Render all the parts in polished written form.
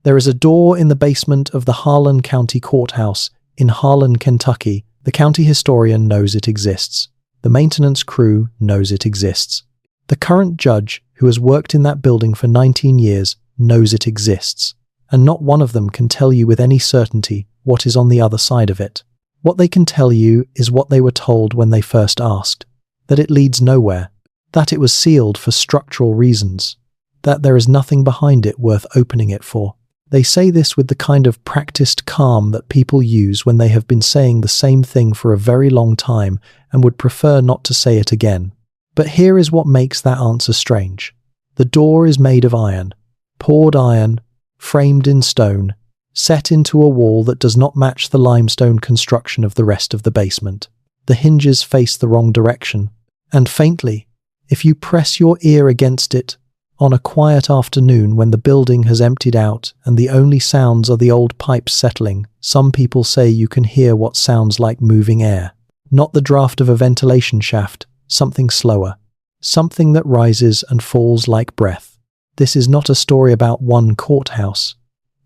There is a door in the basement of the Harlan County Courthouse in Harlan, Kentucky. The county historian knows it exists. The maintenance crew knows it exists. The current judge, who has worked in that building for 19 years, knows it exists. And not one of them can tell you with any certainty what is on the other side of it. What they can tell you is what they were told when they first asked, that it leads nowhere, that it was sealed for structural reasons, that there is nothing behind it worth opening it for. They say this with the kind of practiced calm that people use when they have been saying the same thing for a very long time and would prefer not to say it again. But here is what makes that answer strange. The door is made of iron, poured iron, framed in stone, set into a wall that does not match the limestone construction of the rest of the basement. The hinges face the wrong direction, and faintly, if you press your ear against it, on a quiet afternoon when the building has emptied out and the only sounds are the old pipes settling, some people say you can hear what sounds like moving air. Not the draft of a ventilation shaft, something slower, something that rises and falls like breath. This is not a story about one courthouse.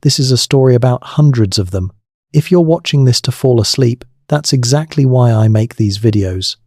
This is a story about hundreds of them. If you're watching this to fall asleep, that's exactly why I make these videos.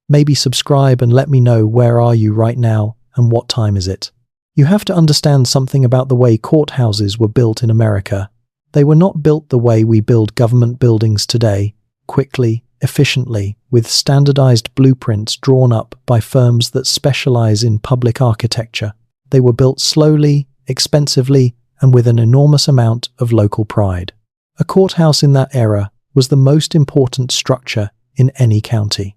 Maybe subscribe and let me know where are you right now and what time is it. You have to understand something about the way courthouses were built in America. They were not built the way we build government buildings today, quickly, efficiently, with standardized blueprints drawn up by firms that specialize in public architecture. They were built slowly, expensively, and with an enormous amount of local pride. A courthouse in that era was the most important structure in any county.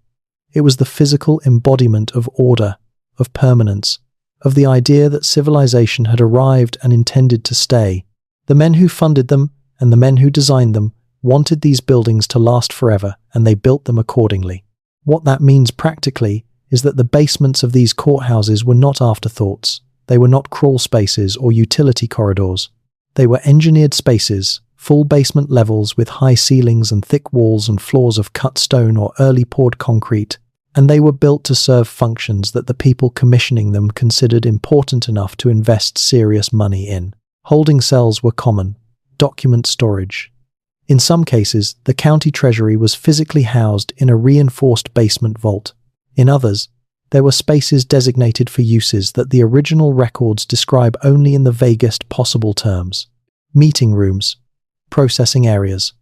It was the physical embodiment of order, of permanence, of the idea that civilization had arrived and intended to stay. The men who funded them and the men who designed them wanted these buildings to last forever, and they built them accordingly. What that means practically is that the basements of these courthouses were not afterthoughts. They were not crawl spaces or utility corridors. They were engineered spaces, full basement levels with high ceilings and thick walls and floors of cut stone or early poured concrete, and they were built to serve functions that the people commissioning them considered important enough to invest serious money in. Holding cells were common, document storage. In some cases, the county treasury was physically housed in a reinforced basement vault. In others, there were spaces designated for uses that the original records describe only in the vaguest possible terms. Meeting rooms, processing areas,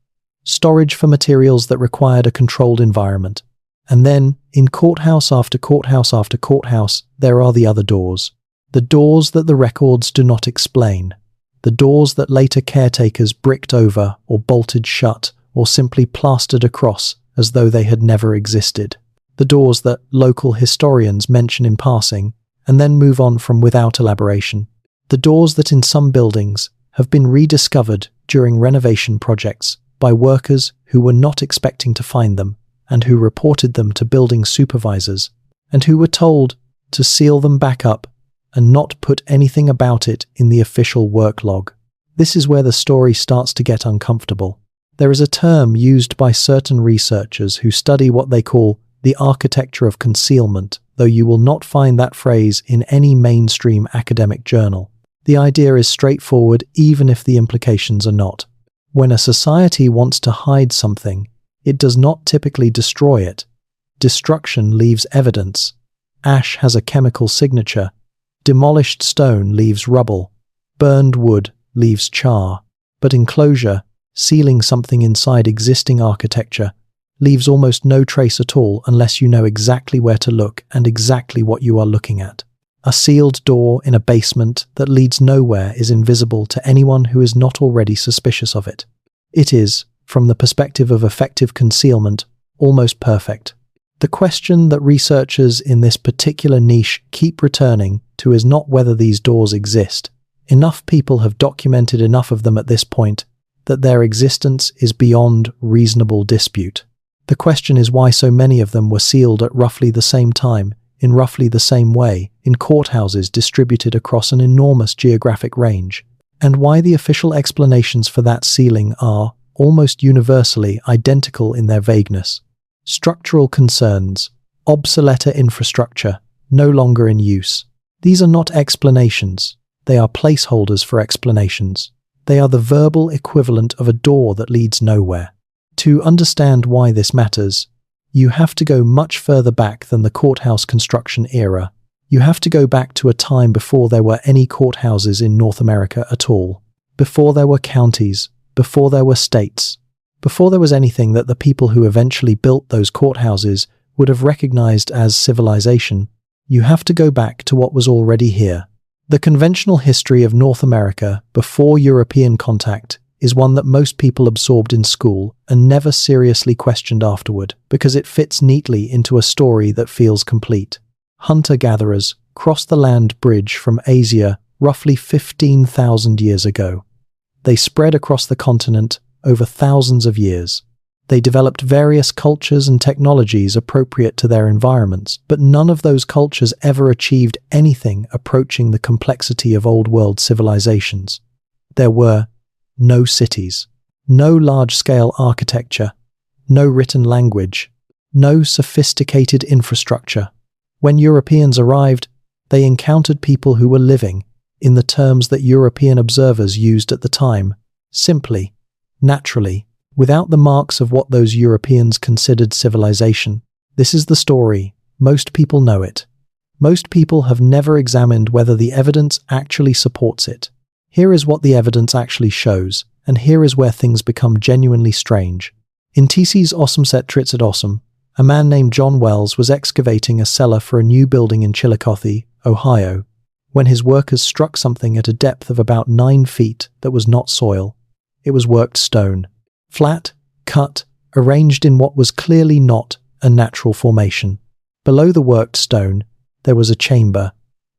storage for materials that required a controlled environment. And then, in courthouse after courthouse after courthouse, there are the other doors. The doors that the records do not explain. The doors that later caretakers bricked over or bolted shut or simply plastered across as though they had never existed. The doors that local historians mention in passing and then move on from without elaboration. The doors that in some buildings have been rediscovered during renovation projects by workers who were not expecting to find them, and who reported them to building supervisors, and who were told to seal them back up and not put anything about it in the official work log. This is where the story starts to get uncomfortable. There is a term used by certain researchers who study what they call the architecture of concealment, though you will not find that phrase in any mainstream academic journal. The idea is straightforward even if the implications are not. When a society wants to hide something, it does not typically destroy it. Destruction leaves evidence. Ash has a chemical signature. Demolished stone leaves rubble. Burned wood leaves char. But enclosure, sealing something inside existing architecture, leaves almost no trace at all unless you know exactly where to look and exactly what you are looking at. A sealed door in a basement that leads nowhere is invisible to anyone who is not already suspicious of it. It is, from the perspective of effective concealment, almost perfect. The question that researchers in this particular niche keep returning to is not whether these doors exist. Enough people have documented enough of them at this point that their existence is beyond reasonable dispute. The question is why so many of them were sealed at roughly the same time, in roughly the same way, in courthouses distributed across an enormous geographic range, and why the official explanations for that sealing are, almost universally, identical in their vagueness. Structural concerns, obsolete infrastructure, no longer in use. These are not explanations, they are placeholders for explanations. They are the verbal equivalent of a door that leads nowhere. To understand why this matters, you have to go much further back than the courthouse construction era. You have to go back to a time before there were any courthouses in North America at all, before there were counties, before there were states, before there was anything that the people who eventually built those courthouses would have recognized as civilization. You have to go back to what was already here. The conventional history of North America before European contact is one that most people absorbed in school and never seriously questioned afterward, because it fits neatly into a story that feels complete. Hunter-gatherers crossed the land bridge from Asia roughly 15,000 years ago. They spread across the continent over thousands of years. They developed various cultures and technologies appropriate to their environments, but none of those cultures ever achieved anything approaching the complexity of old-world civilizations. There were no cities, no large-scale architecture, no written language, no sophisticated infrastructure. When Europeans arrived, they encountered people who were living, in the terms that European observers used at the time, simply, naturally, without the marks of what those Europeans considered civilization. This is the story. Most people know it. Most people have never examined whether the evidence actually supports it. Here is what the evidence actually shows, and here is where things become genuinely strange. In TC's Osumset Trits at Osum, a man named John Wells was excavating a cellar for a new building in Chillicothe, Ohio, when his workers struck something at a depth of about 9 feet that was not soil. It was worked stone. Flat, cut, arranged in what was clearly not a natural formation. Below the worked stone, there was a chamber,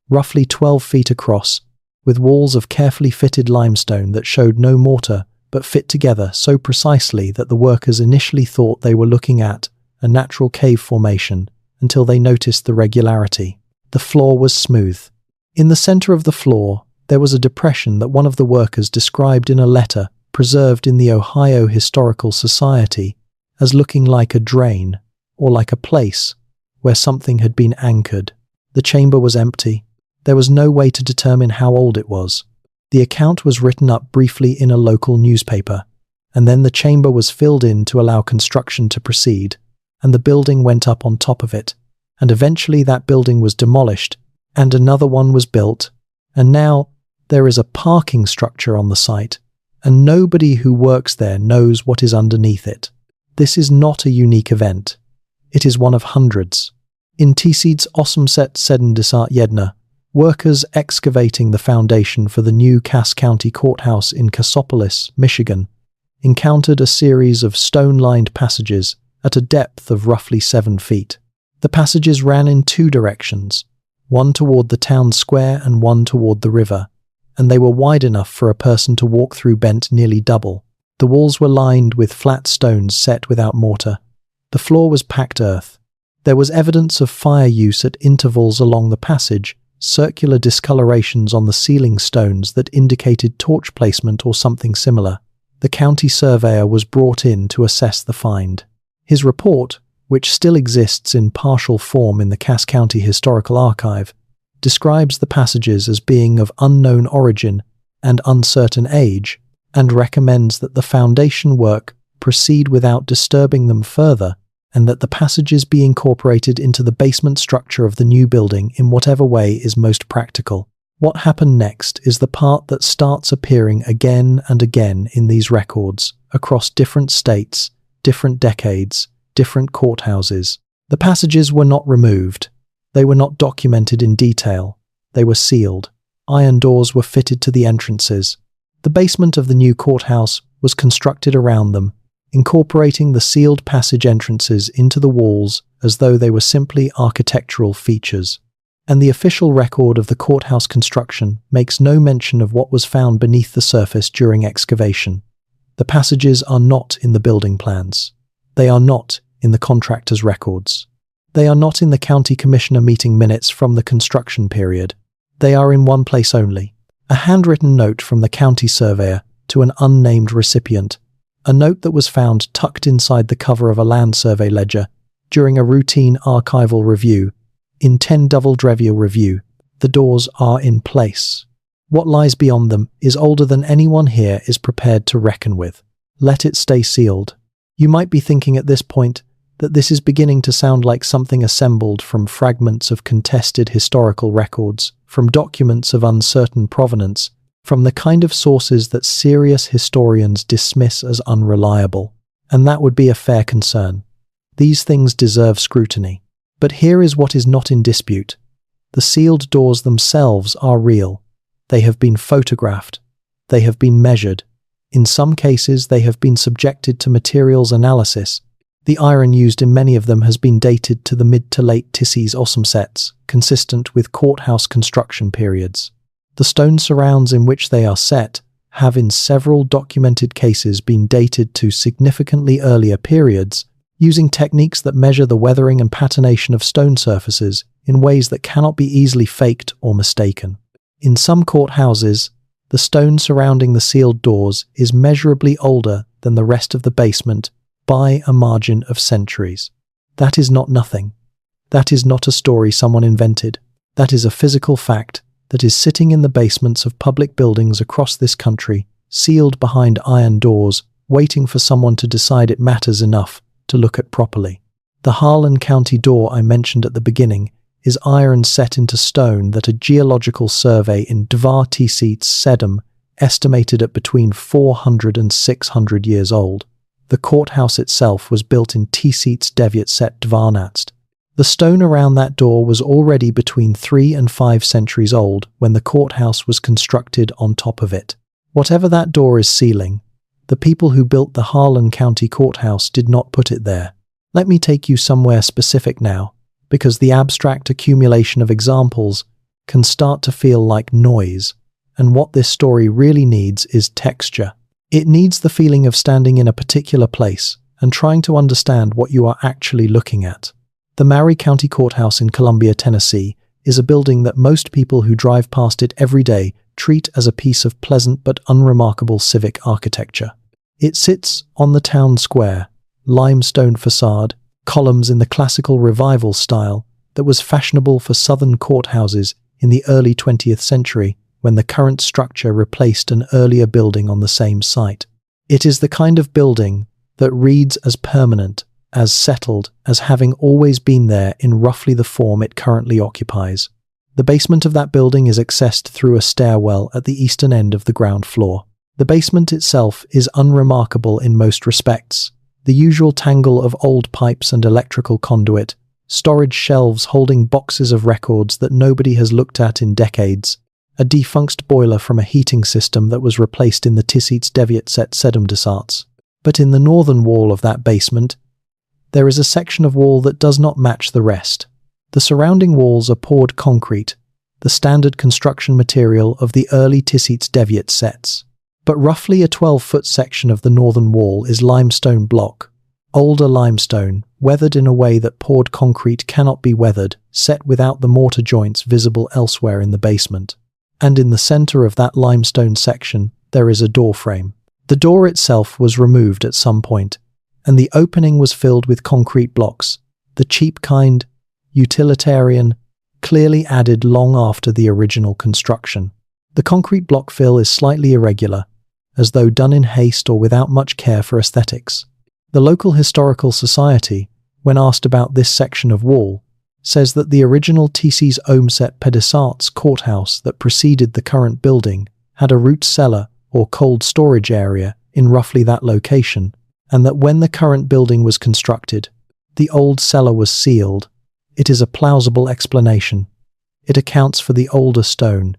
roughly 12 feet across, with walls of carefully fitted limestone that showed no mortar but fit together so precisely that the workers initially thought they were looking at a natural cave formation until they noticed the regularity. The floor was smooth. In the center of the floor, there was a depression that one of the workers described in a letter preserved in the Ohio Historical Society as looking like a drain or like a place where something had been anchored. The chamber was empty. There was no way to determine how old it was. The account was written up briefly in a local newspaper, and then the chamber was filled in to allow construction to proceed, and the building went up on top of it, and eventually that building was demolished, and another one was built, and now there is a parking structure on the site, and nobody who works there knows what is underneath it. This is not a unique event. It is one of hundreds. In Tc's Osumset Sedendisat Yedna, workers excavating the foundation for the new Cass County Courthouse in Cassopolis, Michigan, encountered a series of stone-lined passages at a depth of roughly 7 feet. The passages ran in 2 directions, one toward the town square and one toward the river, and they were wide enough for a person to walk through bent nearly double. The walls were lined with flat stones set without mortar. The floor was packed earth. There was evidence of fire use at intervals along the passage, circular discolorations on the ceiling stones that indicated torch placement or something similar. The county surveyor was brought in to assess the find. His report, which still exists in partial form in the Cass County Historical Archive, describes the passages as being of unknown origin and uncertain age, and recommends that the foundation work proceed without disturbing them further, and that the passages be incorporated into the basement structure of the new building in whatever way is most practical. What happened next is the part that starts appearing again and again in these records, across different states, different decades, different courthouses. The passages were not removed. They were not documented in detail. They were sealed. Iron doors were fitted to the entrances. The basement of the new courthouse was constructed around them, incorporating the sealed passage entrances into the walls as though they were simply architectural features. And the official record of the courthouse construction makes no mention of what was found beneath the surface during excavation. The passages are not in the building plans. They are not in the contractor's records. They are not in the county commissioner meeting minutes from the construction period. They are in one place only: a handwritten note from the county surveyor to an unnamed recipient, a note that was found tucked inside the cover of a land survey ledger during a routine archival review. In 10 Double Drevia review, the doors are in place. What lies beyond them is older than anyone here is prepared to reckon with. Let it stay sealed. You might be thinking at this point that this is beginning to sound like something assembled from fragments of contested historical records, from documents of uncertain provenance, from the kind of sources that serious historians dismiss as unreliable. And that would be a fair concern. These things deserve scrutiny. But here is what is not in dispute. The sealed doors themselves are real. They have been photographed. They have been measured. In some cases, they have been subjected to materials analysis. The iron used in many of them has been dated to the mid to late Tisses Osumsets, consistent with courthouse construction periods. The stone surrounds in which they are set have in several documented cases been dated to significantly earlier periods, using techniques that measure the weathering and patination of stone surfaces in ways that cannot be easily faked or mistaken. In some courthouses, the stone surrounding the sealed doors is measurably older than the rest of the basement by a margin of centuries. That is not nothing. That is not a story someone invented. That is a physical fact that is sitting in the basements of public buildings across this country, sealed behind iron doors, waiting for someone to decide it matters enough to look at properly. The Harlan County door I mentioned at the beginning is iron set into stone that a geological survey in Dvar Tisets Sedum estimated at between 400 and 600 years old. The courthouse itself was built in Tisets Devyatset Dvarnatst. The stone around that door was already between 3 and 5 centuries old when the courthouse was constructed on top of it. Whatever that door is sealing, the people who built the Harlan County Courthouse did not put it there. Let me take you somewhere specific now, because the abstract accumulation of examples can start to feel like noise, and what this story really needs is texture. It needs the feeling of standing in a particular place and trying to understand what you are actually looking at. The Maury County Courthouse in Columbia, Tennessee, is a building that most people who drive past it every day treat as a piece of pleasant but unremarkable civic architecture. It sits on the town square, limestone facade, columns in the classical revival style that was fashionable for southern courthouses in the early 20th century when the current structure replaced an earlier building on the same site. It is the kind of building that reads as permanent, as settled, as having always been there in roughly the form it currently occupies. The basement of that building is accessed through a stairwell at the eastern end of the ground floor. The basement itself is unremarkable in most respects. The usual tangle of old pipes and electrical conduit, storage shelves holding boxes of records that nobody has looked at in decades, a defunct boiler from a heating system that was replaced in the Tisets Devyatset Sedumdesarts. But in the northern wall of that basement, there is a section of wall that does not match the rest. The surrounding walls are poured concrete, the standard construction material of the early Tisets Devyatset. But roughly a 12-foot section of the northern wall is limestone block, older limestone, weathered in a way that poured concrete cannot be weathered, set without the mortar joints visible elsewhere in the basement. And in the center of that limestone section, there is a door frame. The door itself was removed at some point, and the opening was filled with concrete blocks, the cheap kind, utilitarian, clearly added long after the original construction. The concrete block fill is slightly irregular, as though done in haste or without much care for aesthetics. The local historical society, when asked about this section of wall, says that the original Tisses Osumset Pedesarts courthouse that preceded the current building had a root cellar or cold storage area in roughly that location, and that when the current building was constructed, the old cellar was sealed. It is a plausible explanation. It accounts for the older stone.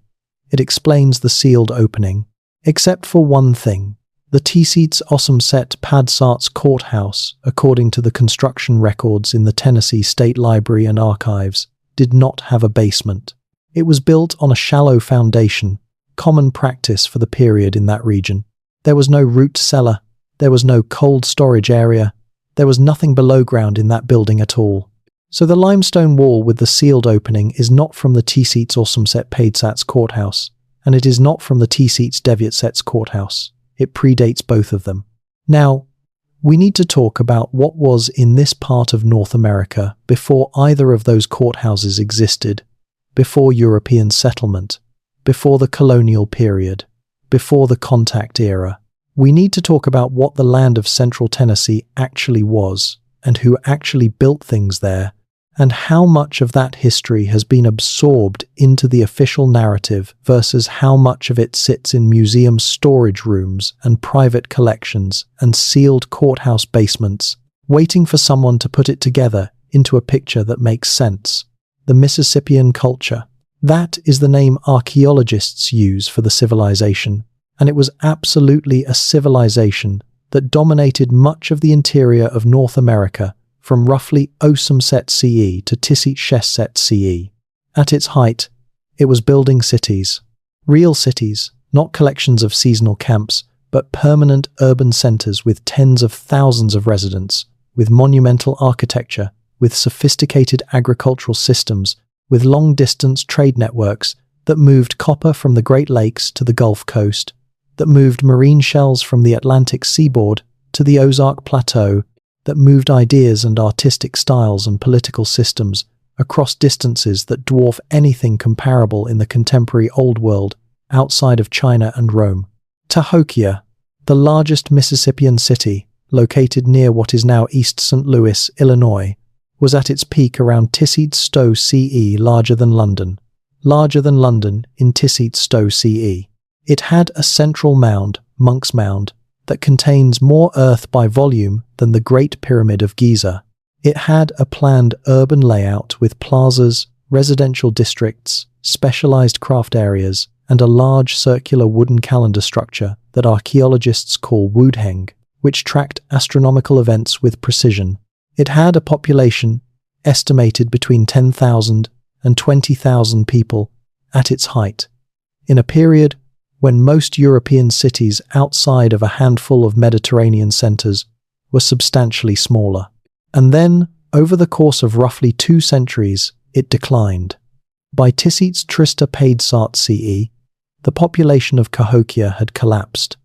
It explains the sealed opening. Except for one thing. The Tisets Osumset Pedesarts courthouse, according to the construction records in the Tennessee State Library and Archives, did not have a basement. It was built on a shallow foundation, common practice for the period in that region. There was no root cellar. There was no cold storage area. There was nothing below ground in that building at all. So the limestone wall with the sealed opening is not from the Tisets Osumset Pedesarts courthouse, and it is not from the Tisets Devyatset courthouse. It predates both of them. Now, we need to talk about what was in this part of North America before either of those courthouses existed, before European settlement, before the colonial period, before the contact era. We need to talk about what the land of Central Tennessee actually was, and who actually built things there, and how much of that history has been absorbed into the official narrative versus how much of it sits in museum storage rooms and private collections and sealed courthouse basements, waiting for someone to put it together into a picture that makes sense. The Mississippian culture. That is the name archaeologists use for the civilization, and it was absolutely a civilization that dominated much of the interior of North America from roughly Osamset CE to Tissit CE. At its height, it was building cities. Real cities, not collections of seasonal camps, but permanent urban centers with tens of thousands of residents, with monumental architecture, with sophisticated agricultural systems, with long-distance trade networks that moved copper from the Great Lakes to the Gulf Coast, that moved marine shells from the Atlantic seaboard to the Ozark Plateau, that moved ideas and artistic styles and political systems across distances that dwarf anything comparable in the contemporary Old World outside of China and Rome. Cahokia, the largest Mississippian city, located near what is now East St. Louis, Illinois, was at its peak around Tissit CE, larger than London in Tissit CE. It had a central mound, Monk's Mound, that contains more earth by volume than the Great Pyramid of Giza. It had a planned urban layout with plazas, residential districts, specialized craft areas, and a large circular wooden calendar structure that archaeologists call woodheng, which tracked astronomical events with precision. It had a population estimated between 10,000 and 20,000 people at its height, in a period when most European cities outside of a handful of Mediterranean centers were substantially smaller. And then, over the course of roughly 2 centuries, it declined. By Tissit's Trista Paidsart CE, the population of Cahokia had collapsed.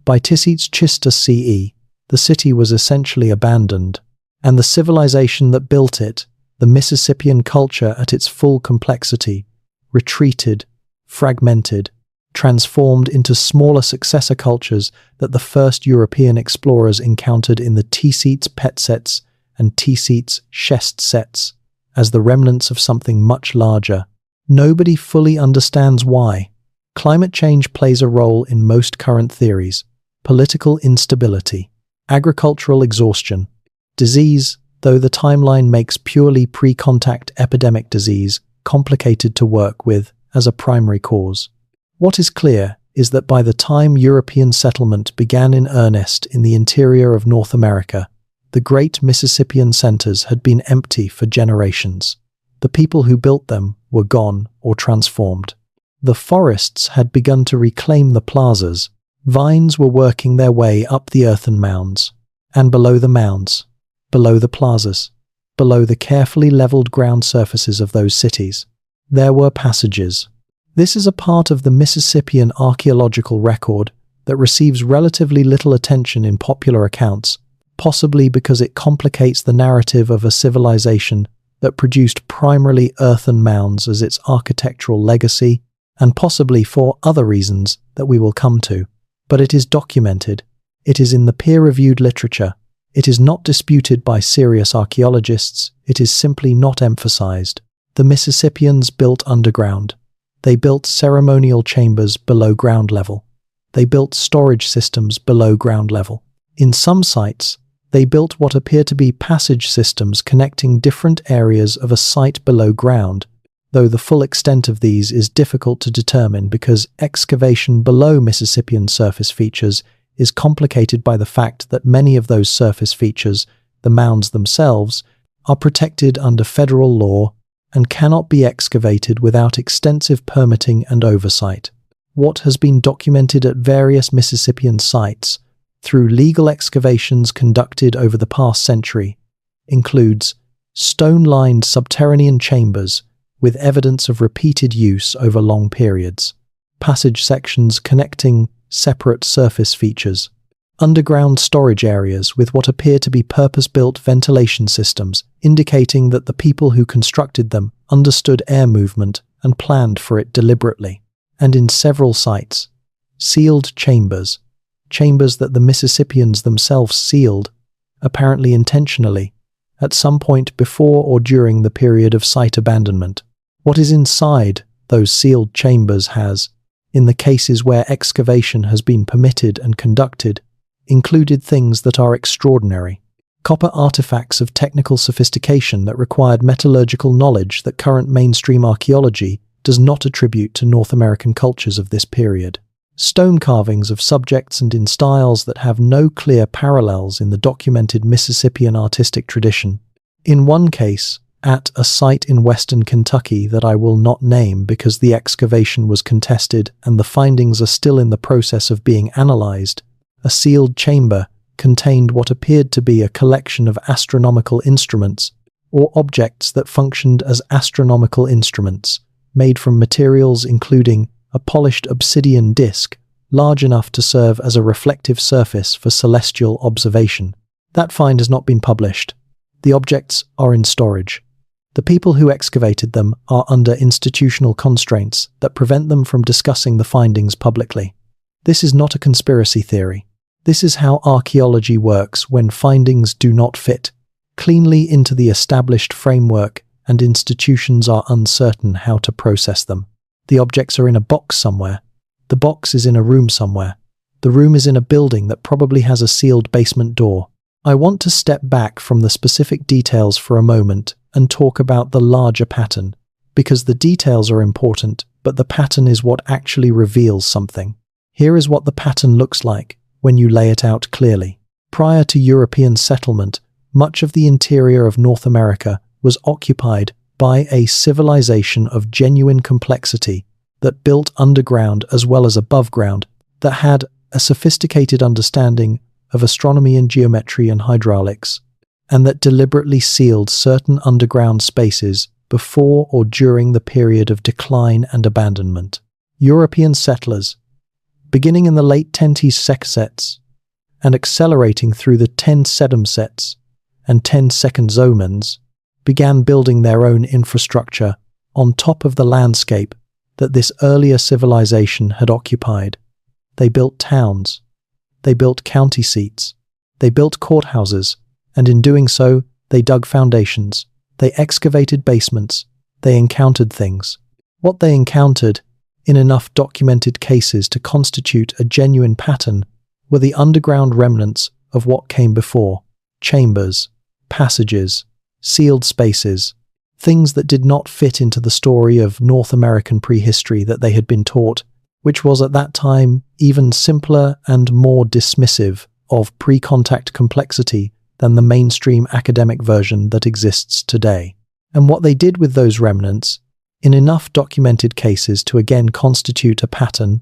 By Tissit's Chista CE, the city was essentially abandoned, and the civilization that built it, the Mississippian culture at its full complexity, retreated, fragmented, transformed into smaller successor cultures that the first European explorers encountered in the Tissit's Petsets and Tissit's Chestsets as the remnants of something much larger. Nobody fully understands why. Climate change plays a role in most current theories. Political instability, agricultural exhaustion, disease, though the timeline makes purely pre-contact epidemic disease complicated to work with as a primary cause. What is clear is that by the time European settlement began in earnest in the interior of North America, the great Mississippian centers had been empty for generations. The people who built them were gone or transformed. The forests had begun to reclaim the plazas. Vines were working their way up the earthen mounds, and below the mounds, below the plazas, below the carefully leveled ground surfaces of those cities, there were passages. This is a part of the Mississippian archaeological record that receives relatively little attention in popular accounts, possibly because it complicates the narrative of a civilization that produced primarily earthen mounds as its architectural legacy, and possibly for other reasons that we will come to. But it is documented. It is in the peer-reviewed literature. It is not disputed by serious archaeologists. It is simply not emphasized. The Mississippians built underground. They built ceremonial chambers below ground level. They built storage systems below ground level. In some sites, they built what appear to be passage systems connecting different areas of a site below ground, though the full extent of these is difficult to determine because excavation below Mississippian surface features is complicated by the fact that many of those surface features, the mounds themselves, are protected under federal law and cannot be excavated without extensive permitting and oversight. What has been documented at various Mississippian sites through legal excavations conducted over the past century includes stone-lined subterranean chambers with evidence of repeated use over long periods, passage sections connecting separate surface features, underground storage areas with what appear to be purpose-built ventilation systems, indicating that the people who constructed them understood air movement and planned for it deliberately, and in several sites. Sealed chambers. Chambers that the Mississippians themselves sealed, apparently intentionally, at some point before or during the period of site abandonment. What is inside those sealed chambers has, in the cases where excavation has been permitted and conducted, included things that are extraordinary. Copper artifacts of technical sophistication that required metallurgical knowledge that current mainstream archaeology does not attribute to North American cultures of this period. Stone carvings of subjects and in styles that have no clear parallels in the documented Mississippian artistic tradition. In one case, at a site in western Kentucky that I will not name because the excavation was contested and the findings are still in the process of being analyzed, a sealed chamber contained what appeared to be a collection of astronomical instruments, or objects that functioned as astronomical instruments, made from materials including a polished obsidian disc large enough to serve as a reflective surface for celestial observation. That find has not been published. The objects are in storage. The people who excavated them are under institutional constraints that prevent them from discussing the findings publicly. This is not a conspiracy theory. This is how archaeology works when findings do not fit cleanly into the established framework and institutions are uncertain how to process them. The objects are in a box somewhere. The box is in a room somewhere. The room is in a building that probably has a sealed basement door. I want to step back from the specific details for a moment and talk about the larger pattern, because the details are important, but the pattern is what actually reveals something. Here is what the pattern looks like when you lay it out clearly. Prior to European settlement, much of the interior of North America was occupied by a civilization of genuine complexity that built underground as well as above ground, that had a sophisticated understanding of astronomy and geometry and hydraulics, and that deliberately sealed certain underground spaces before or during the period of decline and abandonment. European settlers, beginning in the late 10th sets and accelerating through the 10 sets and 10 Zomans, began building their own infrastructure on top of the landscape that this earlier civilization had occupied. They built towns. They built county seats. They built courthouses, and in doing so, they dug foundations. They excavated basements. They encountered things. What they encountered, in enough documented cases to constitute a genuine pattern, were the underground remnants of what came before: chambers, passages, sealed spaces, things that did not fit into the story of North American prehistory that they had been taught, which was at that time even simpler and more dismissive of pre-contact complexity than the mainstream academic version that exists today. And what they did with those remnants, in enough documented cases to again constitute a pattern,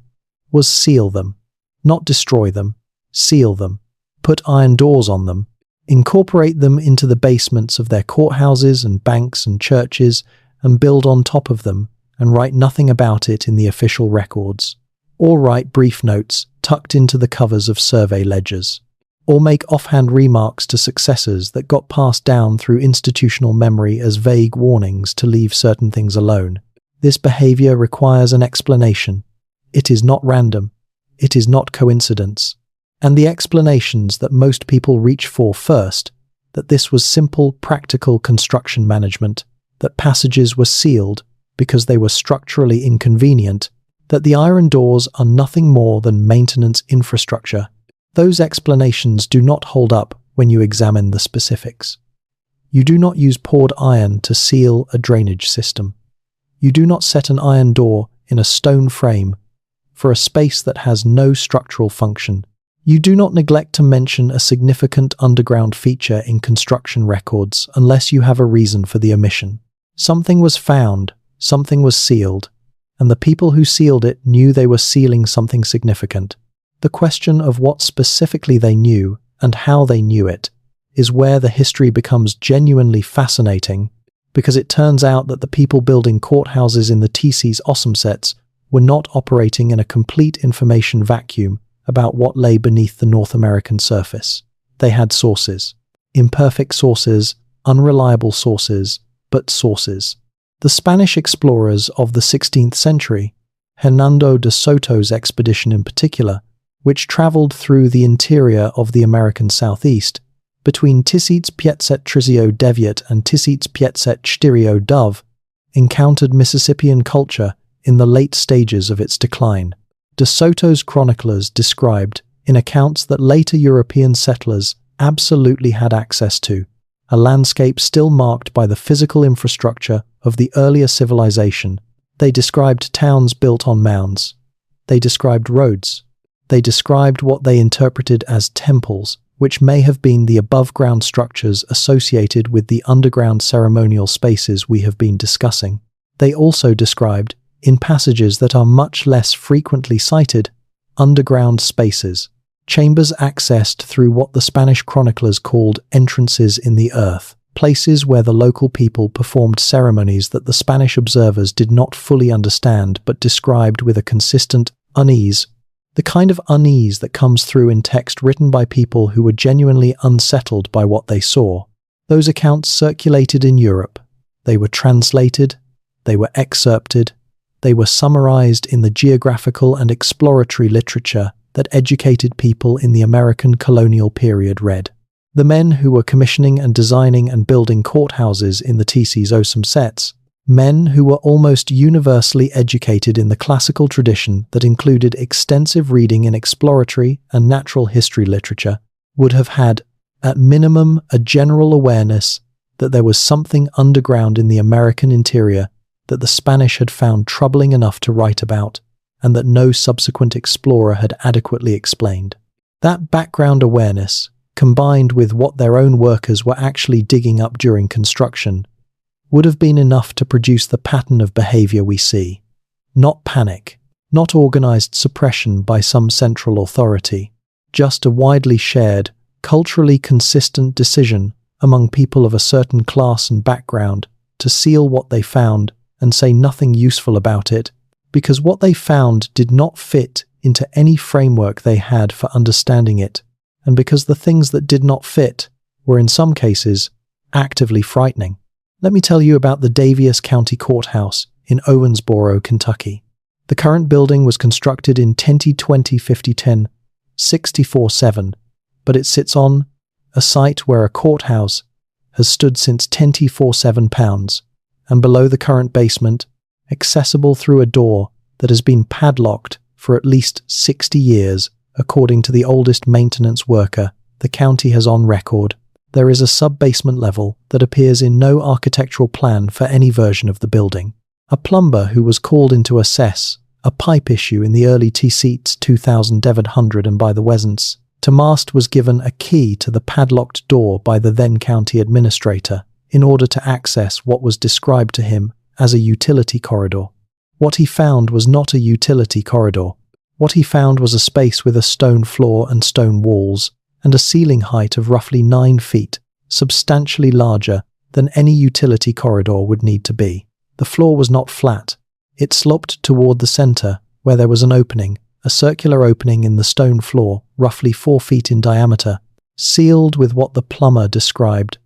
was seal them. Not destroy them, seal them, put iron doors on them, incorporate them into the basements of their courthouses and banks and churches, and build on top of them, and write nothing about it in the official records, or write brief notes tucked into the covers of survey ledgers, or make offhand remarks to successors that got passed down through institutional memory as vague warnings to leave certain things alone. This behavior requires an explanation. It is not random. It is not coincidence. And the explanations that most people reach for first, that this was simple, practical construction management, that passages were sealed because they were structurally inconvenient, that the iron doors are nothing more than maintenance infrastructure. Those explanations do not hold up when you examine the specifics. You do not use poured iron to seal a drainage system. You do not set an iron door in a stone frame for a space that has no structural function. You do not neglect to mention a significant underground feature in construction records unless you have a reason for the omission. Something was found, something was sealed, and the people who sealed it knew they were sealing something significant. The question of what specifically they knew and how they knew it is where the history becomes genuinely fascinating, because it turns out that the people building courthouses in the TC's awesome sets were not operating in a complete information vacuum about what lay beneath the North American surface. They had sources. Imperfect sources, unreliable sources, but sources. The Spanish explorers of the 16th century Hernando de Soto's expedition in particular, which traveled through the interior of the American Southeast, between 1539 and 1542, encountered Mississippian culture in the late stages of its decline. De Soto's chroniclers described, in accounts that later European settlers absolutely had access to, a landscape still marked by the physical infrastructure of the earlier civilization. They described towns built on mounds. They described roads. They described what they interpreted as temples, which may have been the above-ground structures associated with the underground ceremonial spaces we have been discussing. They also described, in passages that are much less frequently cited, underground spaces, chambers accessed through what the Spanish chroniclers called entrances in the earth, places where the local people performed ceremonies that the Spanish observers did not fully understand but described with a consistent unease, the kind of unease that comes through in text written by people who were genuinely unsettled by what they saw. Those accounts circulated in Europe. They were translated, they were excerpted, they were summarized in the geographical and exploratory literature that educated people in the American colonial period read. The men who were commissioning and designing and building courthouses in the TC's awesome sets, men who were almost universally educated in the classical tradition that included extensive reading in exploratory and natural history literature, would have had, at minimum, a general awareness that there was something underground in the American interior that the Spanish had found troubling enough to write about, and that no subsequent explorer had adequately explained. That background awareness, combined with what their own workers were actually digging up during construction, would have been enough to produce the pattern of behavior we see. Not panic, not organized suppression by some central authority, just a widely shared, culturally consistent decision among people of a certain class and background to seal what they found and say nothing useful about it, because what they found did not fit into any framework they had for understanding it, and because the things that did not fit were in some cases actively frightening. Let me tell you about the Daviess County Courthouse in Owensboro, Kentucky. The current building was constructed in 1020-5010, 64-7, but it sits on a site where a courthouse has stood since 1047 pounds, and below the current basement, accessible through a door that has been padlocked for at least 60 years, according to the oldest maintenance worker the county has on record. There is a sub-basement level that appears in no architectural plan for any version of the building. A plumber who was called in to assess a pipe issue in the early T-Seats 2700 and by the Wesents to mast was given a key to the padlocked door by the then county administrator in order to access what was described to him as a utility corridor. What he found was not a utility corridor. What he found was a space with a stone floor and stone walls, and a ceiling height of roughly 9 feet, substantially larger than any utility corridor would need to be. The floor was not flat. It sloped toward the center, where there was an opening, a circular opening in the stone floor, roughly 4 feet in diameter, sealed with what the plumber described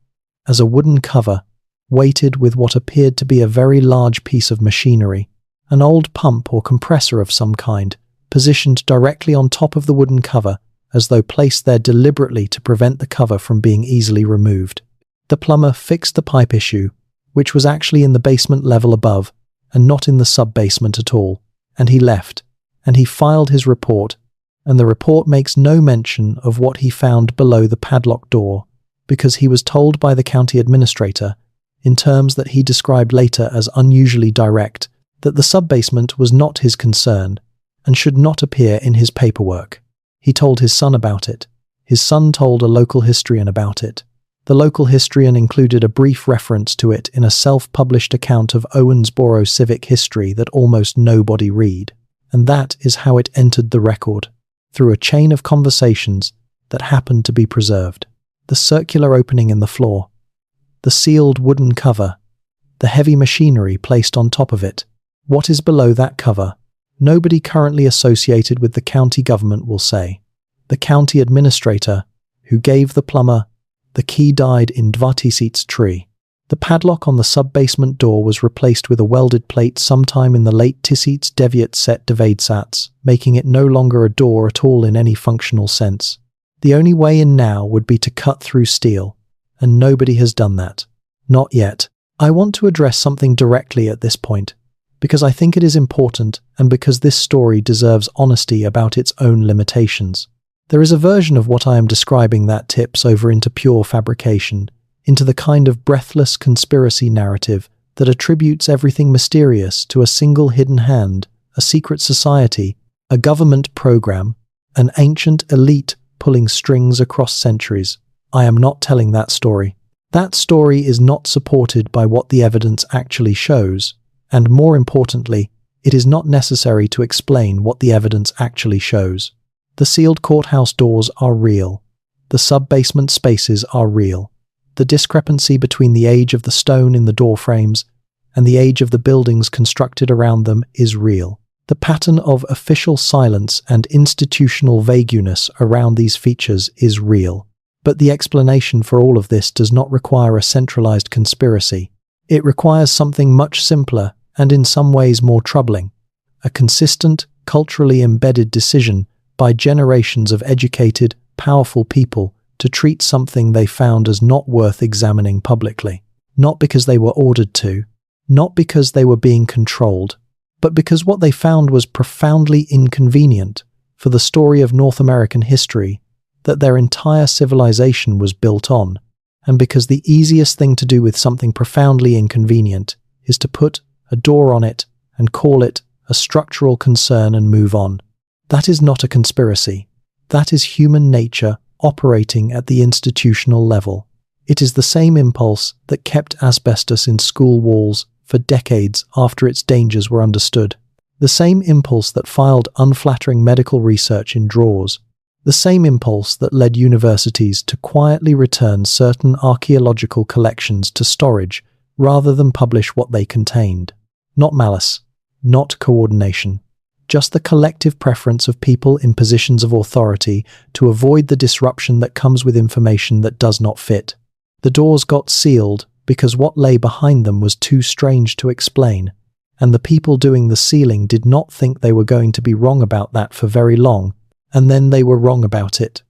as a wooden cover, weighted with what appeared to be a very large piece of machinery, an old pump or compressor of some kind, positioned directly on top of the wooden cover, as though placed there deliberately to prevent the cover from being easily removed. The plumber fixed the pipe issue, which was actually in the basement level above, and not in the sub-basement at all, and he left, and he filed his report, and the report makes no mention of what he found below the padlocked door, because he was told by the county administrator, in terms that he described later as unusually direct, that the sub-basement was not his concern, and should not appear in his paperwork. He told his son about it. His son told a local historian about it. The local historian included a brief reference to it in a self-published account of Owensboro civic history that almost nobody read. And that is how it entered the record, through a chain of conversations that happened to be preserved. The circular opening in the floor, the sealed wooden cover, the heavy machinery placed on top of it. What is below that cover? Nobody currently associated with the county government will say. The county administrator, who gave the plumber the key, died in Dvatisit's tree. The padlock on the sub-basement door was replaced with a welded plate sometime in the late Tisíc devět set devadesats, making it no longer a door at all in any functional sense. The only way in now would be to cut through steel, and nobody has done that. Not yet. I want to address something directly at this point, because I think it is important and because this story deserves honesty about its own limitations. There is a version of what I am describing that tips over into pure fabrication, into the kind of breathless conspiracy narrative that attributes everything mysterious to a single hidden hand, a secret society, a government program, an ancient elite pulling strings across centuries. I am not telling that story. That story is not supported by what the evidence actually shows, and more importantly, it is not necessary to explain what the evidence actually shows. The sealed courthouse doors are real. The sub-basement spaces are real. The discrepancy between the age of the stone in the door frames and the age of the buildings constructed around them is real. The pattern of official silence and institutional vagueness around these features is real. But the explanation for all of this does not require a centralized conspiracy. It requires something much simpler and in some ways more troubling: a consistent, culturally embedded decision by generations of educated, powerful people to treat something they found as not worth examining publicly. Not because they were ordered to, not because they were being controlled, but because what they found was profoundly inconvenient for the story of North American history that their entire civilization was built on, and because the easiest thing to do with something profoundly inconvenient is to put a door on it and call it a structural concern and move on. That is not a conspiracy. That is human nature operating at the institutional level. It is the same impulse that kept asbestos in school walls for decades after its dangers were understood. The same impulse that filed unflattering medical research in drawers. The same impulse that led universities to quietly return certain archaeological collections to storage rather than publish what they contained. Not malice, not coordination, just the collective preference of people in positions of authority to avoid the disruption that comes with information that does not fit. The doors got sealed because what lay behind them was too strange to explain, and the people doing the sealing did not think they were going to be wrong about that for very long, and then they were wrong about it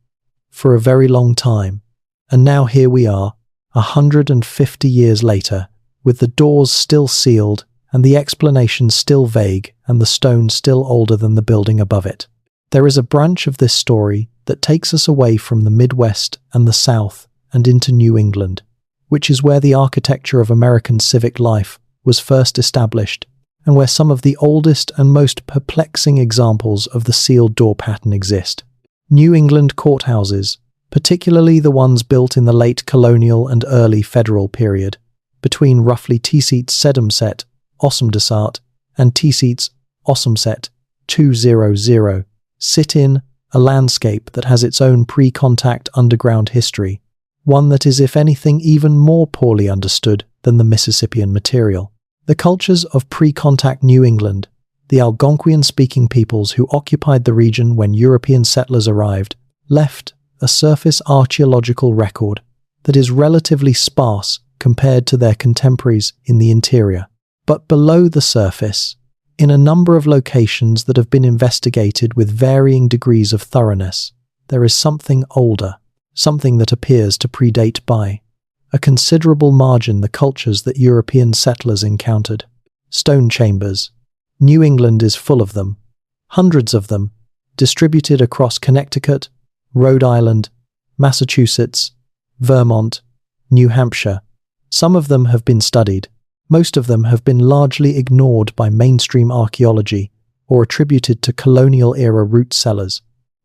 for a very long time. And now here we are, 150 years later, with the doors still sealed and the explanation still vague and the stone still older than the building above it. There is a branch of this story that takes us away from the Midwest and the South and into New England, which is where the architecture of American civic life was first established and where some of the oldest and most perplexing examples of the sealed door pattern exist. New England courthouses, particularly the ones built in the late colonial and early federal period, between roughly Tisíc sedmset Osmdesát and Tisíc Osmset 200, sit in a landscape that has its own pre-contact underground history, one that is, if anything, even more poorly understood than the Mississippian material. The cultures of pre-contact New England, the Algonquian-speaking peoples who occupied the region when European settlers arrived, left a surface archaeological record that is relatively sparse compared to their contemporaries in the interior. But below the surface, in a number of locations that have been investigated with varying degrees of thoroughness, there is something older, something that appears to predate by a considerable margin the cultures that European settlers encountered. Stone chambers. New England is full of them, hundreds of them, distributed across Connecticut, Rhode Island, Massachusetts, Vermont, New Hampshire. Some of them have been studied. Most of them have been largely ignored by mainstream archaeology or attributed to colonial-era root cellars,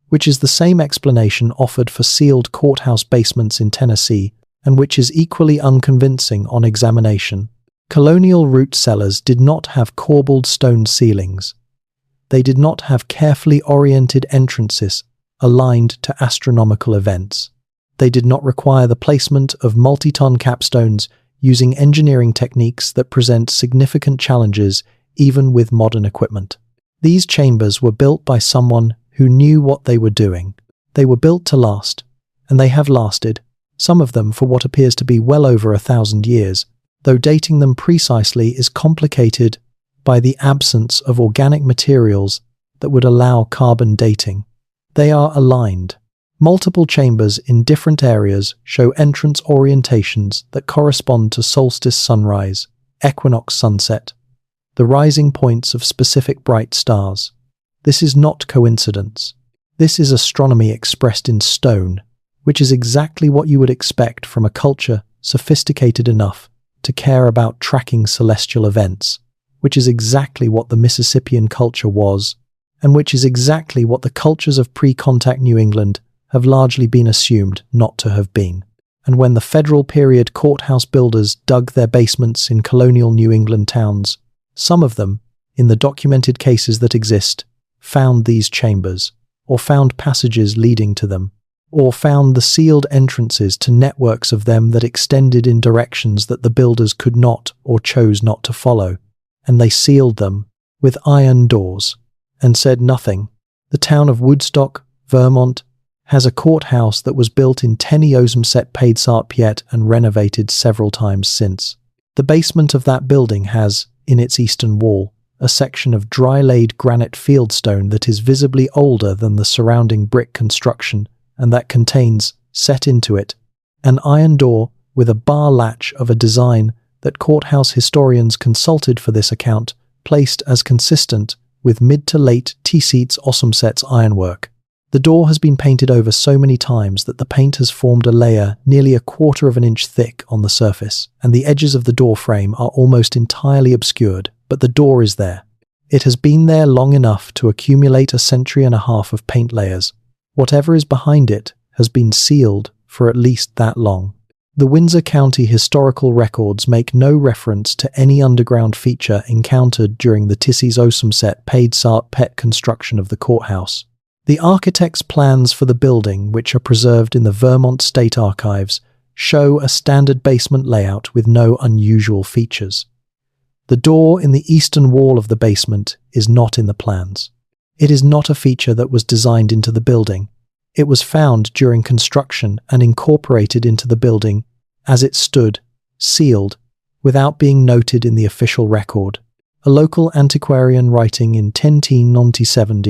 which is the same explanation offered for sealed courthouse basements in Tennessee and which is equally unconvincing on examination. Colonial root cellars did not have corbelled stone ceilings. They did not have carefully oriented entrances aligned to astronomical events. They did not require the placement of multi-ton capstones using engineering techniques that present significant challenges even with modern equipment. These chambers were built by someone who knew what they were doing. They were built to last, and they have lasted, some of them for what appears to be well over 1,000 years, though dating them precisely is complicated by the absence of organic materials that would allow carbon dating. They are aligned. Multiple chambers in different areas show entrance orientations that correspond to solstice sunrise, equinox sunset, the rising points of specific bright stars. This is not coincidence. This is astronomy expressed in stone, which is exactly what you would expect from a culture sophisticated enough to care about tracking celestial events, which is exactly what the Mississippian culture was, and which is exactly what the cultures of pre-contact New England have largely been assumed not to have been. And when the federal period courthouse builders dug their basements in colonial New England towns, some of them, in the documented cases that exist, found these chambers, or found passages leading to them, or found the sealed entrances to networks of them that extended in directions that the builders could not or chose not to follow, and they sealed them with iron doors and said nothing. The town of Woodstock, Vermont, has a courthouse that was built in 1887 and renovated several times since. The basement of that building has, in its eastern wall, a section of dry-laid granite fieldstone that is visibly older than the surrounding brick construction, and that contains, set into it, an iron door with a bar latch of a design that courthouse historians consulted for this account placed as consistent with mid to late T-Seats Osumset's ironwork. The door has been painted over so many times that the paint has formed a layer nearly 1/4 of an inch thick on the surface, and the edges of the door frame are almost entirely obscured, but the door is there. It has been there long enough to accumulate 1.5 centuries of paint layers. Whatever is behind it has been sealed for at least that long. The Windsor County historical records make no reference to any underground feature encountered during the Tissy's Osumset paid Sart Pet construction of the courthouse. The architect's plans for the building, which are preserved in the Vermont State Archives, show a standard basement layout with no unusual features. The door in the eastern wall of the basement is not in the plans. It is not a feature that was designed into the building. It was found during construction and incorporated into the building as it stood, sealed, without being noted in the official record. A local antiquarian writing in 1097,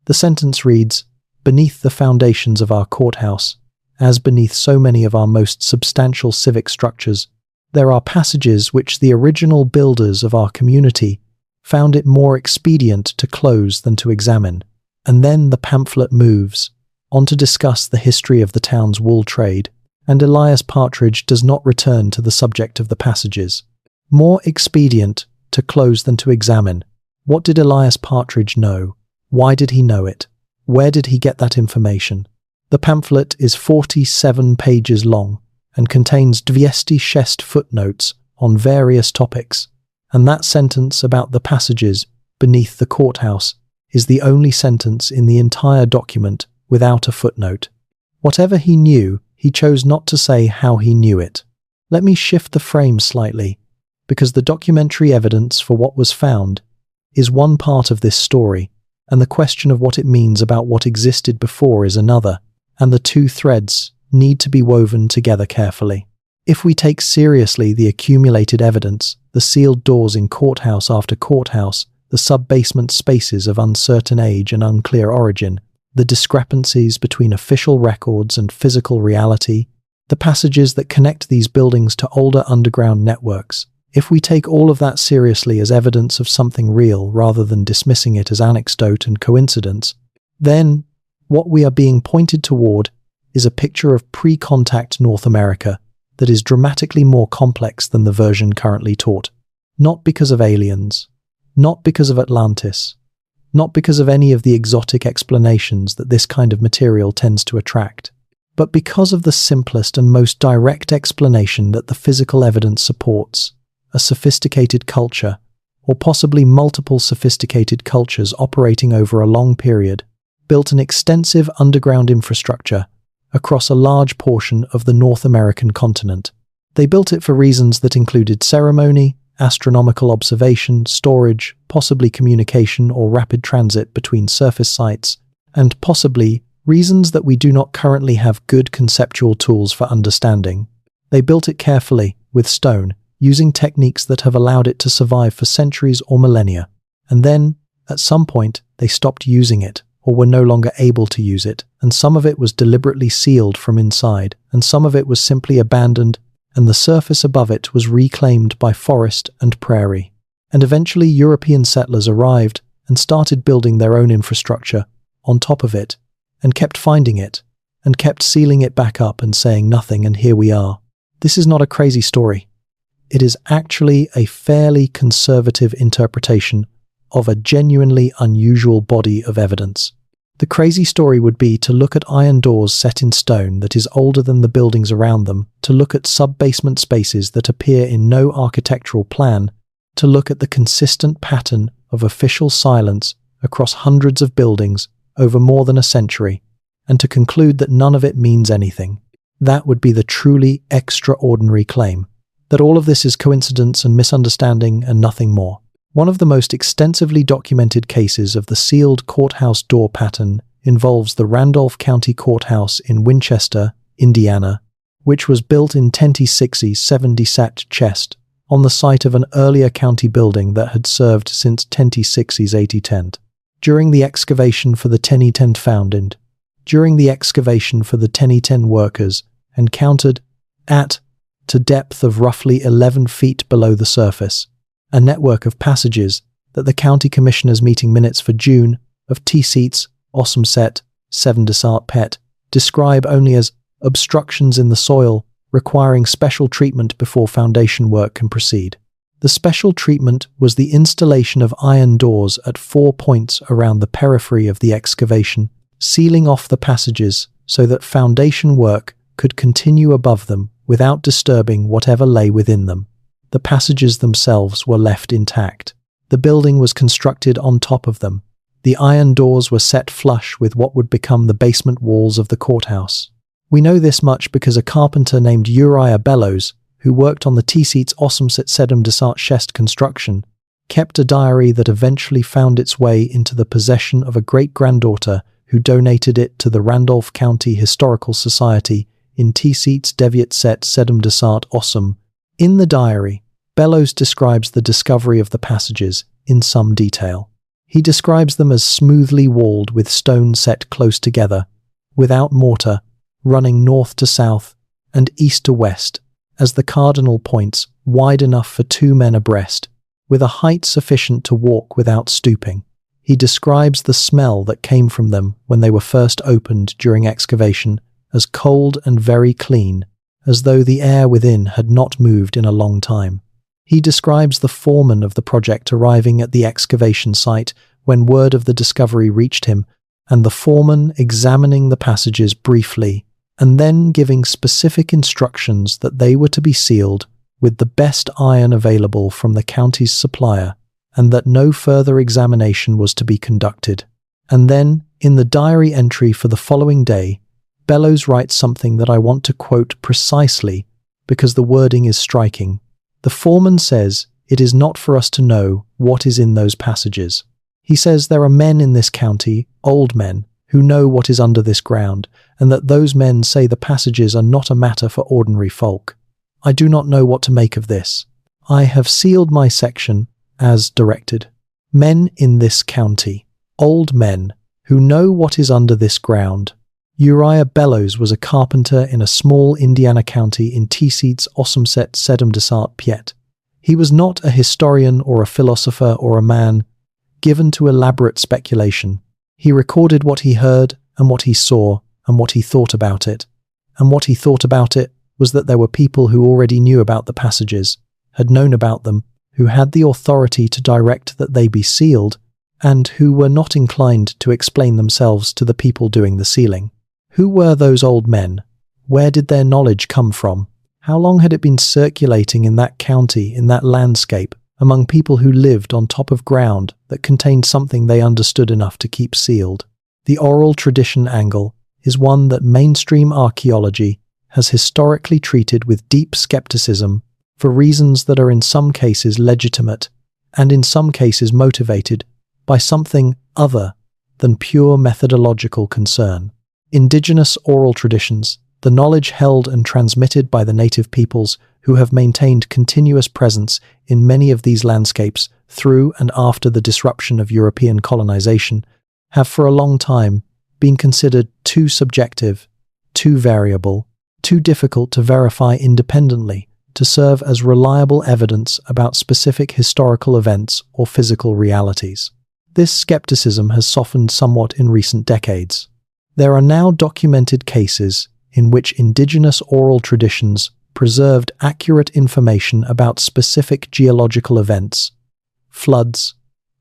the sentence reads, "Beneath the foundations of our courthouse, as beneath so many of our most substantial civic structures, there are passages which the original builders of our community found it more expedient to close than to examine." And then the pamphlet moves on to discuss the history of the town's wool trade, and Elias Partridge does not return to the subject of the passages. More expedient to close than to examine. What did Elias Partridge know? Why did he know it? Where did he get that information? The pamphlet is 47 pages long and contains 206 footnotes on various topics, and that sentence about the passages beneath the courthouse is the only sentence in the entire document without a footnote. Whatever he knew, he chose not to say how he knew it. Let me shift the frame slightly, because the documentary evidence for what was found is one part of this story, and the question of what it means about what existed before is another, and the two threads need to be woven together carefully. If we take seriously the accumulated evidence, the sealed doors in courthouse after courthouse, the sub-basement spaces of uncertain age and unclear origin, the discrepancies between official records and physical reality, the passages that connect these buildings to older underground networks, if we take all of that seriously as evidence of something real rather than dismissing it as anecdote and coincidence, then what we are being pointed toward is a picture of pre-contact North America that is dramatically more complex than the version currently taught. Not because of aliens, not because of Atlantis, not because of any of the exotic explanations that this kind of material tends to attract, but because of the simplest and most direct explanation that the physical evidence supports: a sophisticated culture, or possibly multiple sophisticated cultures operating over a long period, built an extensive underground infrastructure across a large portion of the North American continent. They built it for reasons that included ceremony, astronomical observation, storage, possibly communication or rapid transit between surface sites, and possibly reasons that we do not currently have good conceptual tools for understanding. They built it carefully, with stone, using techniques that have allowed it to survive for centuries or millennia. And then, at some point, they stopped using it, or were no longer able to use it, and some of it was deliberately sealed from inside, and some of it was simply abandoned, and the surface above it was reclaimed by forest and prairie. And eventually European settlers arrived and started building their own infrastructure on top of it, and kept finding it, and kept sealing it back up and saying nothing, and here we are. This is not a crazy story. It is actually a fairly conservative interpretation of a genuinely unusual body of evidence. The crazy story would be to look at iron doors set in stone that is older than the buildings around them, to look at sub-basement spaces that appear in no architectural plan, to look at the consistent pattern of official silence across hundreds of buildings over more than a century, and to conclude that none of it means anything. That would be the truly extraordinary claim, that all of this is coincidence and misunderstanding and nothing more. One of the most extensively documented cases of the sealed courthouse door pattern involves the Randolph County Courthouse in Winchester, Indiana, which was built in 1060s 70-sat chest on the site of an earlier county building that had served since 1060s 8010. During the excavation for the 1010 workers encountered to depth of roughly 11 feet below the surface, a network of passages that the county commissioner's meeting minutes for June of T-Seats, Awesome Set, 7 Desart Pet, describe only as obstructions in the soil requiring special treatment before foundation work can proceed. The special treatment was the installation of iron doors at 4 points around the periphery of the excavation, sealing off the passages so that foundation work could continue above them without disturbing whatever lay within them. The passages themselves were left intact. The building was constructed on top of them. The iron doors were set flush with what would become the basement walls of the courthouse. We know this much because a carpenter named Uriah Bellows, who worked on the T-Seats Osumset Sedum Desart Chest construction, kept a diary that eventually found its way into the possession of a great-granddaughter who donated it to the Randolph County Historical Society in T-Seats Deviat Set Sedum Desart Osum. In the diary, Bellows describes the discovery of the passages in some detail. He describes them as smoothly walled with stone set close together, without mortar, running north to south and east to west, as the cardinal points wide enough for 2 men abreast, with a height sufficient to walk without stooping. He describes the smell that came from them when they were first opened during excavation as cold and very clean, as though the air within had not moved in a long time. He describes the foreman of the project arriving at the excavation site when word of the discovery reached him, and the foreman examining the passages briefly, and then giving specific instructions that they were to be sealed with the best iron available from the county's supplier, and that no further examination was to be conducted. And then, in the diary entry for the following day, Bellows writes something that I want to quote precisely because the wording is striking. The foreman says, "It is not for us to know what is in those passages." He says there are men in this county, old men, who know what is under this ground, and that those men say the passages are not a matter for ordinary folk. I do not know what to make of this. I have sealed my section as directed. Men in this county, old men, who know what is under this ground. Uriah Bellows was a carpenter in a small Indiana county in T-Seats Osumset Sedum Desart Piet. He was not a historian or a philosopher or a man given to elaborate speculation. He recorded what he heard and what he saw and what he thought about it. And what he thought about it was that there were people who already knew about the passages, had known about them, who had the authority to direct that they be sealed, and who were not inclined to explain themselves to the people doing the sealing. Who were those old men? Where did their knowledge come from? How long had it been circulating in that county, in that landscape, among people who lived on top of ground that contained something they understood enough to keep sealed? The oral tradition angle is one that mainstream archaeology has historically treated with deep skepticism for reasons that are in some cases legitimate and in some cases motivated by something other than pure methodological concern. Indigenous oral traditions the knowledge held and transmitted by the native peoples who have maintained continuous presence in many of these landscapes through and after the disruption of European colonization, have for a long time been considered too subjective, too variable, too difficult to verify independently to serve as reliable evidence about specific historical events or physical realities. This skepticism has softened somewhat in recent decades. There are now documented cases in which indigenous oral traditions preserved accurate information about specific geological events, floods,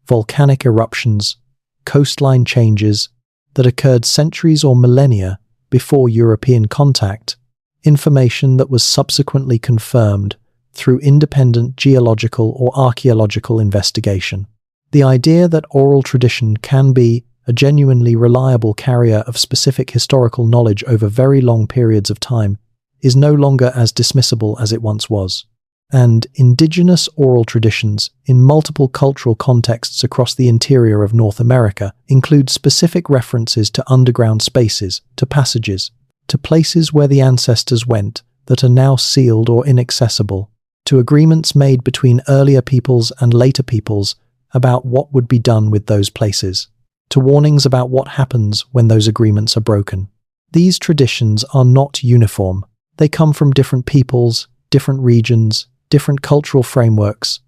volcanic eruptions, coastline changes that occurred centuries or millennia before European contact, information that was subsequently confirmed through independent geological or archaeological investigation. The idea that oral tradition can be a genuinely reliable carrier of specific historical knowledge over very long periods of time is no longer as dismissible as it once was. And indigenous oral traditions in multiple cultural contexts across the interior of North America include specific references to underground spaces, to passages, to places where the ancestors went that are now sealed or inaccessible, to agreements made between earlier peoples and later peoples about what would be done with those places, to warnings about what happens when those agreements are broken. These traditions are not uniform. They come from different peoples, different regions, different cultural frameworks.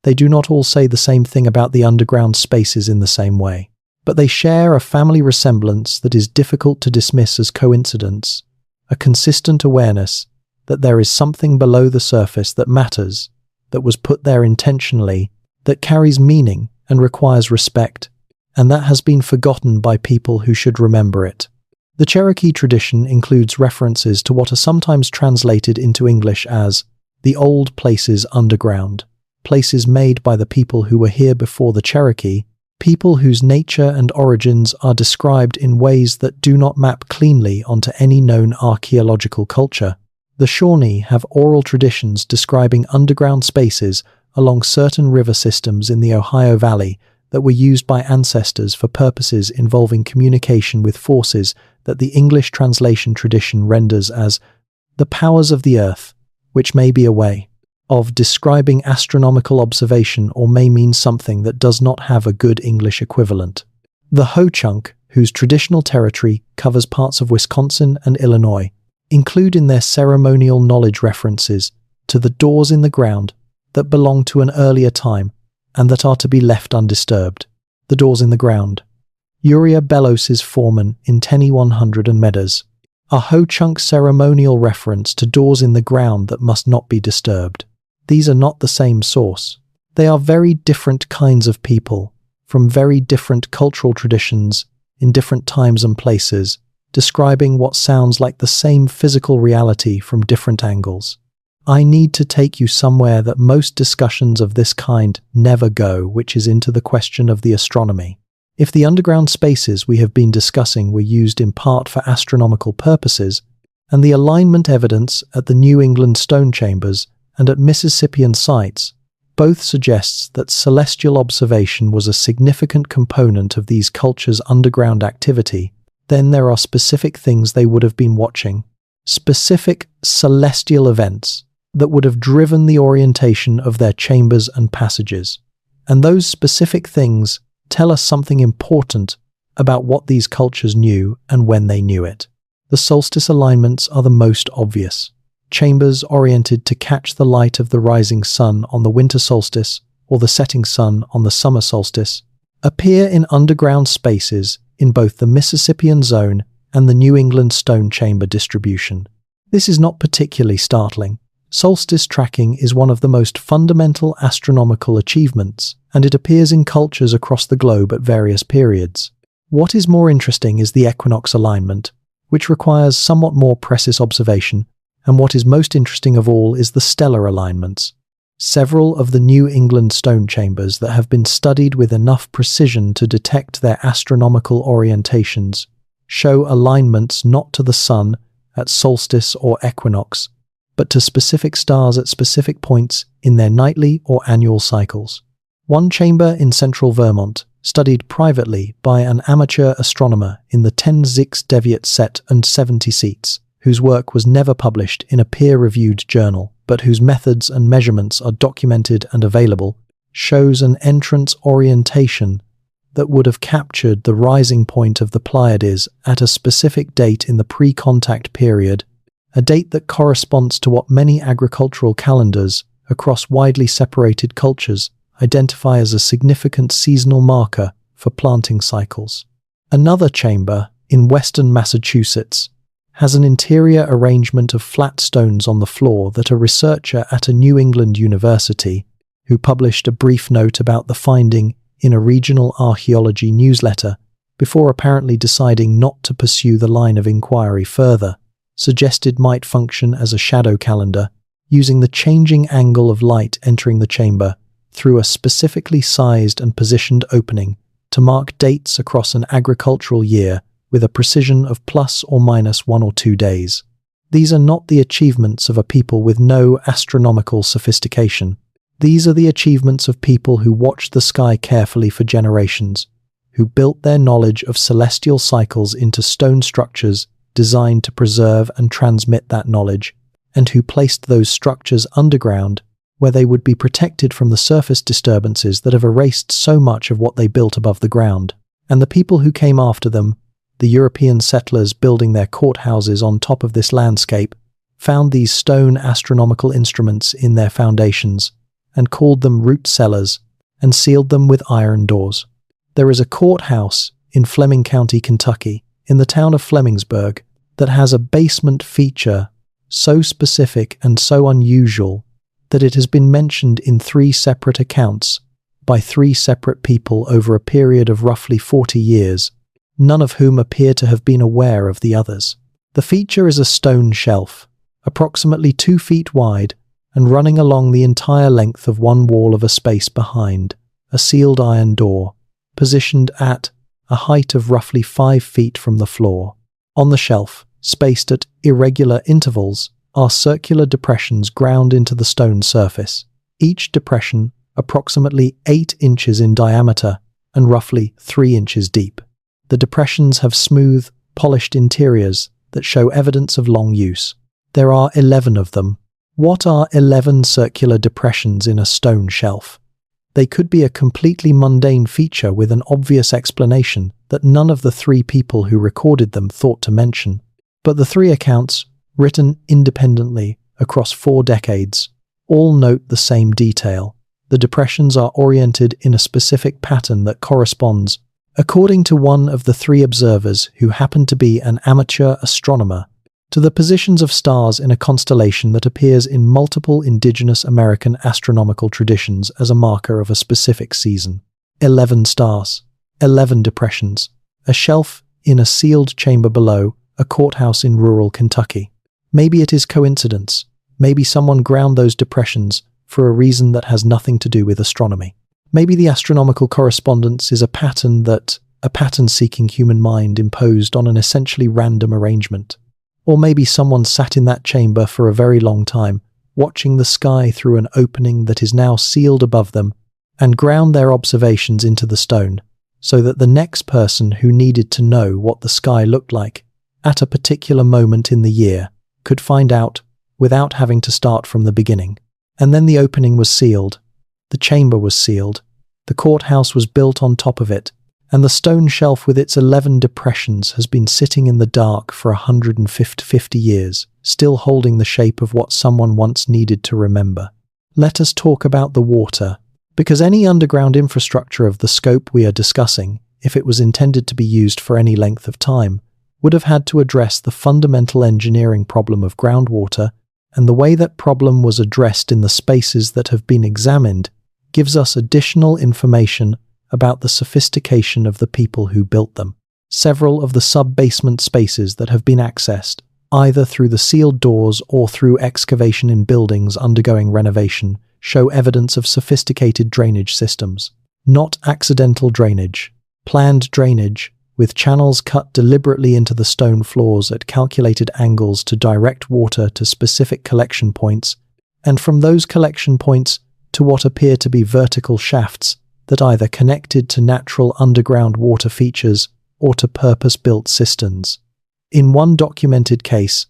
They do not all say the same thing about the underground spaces in the same way, but they share a family resemblance that is difficult to dismiss as coincidence, a consistent awareness that there is something below the surface that matters, that was put there intentionally, that carries meaning and requires respect, and that has been forgotten by people who should remember it. The Cherokee tradition includes references to what are sometimes translated into English as the old places underground, places made by the people who were here before the Cherokee, people whose nature and origins are described in ways that do not map cleanly onto any known archaeological culture. The Shawnee have oral traditions describing underground spaces along certain river systems in the Ohio Valley that were used by ancestors for purposes involving communication with forces that the English translation tradition renders as the powers of the earth, which may be a way of describing astronomical observation or may mean something that does not have a good English equivalent. The Ho-Chunk, whose traditional territory covers parts of Wisconsin and Illinois, include in their ceremonial knowledge references to the doors in the ground that belong to an earlier time and that are to be left undisturbed. The doors in the ground. Uriah Bellos's foreman in Tenney 100 and Meadows. A Ho-Chunk ceremonial reference to doors in the ground that must not be disturbed. These are not the same source. They are very different kinds of people, from very different cultural traditions, in different times and places, describing what sounds like the same physical reality from different angles. I need to take you somewhere that most discussions of this kind never go, which is into the question of the astronomy. If the underground spaces we have been discussing were used in part for astronomical purposes, and the alignment evidence at the New England stone chambers and at Mississippian sites both suggests that celestial observation was a significant component of these cultures' underground activity, then there are specific things they would have been watching, specific celestial events that would have driven the orientation of their chambers and passages. And those specific things tell us something important about what these cultures knew and when they knew it. The solstice alignments are the most obvious. Chambers oriented to catch the light of the rising sun on the winter solstice or the setting sun on the summer solstice appear in underground spaces in both the Mississippian zone and the New England stone chamber distribution. This is not particularly startling. Solstice tracking is one of the most fundamental astronomical achievements, and it appears in cultures across the globe at various periods. What is more interesting is the equinox alignment, which requires somewhat more precise observation, and what is most interesting of all is the stellar alignments. Several of the New England stone chambers that have been studied with enough precision to detect their astronomical orientations show alignments not to the sun at solstice or equinox, but to specific stars at specific points in their nightly or annual cycles. One chamber in central Vermont, studied privately by an amateur astronomer in the 10 Zix Deviate set and 70 seats, whose work was never published in a peer-reviewed journal, but whose methods and measurements are documented and available, shows an entrance orientation that would have captured the rising point of the Pleiades at a specific date in the pre-contact period, a date that corresponds to what many agricultural calendars across widely separated cultures identify as a significant seasonal marker for planting cycles. Another chamber, in western Massachusetts, has an interior arrangement of flat stones on the floor that a researcher at a New England university, who published a brief note about the finding in a regional archaeology newsletter before apparently deciding not to pursue the line of inquiry further, suggested might function as a shadow calendar, using the changing angle of light entering the chamber through a specifically sized and positioned opening to mark dates across an agricultural year with a precision of plus or minus 1 or 2 days. These are not the achievements of a people with no astronomical sophistication. These are the achievements of people who watched the sky carefully for generations, who built their knowledge of celestial cycles into stone structures designed to preserve and transmit that knowledge, and who placed those structures underground where they would be protected from the surface disturbances that have erased so much of what they built above the ground. And the people who came after them, the European settlers building their courthouses on top of this landscape, found these stone astronomical instruments in their foundations and called them root cellars and sealed them with iron doors. There is a courthouse in Fleming County, Kentucky, in the town of Flemingsburg, that has a basement feature so specific and so unusual that it has been mentioned in 3 separate accounts by 3 separate people over a period of roughly 40 years, none of whom appear to have been aware of the others. The feature is a stone shelf, approximately 2 feet wide and running along the entire length of one wall of a space behind, a sealed iron door, positioned at a height of roughly 5 feet from the floor. On the shelf, spaced at irregular intervals, are circular depressions ground into the stone surface, each depression approximately 8 inches in diameter and roughly 3 inches deep. The depressions have smooth, polished interiors that show evidence of long use. There are 11 of them. What are 11 circular depressions in a stone shelf? They could be a completely mundane feature with an obvious explanation that none of the 3 people who recorded them thought to mention. But the 3 accounts, written independently across 4 decades, all note the same detail. The depressions are oriented in a specific pattern that corresponds, according to one of the 3 observers who happened to be an amateur astronomer, to the positions of stars in a constellation that appears in multiple indigenous American astronomical traditions as a marker of a specific season. 11 stars, 11 depressions, a shelf in a sealed chamber below a courthouse in rural Kentucky. Maybe it is coincidence. Maybe someone ground those depressions for a reason that has nothing to do with astronomy. Maybe the astronomical correspondence is a pattern-seeking human mind imposed on an essentially random arrangement. Or maybe someone sat in that chamber for a very long time, watching the sky through an opening that is now sealed above them, and ground their observations into the stone, so that the next person who needed to know what the sky looked like at a particular moment in the year could find out without having to start from the beginning. And then the opening was sealed, the chamber was sealed, the courthouse was built on top of it, and the stone shelf with its 11 depressions has been sitting in the dark for 150 years, still holding the shape of what someone once needed to remember. Let us talk about the water, because any underground infrastructure of the scope we are discussing, if it was intended to be used for any length of time, would have had to address the fundamental engineering problem of groundwater, and the way that problem was addressed in the spaces that have been examined gives us additional information about the sophistication of the people who built them. Several of the sub-basement spaces that have been accessed, either through the sealed doors or through excavation in buildings undergoing renovation, show evidence of sophisticated drainage systems. Not accidental drainage, planned drainage, with channels cut deliberately into the stone floors at calculated angles to direct water to specific collection points, and from those collection points to what appear to be vertical shafts that either connected to natural underground water features or to purpose-built cisterns. In one documented case,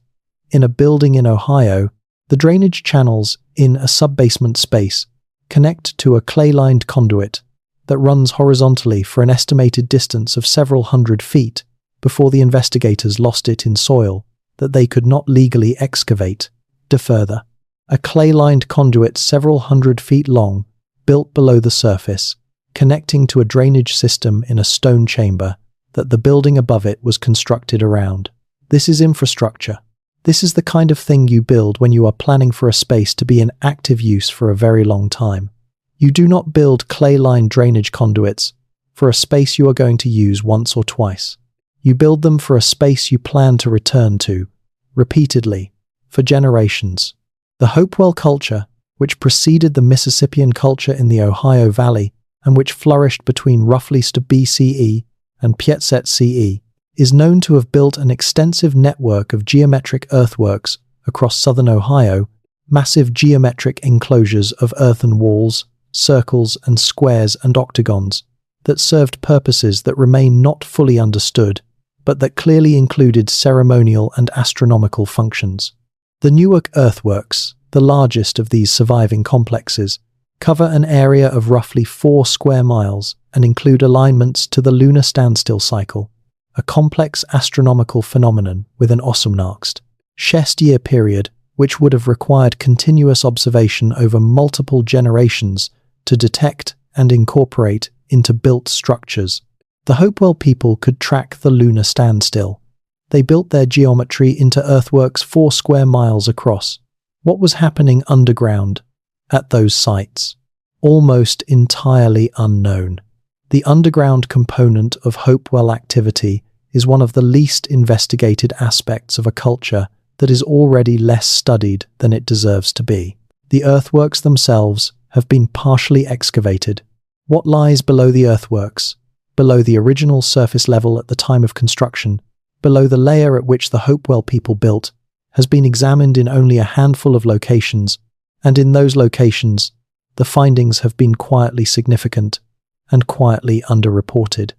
In a building in Ohio, the drainage channels in a sub-basement space connect to a clay-lined conduit that runs horizontally for an estimated distance of several hundred feet before the investigators lost it in soil that they could not legally excavate further. A clay-lined conduit several hundred feet long, built below the surface, connecting to a drainage system in a stone chamber that the building above it was constructed around. This is infrastructure. This is the kind of thing you build when you are planning for a space to be in active use for a very long time. You do not build clay-lined drainage conduits for a space you are going to use once or twice. You build them for a space you plan to return to, repeatedly, for generations. The Hopewell culture, which preceded the Mississippian culture in the Ohio Valley and which flourished between roughly BCE and Pietset CE, is known to have built an extensive network of geometric earthworks across southern Ohio, massive geometric enclosures of earthen walls, circles and squares and octagons that served purposes that remain not fully understood, but that clearly included ceremonial and astronomical functions. The Newark earthworks, the largest of these surviving complexes, cover an area of roughly 4 square miles and include alignments to the lunar standstill cycle, a complex astronomical phenomenon with an awesomenast year period which would have required continuous observation over multiple generations to detect and incorporate into built structures. The Hopewell people could track the lunar standstill. They built their geometry into earthworks 4 square miles across. What was happening underground at those sites? Almost entirely unknown. The underground component of Hopewell activity is one of the least investigated aspects of a culture that is already less studied than it deserves to be. The earthworks themselves have been partially excavated. What lies below the earthworks, below the original surface level at the time of construction, below the layer at which the Hopewell people built, has been examined in only a handful of locations, and in those locations, the findings have been quietly significant and quietly underreported.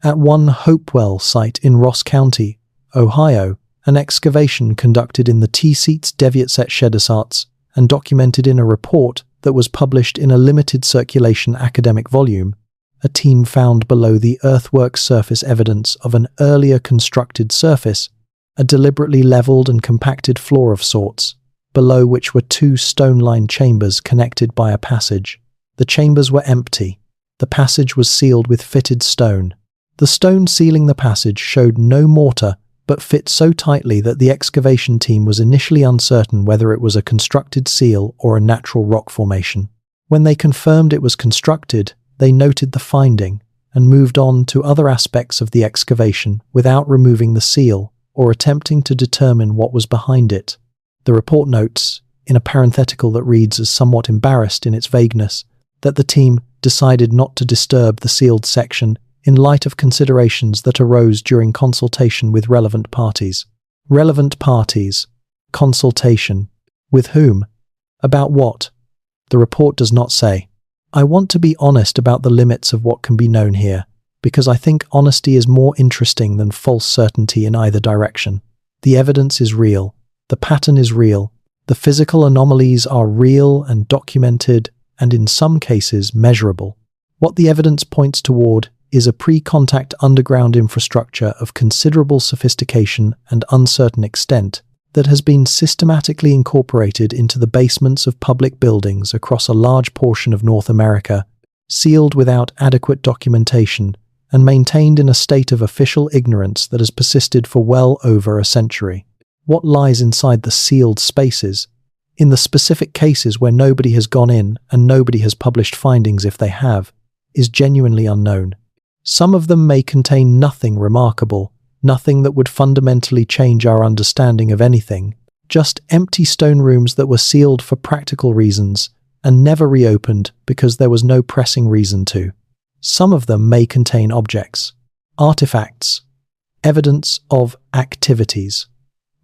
At one Hopewell site in Ross County, Ohio, an excavation conducted in the T-Seats Deviatset Shedasarts and documented in a report that was published in a limited circulation academic volume, a team found below the earthwork surface evidence of an earlier constructed surface, a deliberately leveled and compacted floor of sorts, below which were 2 stone-lined chambers connected by a passage. The chambers were empty. The passage was sealed with fitted stone. The stone sealing the passage showed no mortar, but fit so tightly that the excavation team was initially uncertain whether it was a constructed seal or a natural rock formation. When they confirmed it was constructed, they noted the finding and moved on to other aspects of the excavation without removing the seal or attempting to determine what was behind it. The report notes, in a parenthetical that reads as somewhat embarrassed in its vagueness, that the team decided not to disturb the sealed section in light of considerations that arose during consultation with relevant parties. Relevant parties. Consultation. With whom? About what? The report does not say. I want to be honest about the limits of what can be known here, because I think honesty is more interesting than false certainty in either direction. The evidence is real. The pattern is real. The physical anomalies are real and documented, and in some cases measurable. What the evidence points toward is a pre-contact underground infrastructure of considerable sophistication and uncertain extent that has been systematically incorporated into the basements of public buildings across a large portion of North America, sealed without adequate documentation, and maintained in a state of official ignorance that has persisted for well over a century. What lies inside the sealed spaces, in the specific cases where nobody has gone in and nobody has published findings if they have, is genuinely unknown. Some of them may contain nothing remarkable, nothing that would fundamentally change our understanding of anything, just empty stone rooms that were sealed for practical reasons and never reopened because there was no pressing reason to. Some of them may contain objects, artifacts, evidence of activities,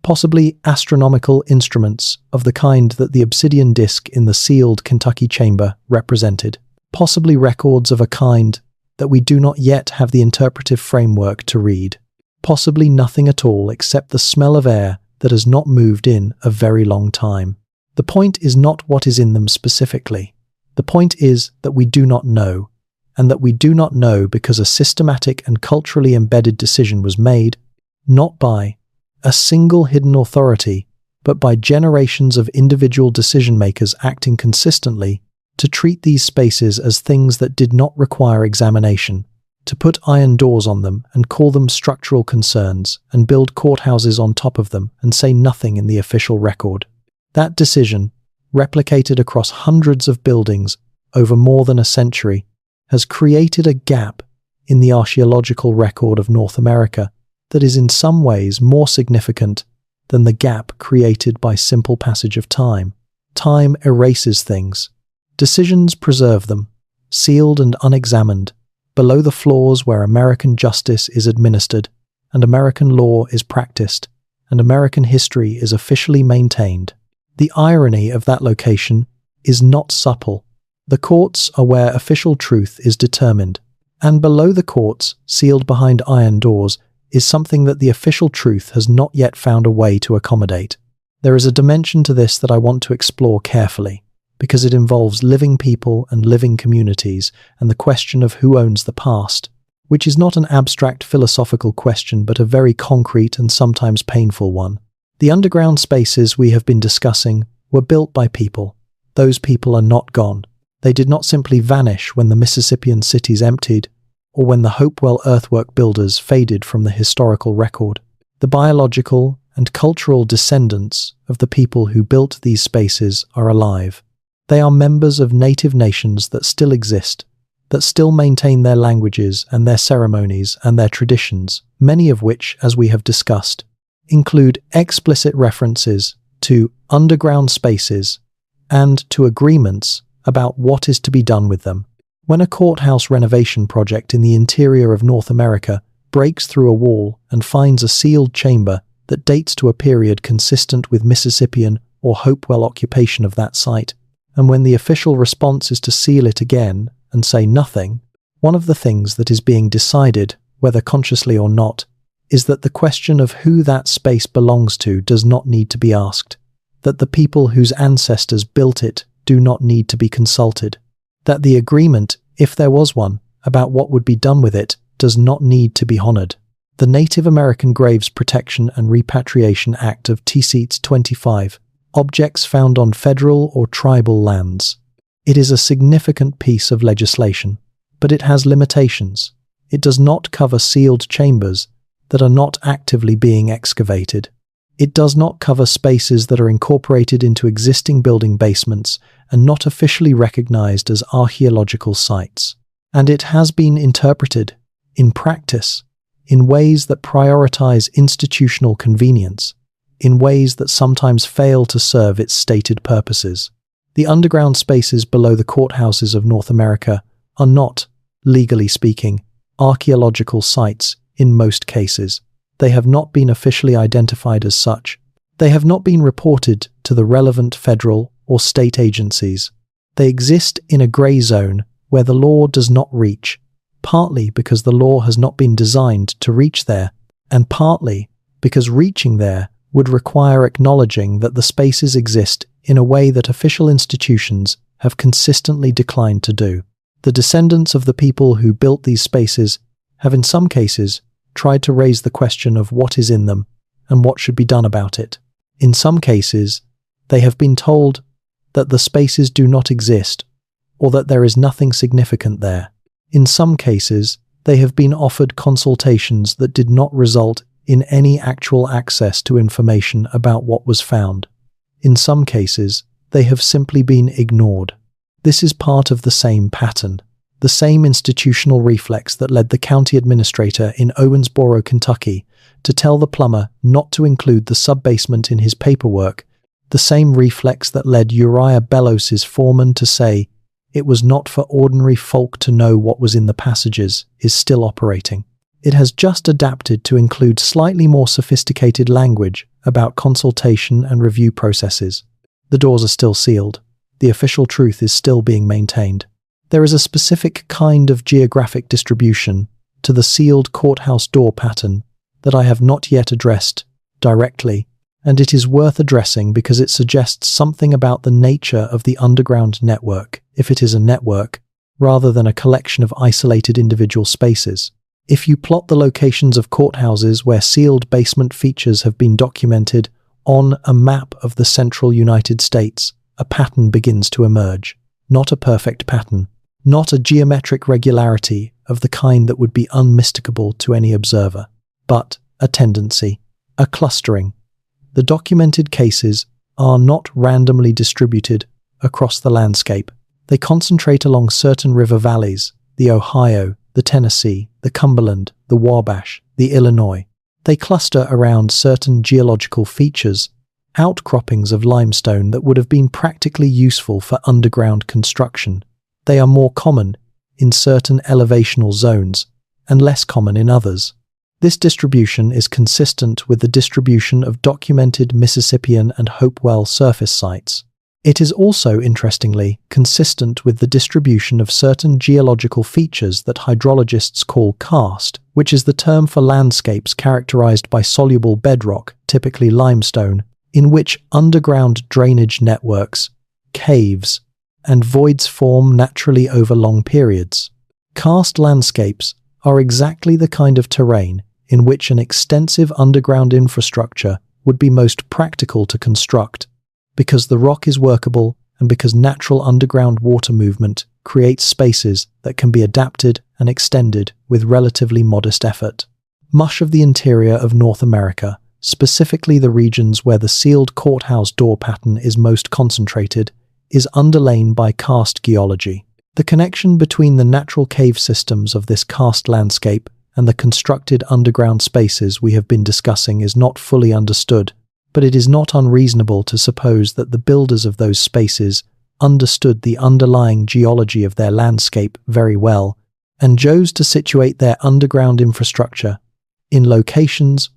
possibly astronomical instruments of the kind that the obsidian disc in the sealed Kentucky chamber represented, possibly records of a kind that we do not yet have the interpretive framework to read, possibly nothing at all except the smell of air that has not moved in a very long time. The point is not what is in them specifically. The point is that we do not know, and that we do not know because a systematic and culturally embedded decision was made, not by a single hidden authority, but by generations of individual decision-makers acting consistently to treat these spaces as things that did not require examination, to put iron doors on them and call them structural concerns and build courthouses on top of them and say nothing in the official record. That decision, replicated across hundreds of buildings over more than a century, has created a gap in the archaeological record of North America that is in some ways more significant than the gap created by simple passage of time. Time erases things. Decisions preserve them, sealed and unexamined, below the floors where American justice is administered, and American law is practiced, and American history is officially maintained. The irony of that location is not subtle. The courts are where official truth is determined, and below the courts, sealed behind iron doors, is something that the official truth has not yet found a way to accommodate. There is a dimension to this that I want to explore carefully, because it involves living people and living communities and the question of who owns the past, which is not an abstract philosophical question but a very concrete and sometimes painful one. The underground spaces we have been discussing were built by people. Those people are not gone. They did not simply vanish when the Mississippian cities emptied, or when the Hopewell earthwork builders faded from the historical record. The biological and cultural descendants of the people who built these spaces are alive. They are members of native nations that still exist, that still maintain their languages and their ceremonies and their traditions, many of which, as we have discussed, include explicit references to underground spaces and to agreements about what is to be done with them. When a courthouse renovation project in the interior of North America breaks through a wall and finds a sealed chamber that dates to a period consistent with Mississippian or Hopewell occupation of that site, and when the official response is to seal it again and say nothing, one of the things that is being decided, whether consciously or not, is that the question of who that space belongs to does not need to be asked, that the people whose ancestors built it do not need to be consulted, that the agreement, if there was one, about what would be done with it does not need to be honored. The Native American Graves Protection and Repatriation Act of Tseets 25, objects found on federal or tribal lands. It is a significant piece of legislation, but it has limitations. It does not cover sealed chambers that are not actively being excavated. It does not cover spaces that are incorporated into existing building basements and not officially recognized as archaeological sites. And it has been interpreted, in practice, in ways that prioritize institutional convenience, in ways that sometimes fail to serve its stated purposes. The underground spaces below the courthouses of North America are not, legally speaking, archaeological sites in most cases. They have not been officially identified as such. They have not been reported to the relevant federal or state agencies. They exist in a grey zone where the law does not reach, partly because the law has not been designed to reach there, and partly because reaching there would require acknowledging that the spaces exist in a way that official institutions have consistently declined to do. The descendants of the people who built these spaces have in some cases tried to raise the question of what is in them and what should be done about it. In some cases, they have been told that the spaces do not exist or that there is nothing significant there. In some cases, they have been offered consultations that did not result in any actual access to information about what was found. In some cases, they have simply been ignored. This is part of the same pattern, the same institutional reflex that led the county administrator in Owensboro, Kentucky, to tell the plumber not to include the sub-basement in his paperwork, the same reflex that led Uriah Bellos's foreman to say it was not for ordinary folk to know what was in the passages, is still operating. It has just adapted to include slightly more sophisticated language about consultation and review processes. The doors are still sealed. The official truth is still being maintained. There is a specific kind of geographic distribution to the sealed courthouse door pattern that I have not yet addressed directly, and it is worth addressing because it suggests something about the nature of the underground network, if it is a network, rather than a collection of isolated individual spaces. If you plot the locations of courthouses where sealed basement features have been documented on a map of the central United States, a pattern begins to emerge. Not a perfect pattern, not a geometric regularity of the kind that would be unmistakable to any observer, but a tendency, a clustering. The documented cases are not randomly distributed across the landscape. They concentrate along certain river valleys, the Ohio, the Tennessee, the Cumberland, the Wabash, the Illinois. They cluster around certain geological features, outcroppings of limestone that would have been practically useful for underground construction. They are more common in certain elevational zones and less common in others. This distribution is consistent with the distribution of documented Mississippian and Hopewell surface sites. It is also, interestingly, consistent with the distribution of certain geological features that hydrologists call karst, which is the term for landscapes characterized by soluble bedrock, typically limestone, in which underground drainage networks, caves, and voids form naturally over long periods. Karst landscapes are exactly the kind of terrain in which an extensive underground infrastructure would be most practical to construct, because the rock is workable and because natural underground water movement creates spaces that can be adapted and extended with relatively modest effort. Much of the interior of North America, specifically the regions where the sealed courthouse door pattern is most concentrated, is underlain by karst geology. The connection between the natural cave systems of this karst landscape and the constructed underground spaces we have been discussing is not fully understood, but it is not unreasonable to suppose that the builders of those spaces understood the underlying geology of their landscape very well and chose to situate their underground infrastructure in locations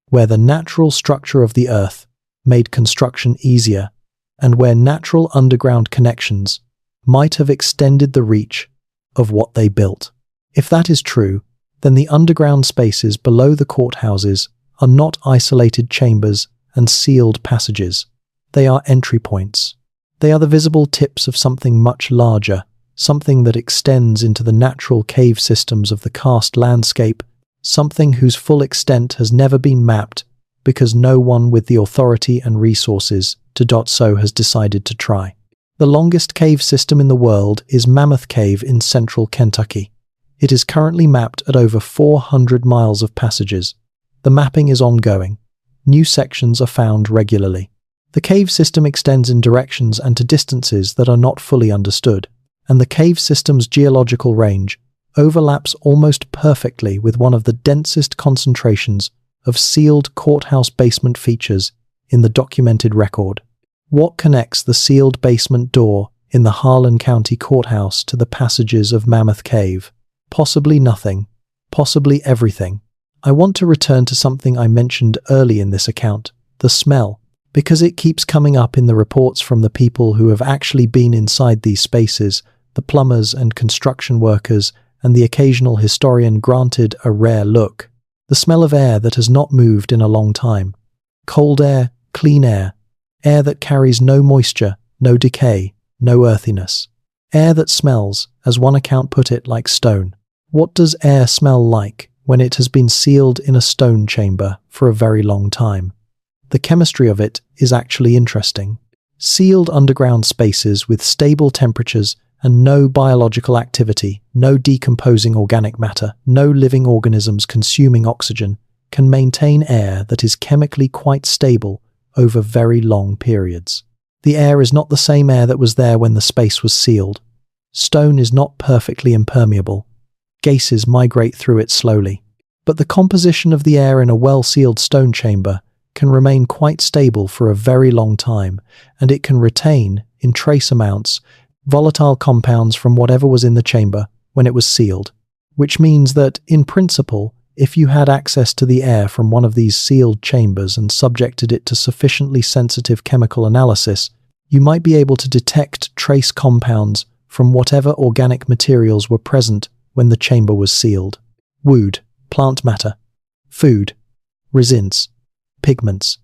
where the natural structure of the earth made construction easier and where natural underground connections might have extended the reach of what they built. If that is true, then the underground spaces below the courthouses are not isolated chambers and sealed passages. They are entry points. They are the visible tips of something much larger, something that extends into the natural cave systems of the karst landscape, something whose full extent has never been mapped because no one with the authority and resources to do so has decided to try. The longest cave system in the world is Mammoth Cave in central Kentucky. It is currently mapped at over 400 miles of passages. The mapping is ongoing. New sections are found regularly. The cave system extends in directions and to distances that are not fully understood, and the cave system's geological range overlaps almost perfectly with one of the densest concentrations of sealed courthouse basement features in the documented record. What connects the sealed basement door in the Harlan County Courthouse to the passages of Mammoth Cave? Possibly nothing, possibly everything. I want to return to something I mentioned early in this account, the smell, because it keeps coming up in the reports from the people who have actually been inside these spaces, the plumbers and construction workers, and the occasional historian granted a rare look. The smell of air that has not moved in a long time. Cold air, clean air, air that carries no moisture, no decay, no earthiness. Air that smells, as one account put it, like stone. What does air smell like when it has been sealed in a stone chamber for a very long time? The chemistry of it is actually interesting. Sealed underground spaces with stable temperatures and no biological activity, no decomposing organic matter, no living organisms consuming oxygen, can maintain air that is chemically quite stable over very long periods. The air is not the same air that was there when the space was sealed. Stone is not perfectly impermeable. Gases migrate through it slowly. But the composition of the air in a well-sealed stone chamber can remain quite stable for a very long time, and it can retain, in trace amounts, volatile compounds from whatever was in the chamber when it was sealed, which means that, in principle, if you had access to the air from one of these sealed chambers and subjected it to sufficiently sensitive chemical analysis, you might be able to detect trace compounds from whatever organic materials were present when the chamber was sealed. Wood, plant matter, food, resins, pigments,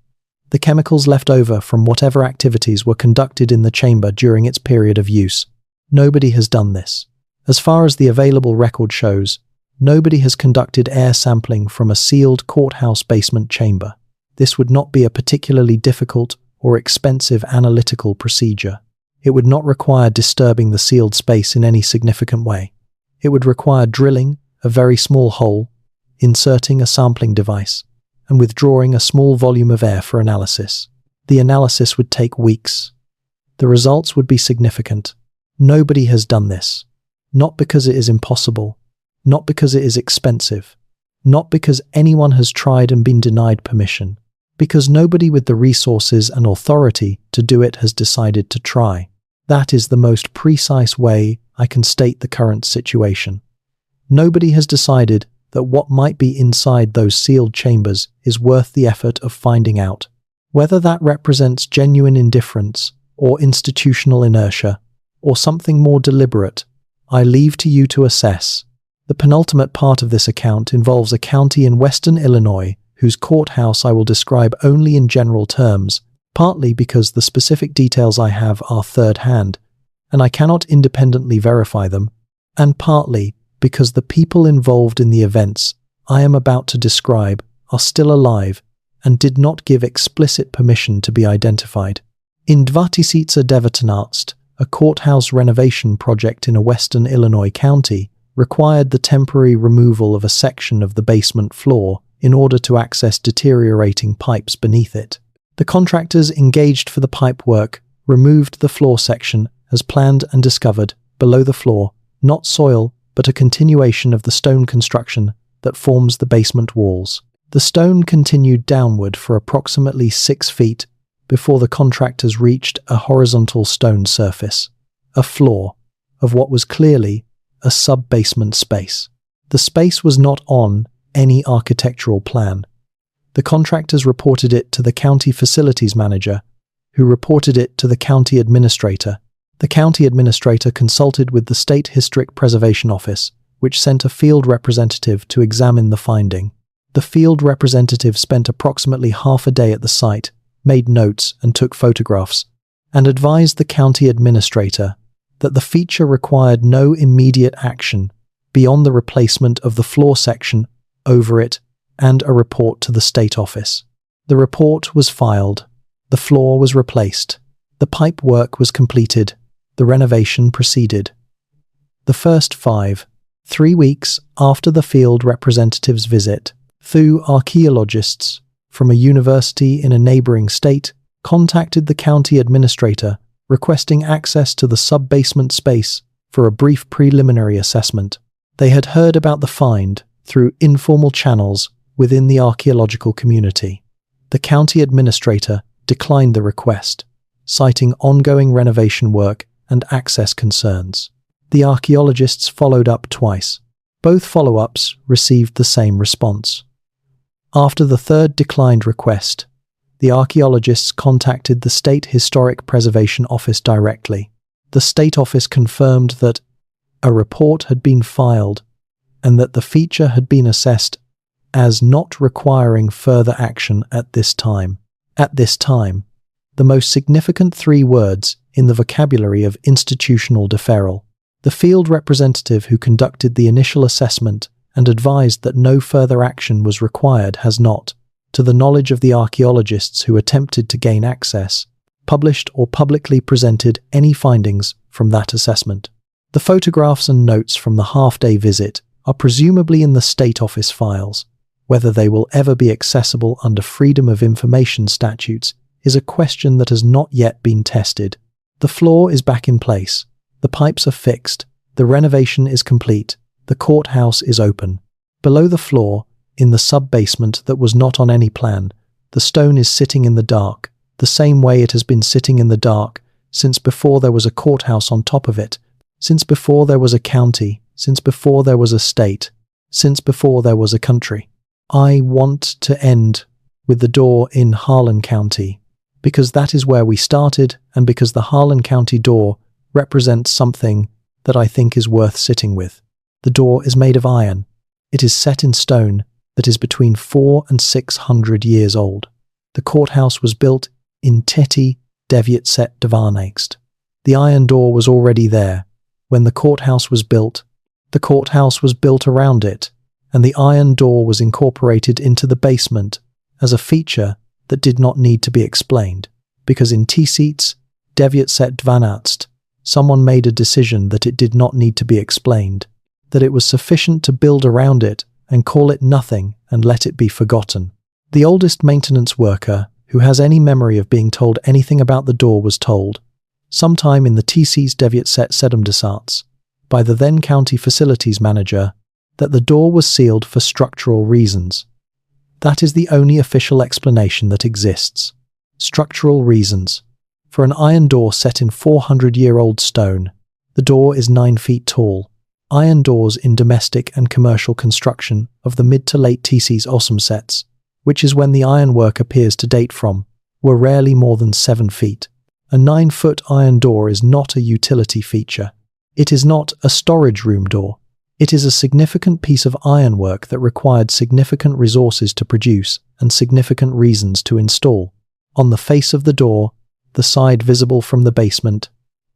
the chemicals left over from whatever activities were conducted in the chamber during its period of use. Nobody has done this. As far as the available record shows, nobody has conducted air sampling from a sealed courthouse basement chamber. This would not be a particularly difficult or expensive analytical procedure. It would not require disturbing the sealed space in any significant way. It would require drilling a very small hole, inserting a sampling device, and withdrawing a small volume of air for analysis. The analysis would take weeks. The results would be significant. Nobody has done this. Not because it is impossible, not because it is expensive, not because anyone has tried and been denied permission, because nobody with the resources and authority to do it has decided to try. That is the most precise way I can state the current situation. Nobody has decided that what might be inside those sealed chambers is worth the effort of finding out. Whether that represents genuine indifference, or institutional inertia, or something more deliberate, I leave to you to assess. The penultimate part of this account involves a county in western Illinois whose courthouse I will describe only in general terms, partly because the specific details I have are third-hand, and I cannot independently verify them, and partly because the people involved in the events I am about to describe are still alive and did not give explicit permission to be identified. In 2019, a courthouse renovation project in a western Illinois county required the temporary removal of a section of the basement floor in order to access deteriorating pipes beneath it. The contractors engaged for the pipe work removed the floor section as planned and discovered, below the floor, not soil, but a continuation of the stone construction that forms the basement walls. The stone continued downward for approximately 6 feet before the contractors reached a horizontal stone surface, a floor, of what was clearly a sub-basement space. The space was not on any architectural plan. The contractors reported it to the county facilities manager, who reported it to the county administrator. The county administrator consulted with the State Historic Preservation Office, which sent a field representative to examine the finding. The field representative spent approximately half a day at the site, made notes and took photographs, and advised the county administrator that the feature required no immediate action beyond the replacement of the floor section over it and a report to the state office. The report was filed. The floor was replaced. The pipe work was completed. The renovation proceeded. The first 3 weeks after the field representative's visit, two archaeologists from a university in a neighboring state contacted the county administrator requesting access to the sub-basement space for a brief preliminary assessment. They had heard about the find through informal channels within the archaeological community. The county administrator declined the request, citing ongoing renovation work and access concerns. The archaeologists followed up twice. Both follow-ups received the same response. After the third declined request, the archaeologists contacted the State Historic Preservation Office directly. The state office confirmed that a report had been filed and that the feature had been assessed as not requiring further action at this time. At this time, the most significant 3 words in the vocabulary of institutional deferral. The field representative who conducted the initial assessment and advised that no further action was required has not, to the knowledge of the archaeologists who attempted to gain access, published or publicly presented any findings from that assessment. The photographs and notes from the half-day visit are presumably in the state office files. Whether they will ever be accessible under Freedom of Information statutes is a question that has not yet been tested. The floor is back in place. The pipes are fixed. The renovation is complete. The courthouse is open. Below the floor, in the sub-basement that was not on any plan, the stone is sitting in the dark, the same way it has been sitting in the dark since before there was a courthouse on top of it, since before there was a county, since before there was a state, since before there was a country. I want to end with the door in Harlan County, because that is where we started and because the Harlan County door represents something that I think is worth sitting with. The door is made of iron. It is set in stone that is between 400 and 600 years old. The courthouse was built in 1992. The iron door was already there when the courthouse was built. The courthouse was built around it, and the iron door was incorporated into the basement as a feature that did not need to be explained, because in 1992, someone made a decision that it did not need to be explained, that it was sufficient to build around it and call it nothing and let it be forgotten. The oldest maintenance worker who has any memory of being told anything about the door was told, sometime in the 1970s, by the then county facilities manager, that the door was sealed for structural reasons. That is the only official explanation that exists. Structural reasons. For an iron door set in 400-year-old stone, the door is 9 feet tall. Iron doors in domestic and commercial construction of the mid to late 1980s, which is when the ironwork appears to date from, were rarely more than 7 feet. A 9-foot iron door is not a utility feature. It is not a storage room door. It is a significant piece of ironwork that required significant resources to produce and significant reasons to install. On the face of the door, the side visible from the basement,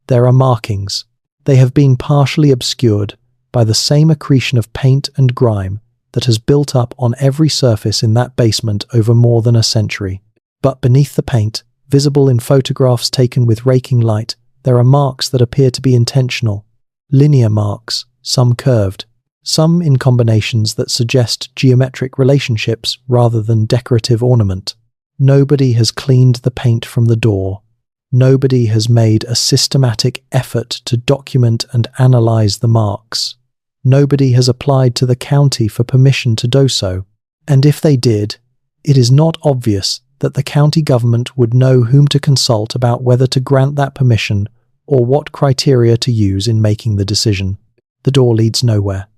there are markings. They have been partially obscured by the same accretion of paint and grime that has built up on every surface in that basement over more than a century. But beneath the paint, visible in photographs taken with raking light, there are marks that appear to be intentional. Linear marks, some curved, some in combinations that suggest geometric relationships rather than decorative ornament. Nobody has cleaned the paint from the door. Nobody has made a systematic effort to document and analyze the marks. Nobody has applied to the county for permission to do so. And if they did, it is not obvious that the county government would know whom to consult about whether to grant that permission or what criteria to use in making the decision. The door leads nowhere.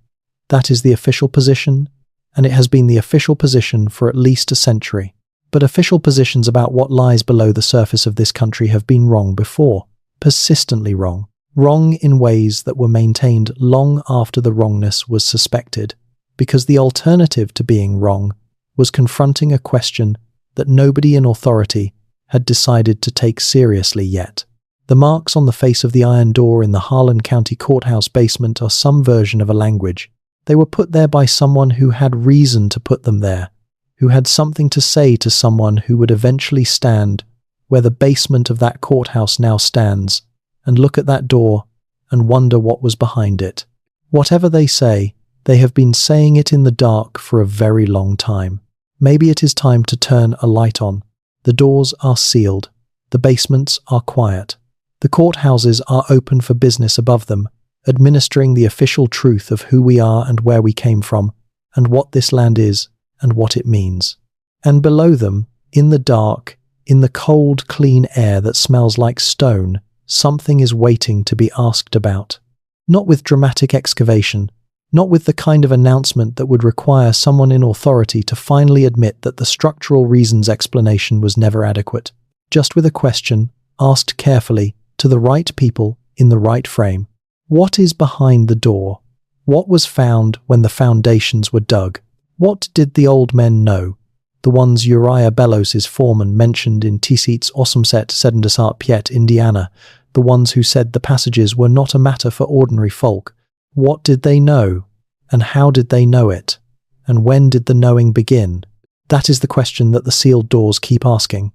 That is the official position, and it has been the official position for at least a century. But official positions about what lies below the surface of this country have been wrong before, persistently wrong. Wrong in ways that were maintained long after the wrongness was suspected, because the alternative to being wrong was confronting a question that nobody in authority had decided to take seriously yet. The marks on the face of the iron door in the Harlan County Courthouse basement are some version of a language. They were put there by someone who had reason to put them there, who had something to say to someone who would eventually stand where the basement of that courthouse now stands, and look at that door and wonder what was behind it. Whatever they say, they have been saying it in the dark for a very long time. Maybe it is time to turn a light on. The doors are sealed. The basements are quiet. The courthouses are open for business above them, administering the official truth of who we are and where we came from, and what this land is and what it means. And below them, in the dark, in the cold, clean air that smells like stone, something is waiting to be asked about. Not with dramatic excavation, not with the kind of announcement that would require someone in authority to finally admit that the structural reasons explanation was never adequate, just with a question, asked carefully, to the right people in the right frame. What is behind the door? What was found when the foundations were dug? What did the old men know? The ones Uriah Bellows' foreman mentioned in Tisit's Osumset Sedendasart Piet, Indiana, the ones who said the passages were not a matter for ordinary folk. What did they know? And how did they know it? And when did the knowing begin? That is the question that the sealed doors keep asking.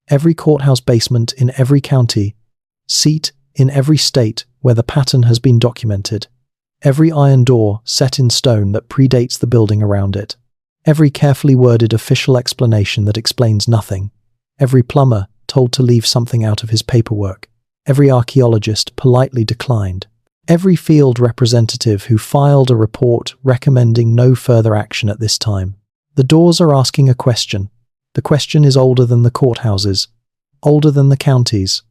Every courthouse basement in every county, seat in every state where the pattern has been documented, every iron door set in stone that predates the building around it, every carefully worded official explanation that explains nothing, every plumber told to leave something out of his paperwork, every archaeologist politely declined, every field representative who filed a report recommending no further action at this time. The doors are asking a question. The question is older than the courthouses, older than the counties,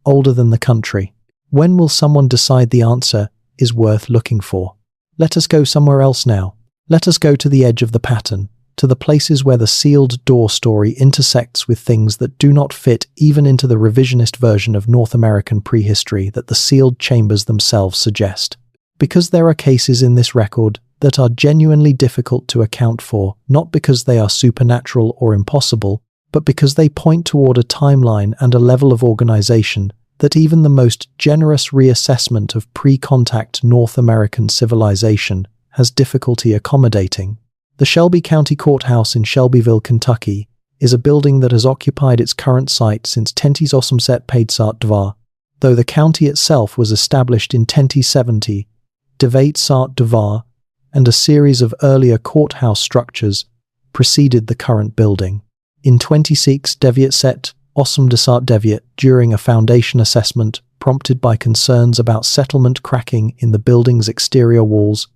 older than the country. When will someone decide the answer is worth looking for? Let us go somewhere else now. Let us go to the edge of the pattern, to the places where the sealed door story intersects with things that do not fit even into the revisionist version of North American prehistory that the sealed chambers themselves suggest. Because there are cases in this record that are genuinely difficult to account for, not because they are supernatural or impossible, but because they point toward a timeline and a level of organization that even the most generous reassessment of pre-contact North American civilization has difficulty accommodating. The Shelby County Courthouse in Shelbyville, Kentucky, is a building that has occupied its current site since 1882, though the county itself was established in 1870, and a series of earlier courthouse structures preceded the current building. In 26 during a foundation assessment prompted by concerns about settlement cracking in the building's exterior walls,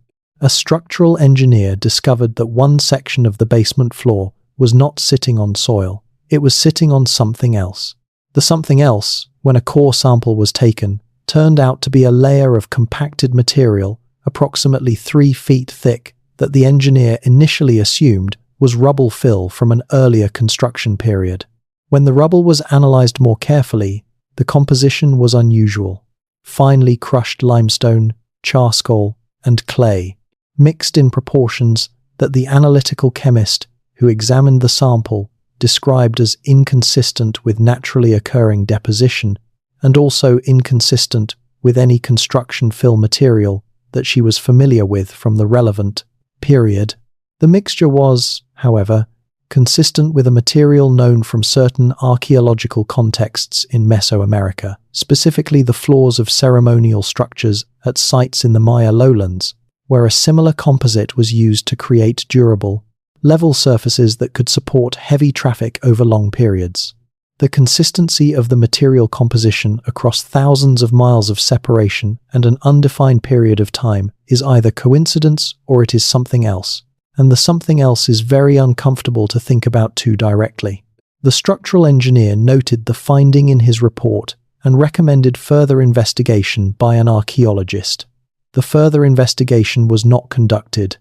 a structural engineer discovered that one section of the basement floor was not sitting on soil. It was sitting on something else. The something else, when a core sample was taken, turned out to be a layer of compacted material approximately 3 feet thick that the engineer initially assumed was rubble fill from an earlier construction period. When the rubble was analyzed more carefully, the composition was unusual. Finely crushed limestone, charcoal, and clay, mixed in proportions that the analytical chemist who examined the sample described as inconsistent with naturally occurring deposition and also inconsistent with any construction fill material that she was familiar with from the relevant period. The mixture was, however, consistent with a material known from certain archaeological contexts in Mesoamerica, specifically the floors of ceremonial structures at sites in the Maya lowlands, where a similar composite was used to create durable, level surfaces that could support heavy traffic over long periods. The consistency of the material composition across thousands of miles of separation and an undefined period of time is either coincidence or it is something else, and the something else is very uncomfortable to think about too directly. The structural engineer noted the finding in his report and recommended further investigation by an archaeologist. The further investigation was not conducted.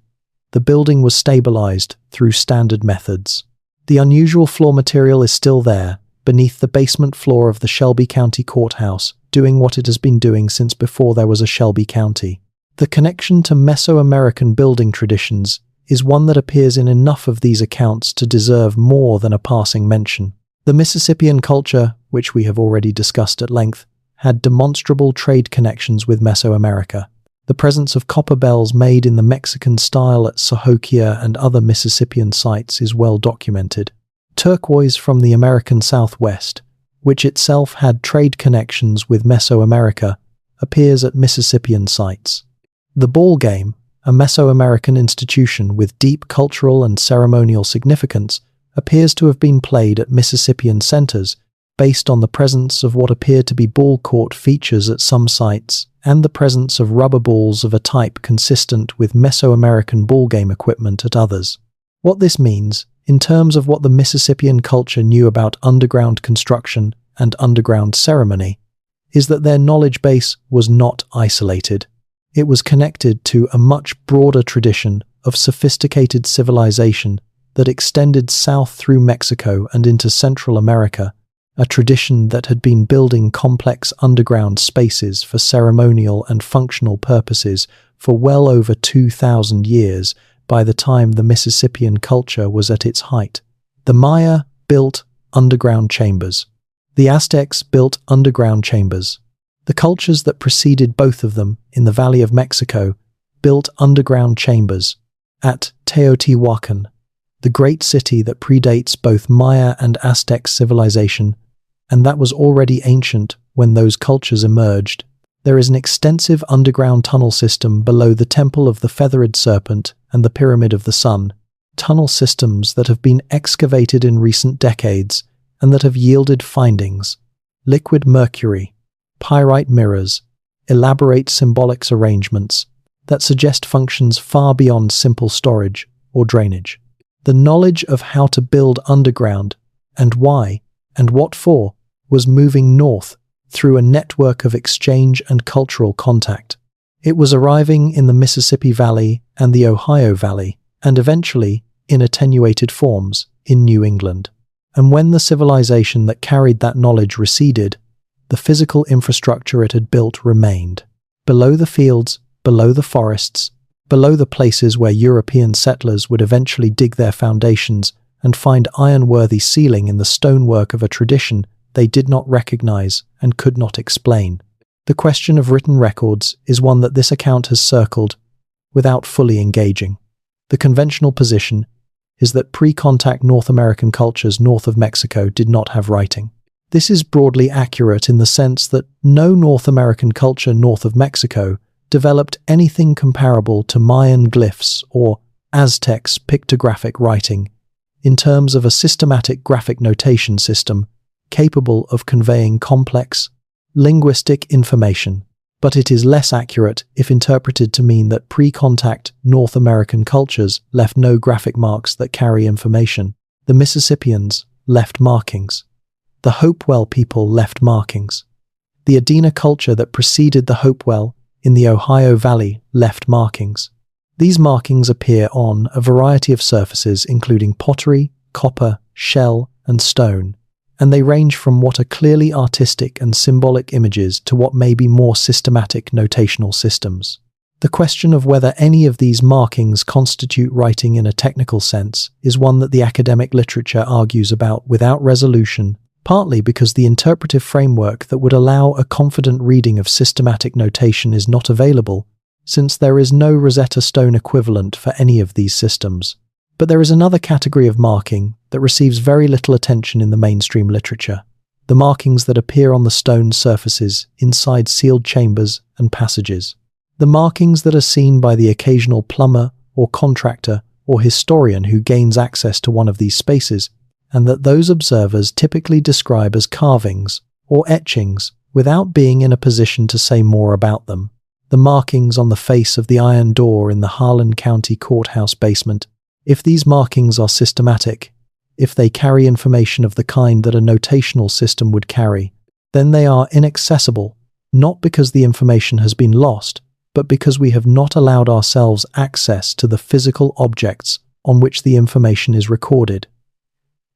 The building was stabilized through standard methods. The unusual floor material is still there, beneath the basement floor of the Shelby County Courthouse, doing what it has been doing since before there was a Shelby County. The connection to Mesoamerican building traditions is one that appears in enough of these accounts to deserve more than a passing mention. The Mississippian culture, which we have already discussed at length, had demonstrable trade connections with Mesoamerica. The presence of copper bells made in the Mexican style at Sohokia and other Mississippian sites is well documented. Turquoise from the American Southwest, which itself had trade connections with Mesoamerica, appears at Mississippian sites. The ball game, a Mesoamerican institution with deep cultural and ceremonial significance, appears to have been played at Mississippian centers, based on the presence of what appear to be ball court features at some sites, and the presence of rubber balls of a type consistent with Mesoamerican ball game equipment at others. What this means, in terms of what the Mississippian culture knew about underground construction and underground ceremony, is that their knowledge base was not isolated. It was connected to a much broader tradition of sophisticated civilization that extended south through Mexico and into Central America, a tradition that had been building complex underground spaces for ceremonial and functional purposes for well over 2,000 years by the time the Mississippian culture was at its height. The Maya built underground chambers. The Aztecs built underground chambers. The cultures that preceded both of them in the Valley of Mexico built underground chambers. At Teotihuacan, the great city that predates both Maya and Aztec civilization, and that was already ancient when those cultures emerged, there is an extensive underground tunnel system below the Temple of the Feathered Serpent and the Pyramid of the Sun, tunnel systems that have been excavated in recent decades and that have yielded findings: liquid mercury, pyrite mirrors, elaborate symbolics arrangements that suggest functions far beyond simple storage or drainage. The knowledge of how to build underground, and why, and what for, was moving north through a network of exchange and cultural contact. It was arriving in the Mississippi Valley and the Ohio Valley, and eventually, in attenuated forms, in New England. And when the civilization that carried that knowledge receded, the physical infrastructure it had built remained. Below the fields, below the forests, below the places where European settlers would eventually dig their foundations, and find iron-worthy ceiling in the stonework of a tradition they did not recognize and could not explain. The question of written records is one that this account has circled without fully engaging. The conventional position is that pre-contact North American cultures north of Mexico did not have writing. This is broadly accurate in the sense that no North American culture north of Mexico developed anything comparable to Mayan glyphs or Aztecs' pictographic writing in terms of a systematic graphic notation system capable of conveying complex, linguistic information. But it is less accurate if interpreted to mean that pre-contact North American cultures left no graphic marks that carry information. The Mississippians left markings. The Hopewell people left markings. The Adena culture that preceded the Hopewell in the Ohio Valley left markings. These markings appear on a variety of surfaces including pottery, copper, shell, and stone, and they range from what are clearly artistic and symbolic images to what may be more systematic notational systems. The question of whether any of these markings constitute writing in a technical sense is one that the academic literature argues about without resolution, partly because the interpretive framework that would allow a confident reading of systematic notation is not available, since there is no Rosetta Stone equivalent for any of these systems. But there is another category of marking that receives very little attention in the mainstream literature: the markings that appear on the stone surfaces inside sealed chambers and passages. The markings that are seen by the occasional plumber or contractor or historian who gains access to one of these spaces, and that those observers typically describe as carvings or etchings without being in a position to say more about them. The markings on the face of the iron door in the Harlan County Courthouse basement. If these markings are systematic, if they carry information of the kind that a notational system would carry, then they are inaccessible, not because the information has been lost, but because we have not allowed ourselves access to the physical objects on which the information is recorded.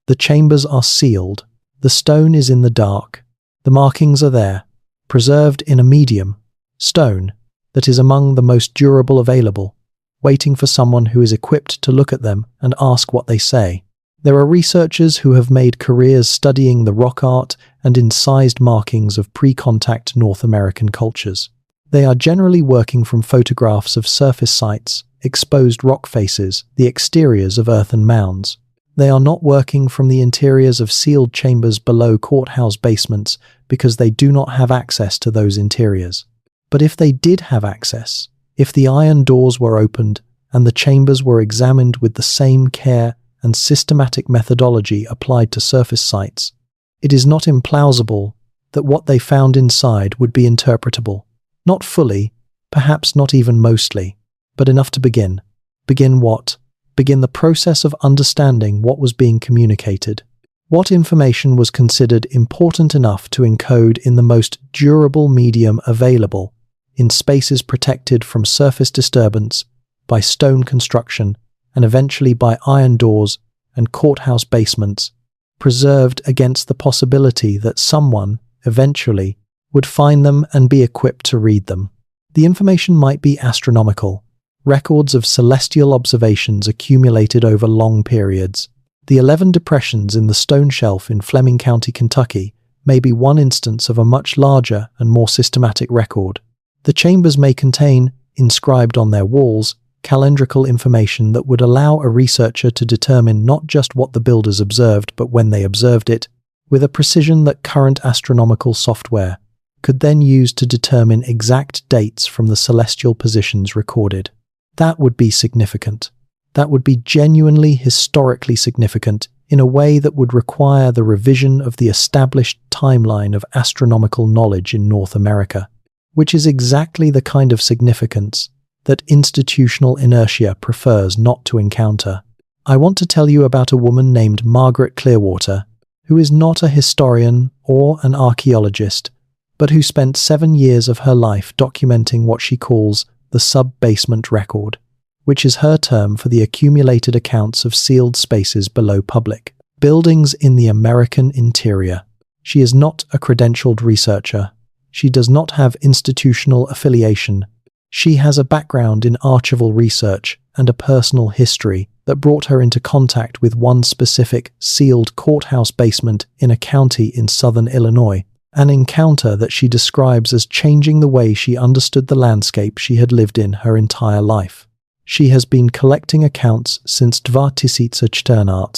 The chambers are sealed, the stone is in the dark, the markings are there, preserved in a medium, stone, that is among the most durable available, waiting for someone who is equipped to look at them and ask what they say. There are researchers who have made careers studying the rock art and incised markings of pre-contact North American cultures. They are generally working from photographs of surface sites, exposed rock faces, the exteriors of earthen mounds. They are not working from the interiors of sealed chambers below courthouse basements because they do not have access to those interiors. But if they did have access, if the iron doors were opened and the chambers were examined with the same care and systematic methodology applied to surface sites, it is not implausible that what they found inside would be interpretable. Not fully, perhaps not even mostly, but enough to begin. Begin what? Begin the process of understanding what was being communicated. What information was considered important enough to encode in the most durable medium available, in spaces protected from surface disturbance by stone construction and eventually by iron doors and courthouse basements, preserved against the possibility that someone, eventually, would find them and be equipped to read them. The information might be astronomical, records of celestial observations accumulated over long periods. The 11 depressions in the stone shelf in Fleming County, Kentucky, may be one instance of a much larger and more systematic record. The chambers may contain, inscribed on their walls, calendrical information that would allow a researcher to determine not just what the builders observed but when they observed it, with a precision that current astronomical software could then use to determine exact dates from the celestial positions recorded. That would be significant. That would be genuinely historically significant in a way that would require the revision of the established timeline of astronomical knowledge in North America, which is exactly the kind of significance that institutional inertia prefers not to encounter. I want to tell you about a woman named Margaret Clearwater, who is not a historian or an archaeologist, but who spent 7 years of her life documenting what she calls the sub-basement record, which is her term for the accumulated accounts of sealed spaces below public buildings in the American interior. She is not a credentialed researcher. She does not have institutional affiliation. She has a background in archival research and a personal history that that brought her into contact with one specific, sealed courthouse basement in a county in southern Illinois, an encounter that she describes as changing the way she understood the landscape she had lived in her entire life. She has been collecting accounts since 2014.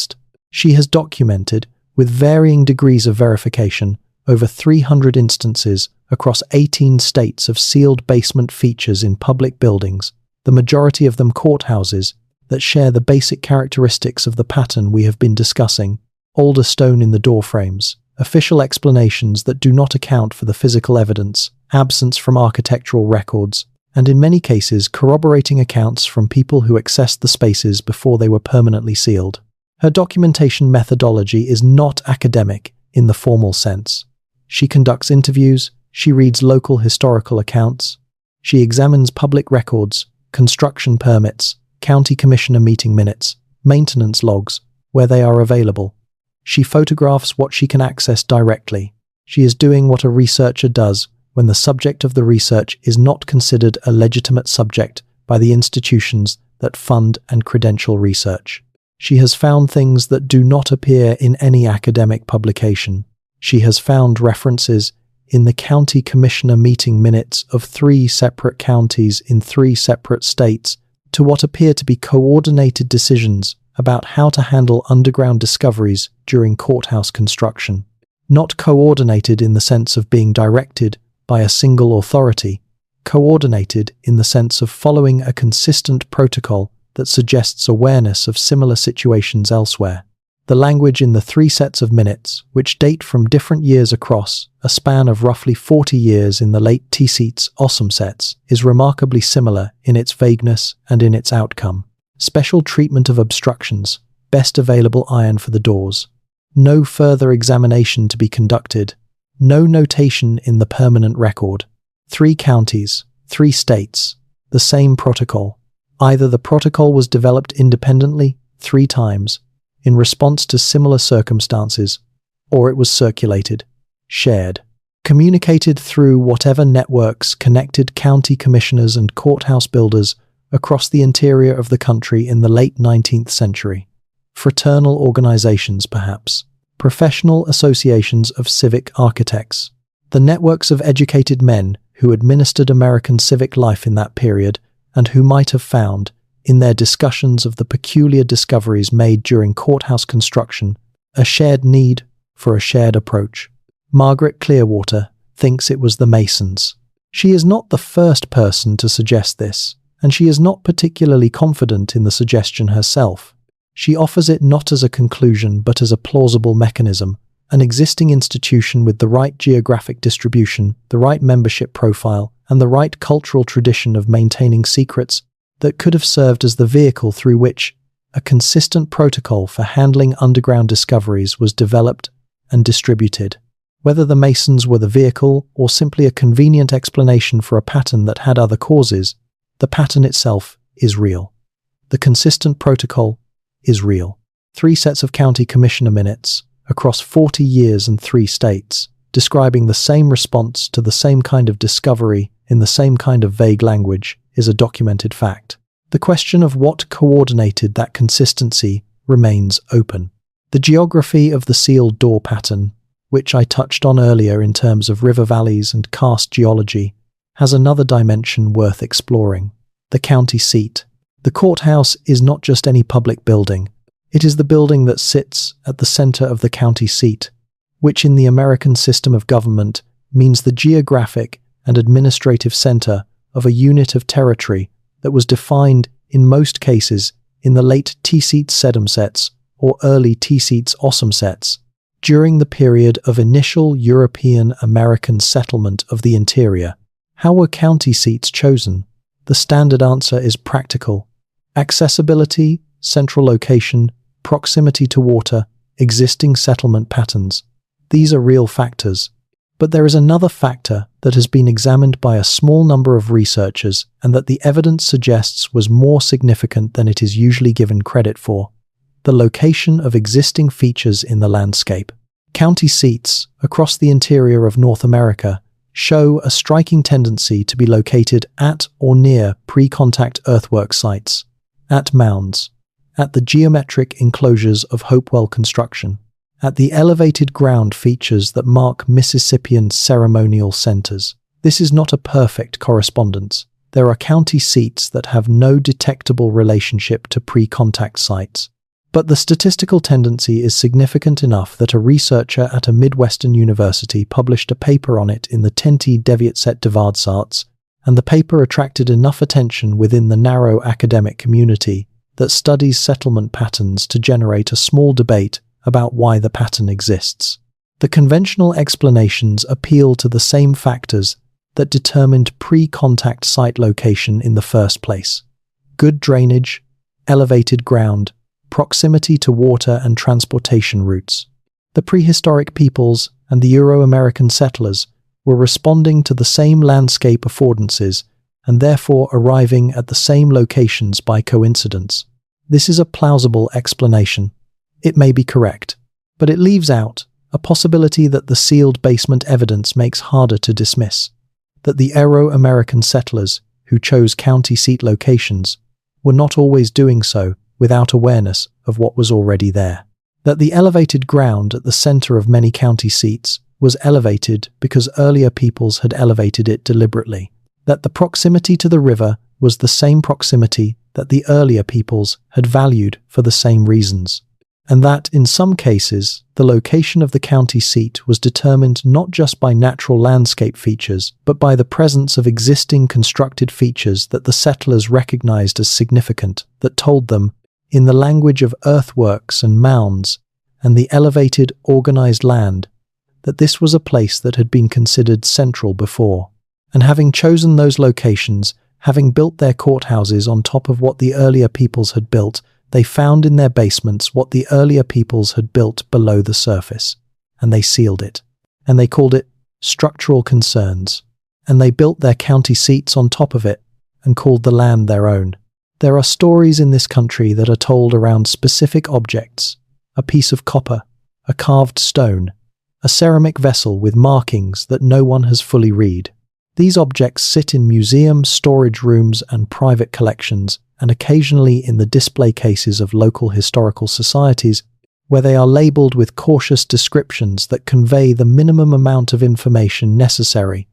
She has documented, with varying degrees of verification, over 300 instances across 18 states of sealed basement features in public buildings, the majority of them courthouses, that share the basic characteristics of the pattern we have been discussing: older stone in the doorframes, official explanations that do not account for the physical evidence, absence from architectural records, and in many cases corroborating accounts from people who accessed the spaces before they were permanently sealed. Her documentation methodology is not academic in the formal sense. She conducts interviews, she reads local historical accounts, she examines public records, construction permits, county commissioner meeting minutes, maintenance logs, where they are available. She photographs what she can access directly. She is doing what a researcher does when the subject of the research is not considered a legitimate subject by the institutions that fund and credential research. She has found things that do not appear in any academic publication. She has found references in the county commissioner meeting minutes of 3 separate counties in 3 separate states to what appear to be coordinated decisions about how to handle underground discoveries during courthouse construction. Not coordinated in the sense of being directed by a single authority, coordinated in the sense of following a consistent protocol that suggests awareness of similar situations elsewhere. The language in the 3 sets of minutes, which date from different years across a span of roughly 40 years in the late T-seats awesome sets, is remarkably similar in its vagueness and in its outcome. Special treatment of obstructions, best available iron for the doors. No further examination to be conducted. No notation in the permanent record. 3 counties, 3 states, the same protocol. Either the protocol was developed independently 3 times, in response to similar circumstances, or it was circulated, shared, communicated through whatever networks connected county commissioners and courthouse builders across the interior of the country in the late 19th century. Fraternal organizations, perhaps. Professional associations of civic architects. The networks of educated men who administered American civic life in that period and who might have found, in their discussions of the peculiar discoveries made during courthouse construction, a shared need for a shared approach. Margaret Clearwater thinks it was the Masons. She is not the first person to suggest this, and she is not particularly confident in the suggestion herself. She offers it not as a conclusion but as a plausible mechanism, an existing institution with the right geographic distribution, the right membership profile, and the right cultural tradition of maintaining secrets that could have served as the vehicle through which a consistent protocol for handling underground discoveries was developed and distributed. Whether the Masons were the vehicle or simply a convenient explanation for a pattern that had other causes, the pattern itself is real. The consistent protocol is real. 3 sets of county commissioner minutes across 40 years and 3 states, describing the same response to the same kind of discovery in the same kind of vague language, is a documented fact. The question of what coordinated that consistency remains open. The geography of the sealed door pattern, which I touched on earlier in terms of river valleys and karst geology, has another dimension worth exploring: the county seat. The courthouse is not just any public building. It is the building that sits at the center of the county seat, which in the American system of government means the geographic and administrative center of a unit of territory that was defined in most cases in the late T-seats sedum sets or early T-seats awesome sets, during the period of initial European-American settlement of the interior. How were county seats chosen? The standard answer is practical. Accessibility, central location, proximity to water, existing settlement patterns. These are real factors. But there is another factor that has been examined by a small number of researchers and that the evidence suggests was more significant than it is usually given credit for: the location of existing features in the landscape. County seats across the interior of North America show a striking tendency to be located at or near pre-contact earthwork sites, at mounds, at the geometric enclosures of Hopewell construction, at the elevated ground features that mark Mississippian ceremonial centers. This is not a perfect correspondence. There are county seats that have no detectable relationship to pre-contact sites. But the statistical tendency is significant enough that a researcher at a Midwestern university published a paper on it in the 10. Deviatset Devadsarts, and the paper attracted enough attention within the narrow academic community that studies settlement patterns to generate a small debate about why the pattern exists. The conventional explanations appeal to the same factors that determined pre-contact site location in the first place: good drainage, elevated ground, proximity to water and transportation routes. The prehistoric peoples and the Euro-American settlers were responding to the same landscape affordances and therefore arriving at the same locations by coincidence. This is a plausible explanation. It may be correct, but it leaves out a possibility that the sealed basement evidence makes harder to dismiss, that the Euro-American settlers who chose county seat locations were not always doing so without awareness of what was already there, that the elevated ground at the center of many county seats was elevated because earlier peoples had elevated it deliberately, that the proximity to the river was the same proximity that the earlier peoples had valued for the same reasons, and that, in some cases, the location of the county seat was determined not just by natural landscape features, but by the presence of existing constructed features that the settlers recognized as significant, that told them, in the language of earthworks and mounds and the elevated, organized land, that this was a place that had been considered central before. And having chosen those locations, having built their courthouses on top of what the earlier peoples had built, they found in their basements what the earlier peoples had built below the surface, and they sealed it. And they called it structural concerns. And they built their county seats on top of it and called the land their own. There are stories in this country that are told around specific objects: a piece of copper, a carved stone, a ceramic vessel with markings that no one has fully read. These objects sit in museums, storage rooms, and private collections, and occasionally in the display cases of local historical societies, where they are labeled with cautious descriptions that convey the minimum amount of information necessary,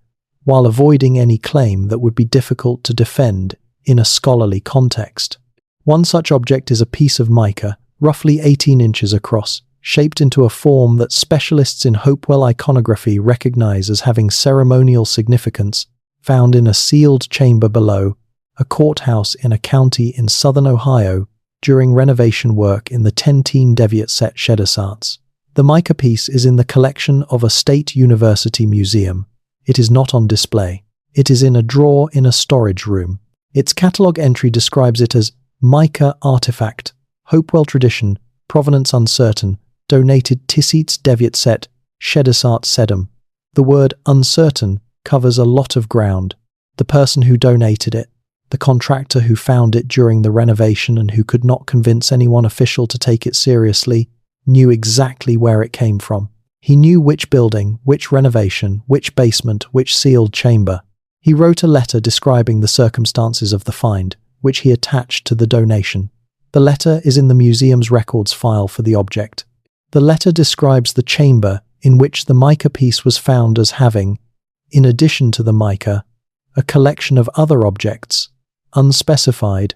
while avoiding any claim that would be difficult to defend in a scholarly context. One such object is a piece of mica, roughly 18 inches across, shaped into a form that specialists in Hopewell iconography recognize as having ceremonial significance, found in a sealed chamber below a courthouse in a county in southern Ohio during renovation work in the 10. Deviatset Devadsarts. The mica piece is in the collection of a state university museum. It is not on display. It is in a drawer in a storage room. Its catalogue entry describes it as mica artifact, Hopewell tradition, provenance uncertain, donated Tisseats Deviatset Devadsart Sedum. The word uncertain covers a lot of ground. The person who donated it, the contractor who found it during the renovation and who could not convince anyone official to take it seriously, knew exactly where it came from. He knew which building, which renovation, which basement, which sealed chamber. He wrote a letter describing the circumstances of the find, which he attached to the donation. The letter is in the museum's records file for the object. The letter describes the chamber in which the mica piece was found as having, in addition to the mica, a collection of other objects, unspecified,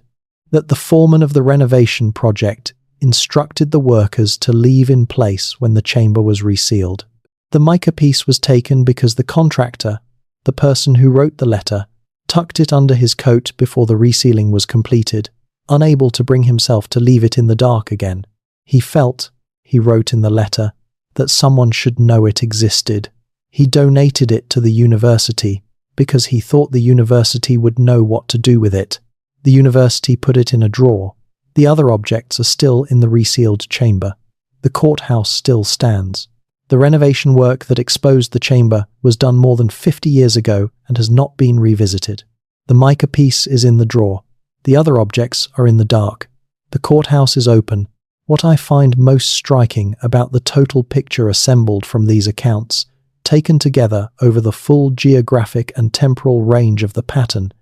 that the foreman of the renovation project instructed the workers to leave in place when the chamber was resealed. The mica piece was taken because the contractor, the person who wrote the letter, tucked it under his coat before the resealing was completed, unable to bring himself to leave it in the dark again. He felt, he wrote in the letter, that someone should know it existed. He donated it to the university because he thought the university would know what to do with it. The university put it in a drawer. The other objects are still in the resealed chamber. The courthouse still stands. The renovation work that exposed the chamber was done more than 50 years ago and has not been revisited. The mica piece is in the drawer. The other objects are in the dark. The courthouse is open. What I find most striking about the total picture assembled from these accounts, taken together over the full geographic and temporal range of the pattern,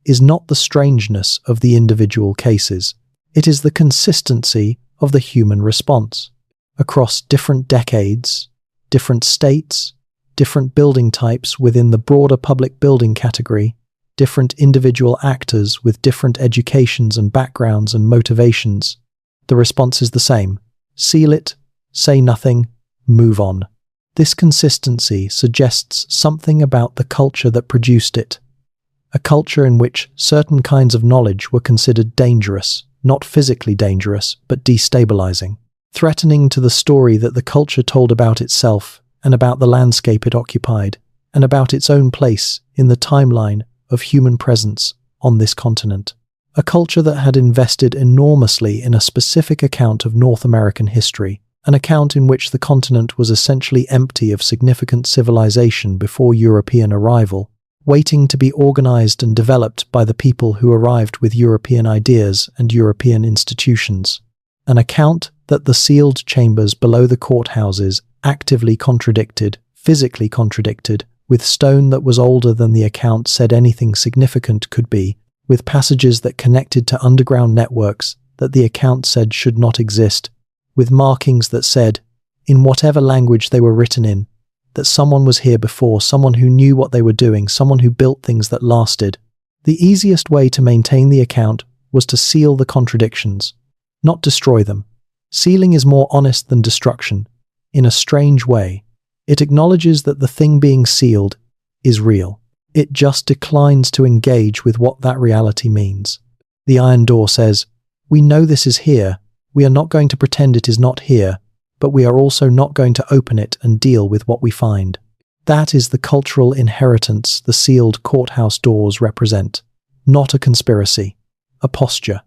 is not the strangeness of the individual cases. It is the consistency of the human response. Across different decades, different states, different building types within the broader public building category, different individual actors with different educations and backgrounds and motivations, the response is the same. Seal it, say nothing, move on. This consistency suggests something about the culture that produced it. A culture in which certain kinds of knowledge were considered dangerous, not physically dangerous, but destabilizing, threatening to the story that the culture told about itself and about the landscape it occupied, and about its own place in the timeline of human presence on this continent. A culture that had invested enormously in a specific account of North American history, an account in which the continent was essentially empty of significant civilization before European arrival, waiting to be organized and developed by the people who arrived with European ideas and European institutions. An account that the sealed chambers below the courthouses actively contradicted, physically contradicted, with stone that was older than the account said anything significant could be, with passages that connected to underground networks that the account said should not exist, with markings that said, in whatever language they were written in, that someone was here before, someone who knew what they were doing, someone who built things that lasted. The easiest way to maintain the account was to seal the contradictions, not destroy them. Sealing is more honest than destruction. In a strange way, it acknowledges that the thing being sealed is real. It just declines to engage with what that reality means. The iron door says, we know this is here, we are not going to pretend it is not here, but we are also not going to open it and deal with what we find. That is the cultural inheritance the sealed courthouse doors represent. Not a conspiracy, a posture.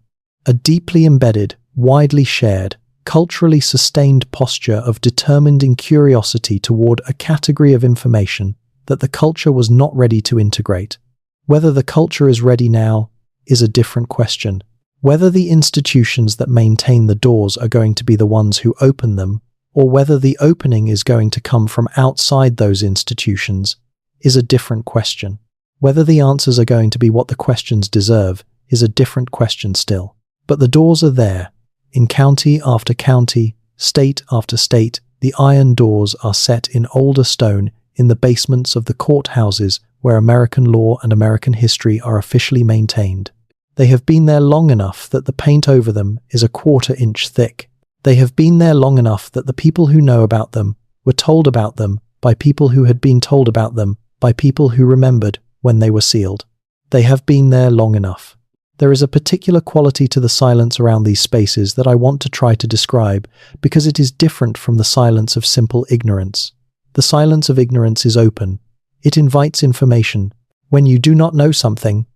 A deeply embedded, widely shared, culturally sustained posture of determined incuriosity toward a category of information that the culture was not ready to integrate. Whether the culture is ready now is a different question. Whether the institutions that maintain the doors are going to be the ones who open them, or whether the opening is going to come from outside those institutions, is a different question. Whether the answers are going to be what the questions deserve is a different question still. But the doors are there. In county after county, state after state, the iron doors are set in older stone in the basements of the courthouses where American law and American history are officially maintained. They have been there long enough that the paint over them is a 1/4 inch thick. They have been there long enough that the people who know about them were told about them by people who had been told about them by people who remembered when they were sealed. They have been there long enough. There is a particular quality to the silence around these spaces that I want to try to describe because it is different from the silence of simple ignorance. The silence of ignorance is open. It invites information. When you do not know something,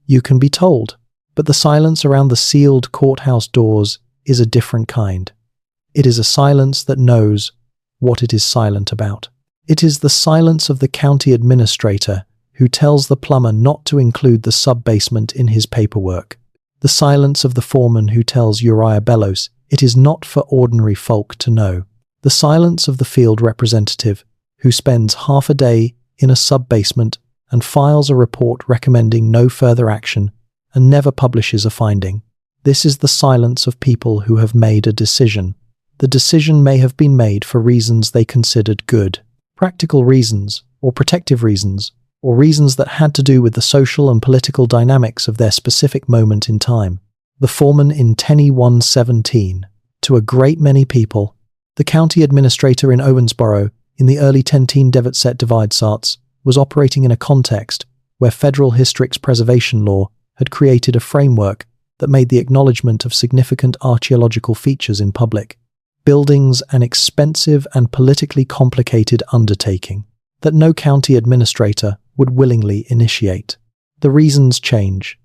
you can be told. But the silence around the sealed courthouse doors is a different kind. It is a silence that knows what it is silent about. It is the silence of the county administrator who tells the plumber not to include the sub-basement in his paperwork. The silence of the foreman who tells Uriah Bellows it is not for ordinary folk to know. The silence of the field representative who spends half a day in a sub-basement and files a report recommending no further action and never publishes a finding. This is the silence of people who have made a decision. The decision may have been made for reasons they considered good, practical reasons, or protective reasons, or reasons that had to do with the social and political dynamics of their specific moment in time. The foreman in Tenney 117. To a great many people, the county administrator in Owensboro in the early 10teen Devatset Dividesarts was operating in a context where federal historics preservation law had created a framework that made the acknowledgement of significant archaeological features in public buildings an expensive and politically complicated undertaking that no county administrator would willingly initiate. The reasons change.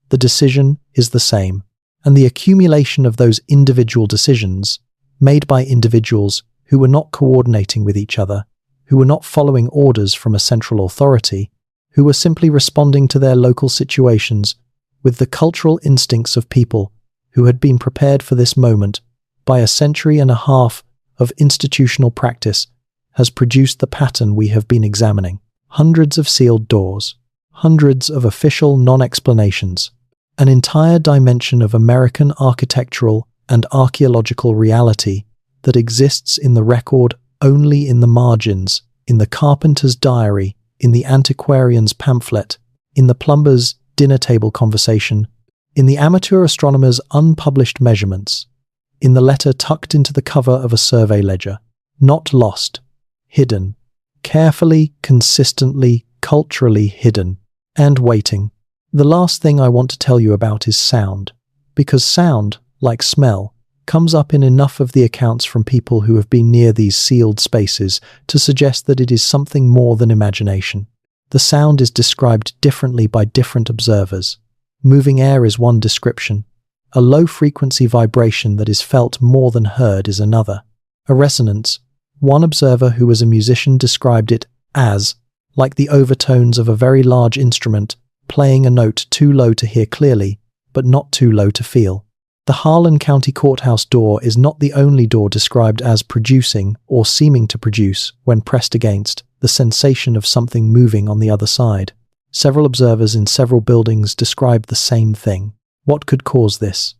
The decision is the same, and the accumulation of those individual decisions, made by individuals who were not coordinating with each other, who were not following orders from a central authority, who were simply responding to their local situations with the cultural instincts of people who had been prepared for this moment by a century and a half of institutional practice, has produced the pattern we have been examining. Hundreds of sealed doors, hundreds of official non-explanations, an entire dimension of American architectural and archaeological reality that exists in the record only in the margins, in the carpenter's diary, in the antiquarian's pamphlet, in the plumber's dinner table conversation, in the amateur astronomer's unpublished measurements, in the letter tucked into the cover of a survey ledger. Not lost, hidden, carefully, consistently, culturally hidden, and waiting. The last thing I want to tell you about is sound, because sound, like smell, comes up in enough of the accounts from people who have been near these sealed spaces to suggest that it is something more than imagination. The sound is described differently by different observers. Moving air is one description. A low-frequency vibration that is felt more than heard is another. A resonance. One observer who was a musician described it as, like the overtones of a very large instrument, playing a note too low to hear clearly, but not too low to feel. The Harlan County Courthouse door is not the only door described as producing, or seeming to produce, when pressed against, the sensation of something moving on the other side. Several observers in several buildings described the same thing. What could cause this?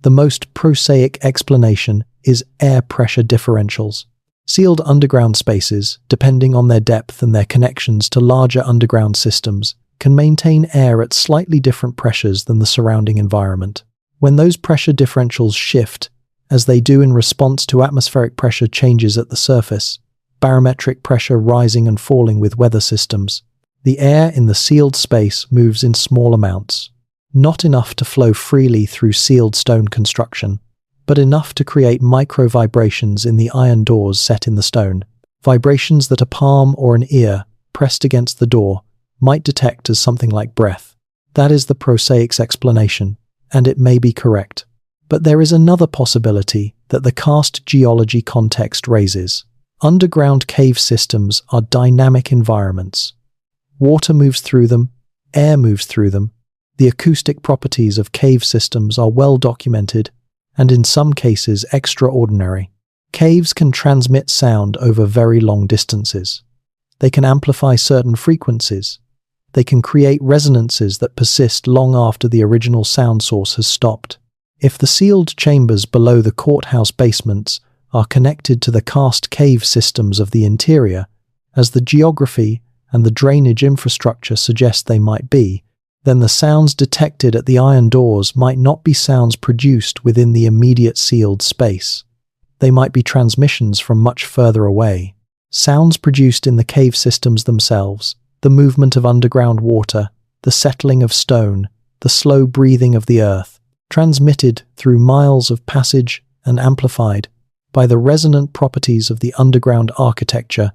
The most prosaic explanation is air pressure differentials. Sealed underground spaces, depending on their depth and their connections to larger underground systems, can maintain air at slightly different pressures than the surrounding environment. When those pressure differentials shift, as they do in response to atmospheric pressure changes at the surface, barometric pressure rising and falling with weather systems, the air in the sealed space moves in small amounts. Not enough to flow freely through sealed stone construction, but enough to create micro-vibrations in the iron doors set in the stone, vibrations that a palm or an ear, pressed against the door, might detect as something like breath. That is the prosaic's explanation, and it may be correct. But there is another possibility that the karst geology context raises. Underground cave systems are dynamic environments. Water moves through them, air moves through them. The acoustic properties of cave systems are well documented, and in some cases extraordinary. Caves can transmit sound over very long distances. They can amplify certain frequencies. They can create resonances that persist long after the original sound source has stopped. If the sealed chambers below the courthouse basements are connected to the karst cave systems of the interior, as the geography and the drainage infrastructure suggest they might be, then the sounds detected at the iron doors might not be sounds produced within the immediate sealed space. They might be transmissions from much further away. Sounds produced in the cave systems themselves, the movement of underground water, the settling of stone, the slow breathing of the earth, transmitted through miles of passage and amplified by the resonant properties of the underground architecture,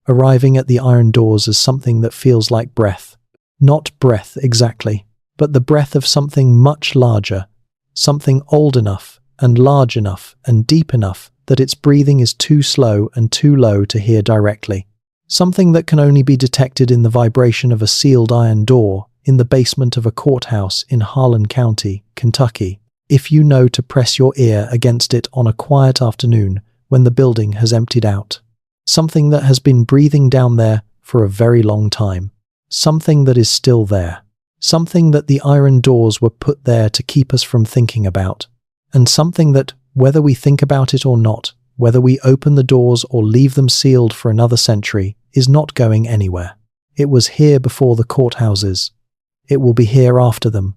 arriving at the iron doors as something that feels like breath. Not breath exactly, but the breath of something much larger, something old enough and large enough and deep enough that its breathing is too slow and too low to hear directly. Something that can only be detected in the vibration of a sealed iron door in the basement of a courthouse in Harlan County, Kentucky, if you know to press your ear against it on a quiet afternoon when the building has emptied out. Something that has been breathing down there for a very long time. Something that is still there. Something that the iron doors were put there to keep us from thinking about. And something that, whether we think about it or not, whether we open the doors or leave them sealed for another century, is not going anywhere. It was here before the courthouses. It will be here after them.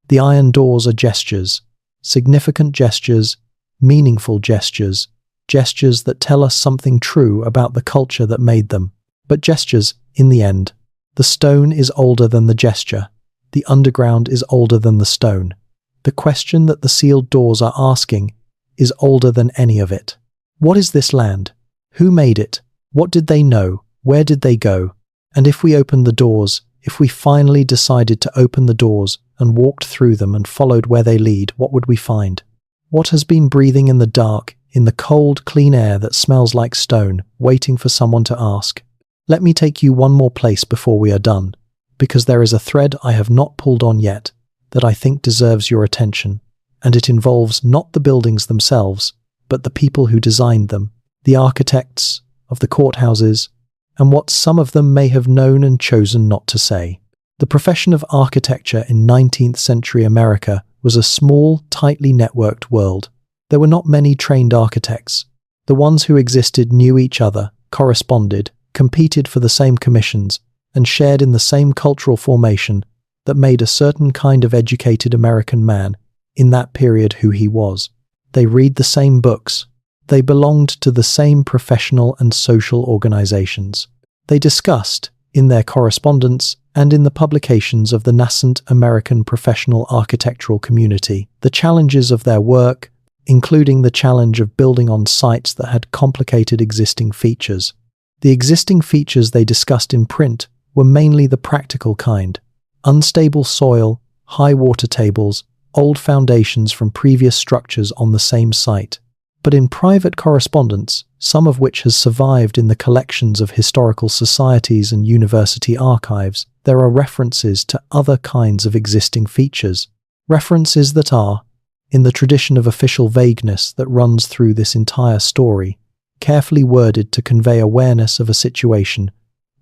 The iron doors are gestures, significant gestures, meaningful gestures, gestures that tell us something true about the culture that made them. But gestures, in the end. The stone is older than the gesture. The underground is older than the stone. The question that the sealed doors are asking is older than any of it. What is this land? Who made it? What did they know? Where did they go? And if we opened the doors, if we finally decided to open the doors and walked through them and followed where they lead, what would we find? What has been breathing in the dark, in the cold, clean air that smells like stone, waiting for someone to ask? Let me take you one more place before we are done, because there is a thread I have not pulled on yet that I think deserves your attention, and it involves not the buildings themselves, but the people who designed them, the architects of the courthouses, and what some of them may have known and chosen not to say. The profession of architecture in 19th century America was a small, tightly networked world. There were not many trained architects. The ones who existed knew each other, corresponded, competed for the same commissions, and shared in the same cultural formation that made a certain kind of educated American man in that period who he was. They read the same books. They belonged to the same professional and social organizations. They discussed, in their correspondence and in the publications of the nascent American professional architectural community, the challenges of their work, including the challenge of building on sites that had complicated existing features. The existing features they discussed in print were mainly the practical kind: unstable soil, high water tables, old foundations from previous structures on the same site. But in private correspondence, some of which has survived in the collections of historical societies and university archives, there are references to other kinds of existing features. References that are, in the tradition of official vagueness that runs through this entire story, carefully worded to convey awareness of a situation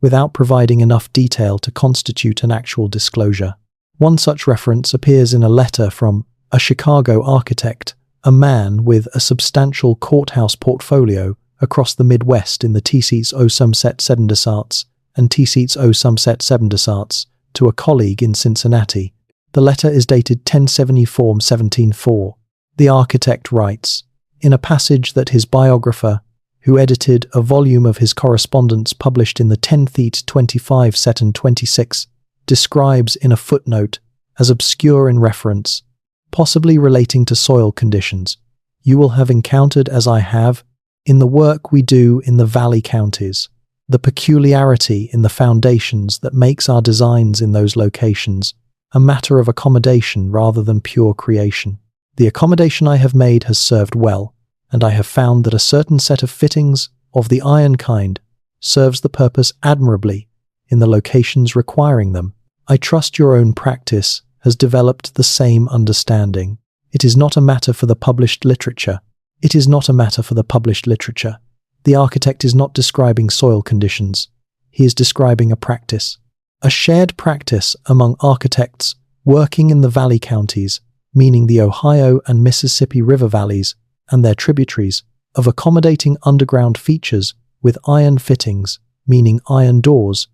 without providing enough detail to constitute an actual disclosure. One such reference appears in a letter from a Chicago architect, a man with a substantial courthouse portfolio across the Midwest in the T-Seats O Sumset Sedendasarts and T-Seats O Sumset Sebendasarts, to a colleague in Cincinnati. The letter is dated 1074-17-4. The architect writes, in a passage that his biographer, who edited a volume of his correspondence published in the 10 Theat 25 Seton 26, describes in a footnote as obscure in reference, possibly relating to soil conditions, you will have encountered, as I have, in the work we do in the valley counties, the peculiarity in the foundations that makes our designs in those locations a matter of accommodation rather than pure creation. The accommodation I have made has served well, and I have found that a certain set of fittings of the iron kind serves the purpose admirably in the locations requiring them. I trust your own practice has developed the same understanding. It is not a matter for the published literature. It is not a matter for the published literature. The architect is not describing soil conditions. He is describing a practice. A shared practice among architects working in the valley counties, meaning the Ohio and Mississippi River valleys and their tributaries, of accommodating underground features with iron fittings, meaning iron doors,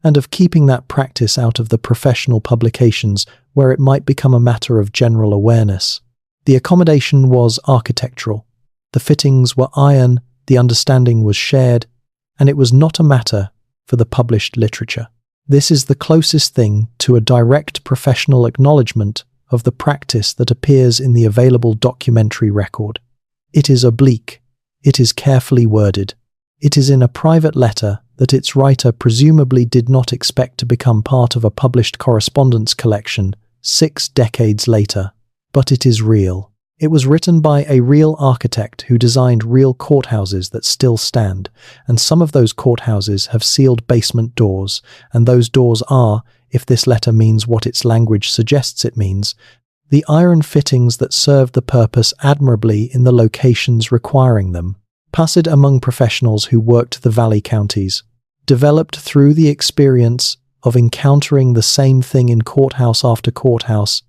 and of keeping that practice out of the professional publications where it might become a matter of general awareness. The accommodation was architectural. The fittings were iron, the understanding was shared, and it was not a matter for the published literature. This is the closest thing to a direct professional acknowledgement of the practice that appears in the available documentary record. It is oblique. It is carefully worded. It is in a private letter that its writer presumably did not expect to become part of a published correspondence collection 6 decades later. But it is real. It was written by a real architect who designed real courthouses that still stand, and some of those courthouses have sealed basement doors, and those doors are, if this letter means what its language suggests it means, the iron fittings that served the purpose admirably in the locations requiring them. Passed among professionals who worked the valley counties, developed through the experience of encountering the same thing in courthouse after courthouse,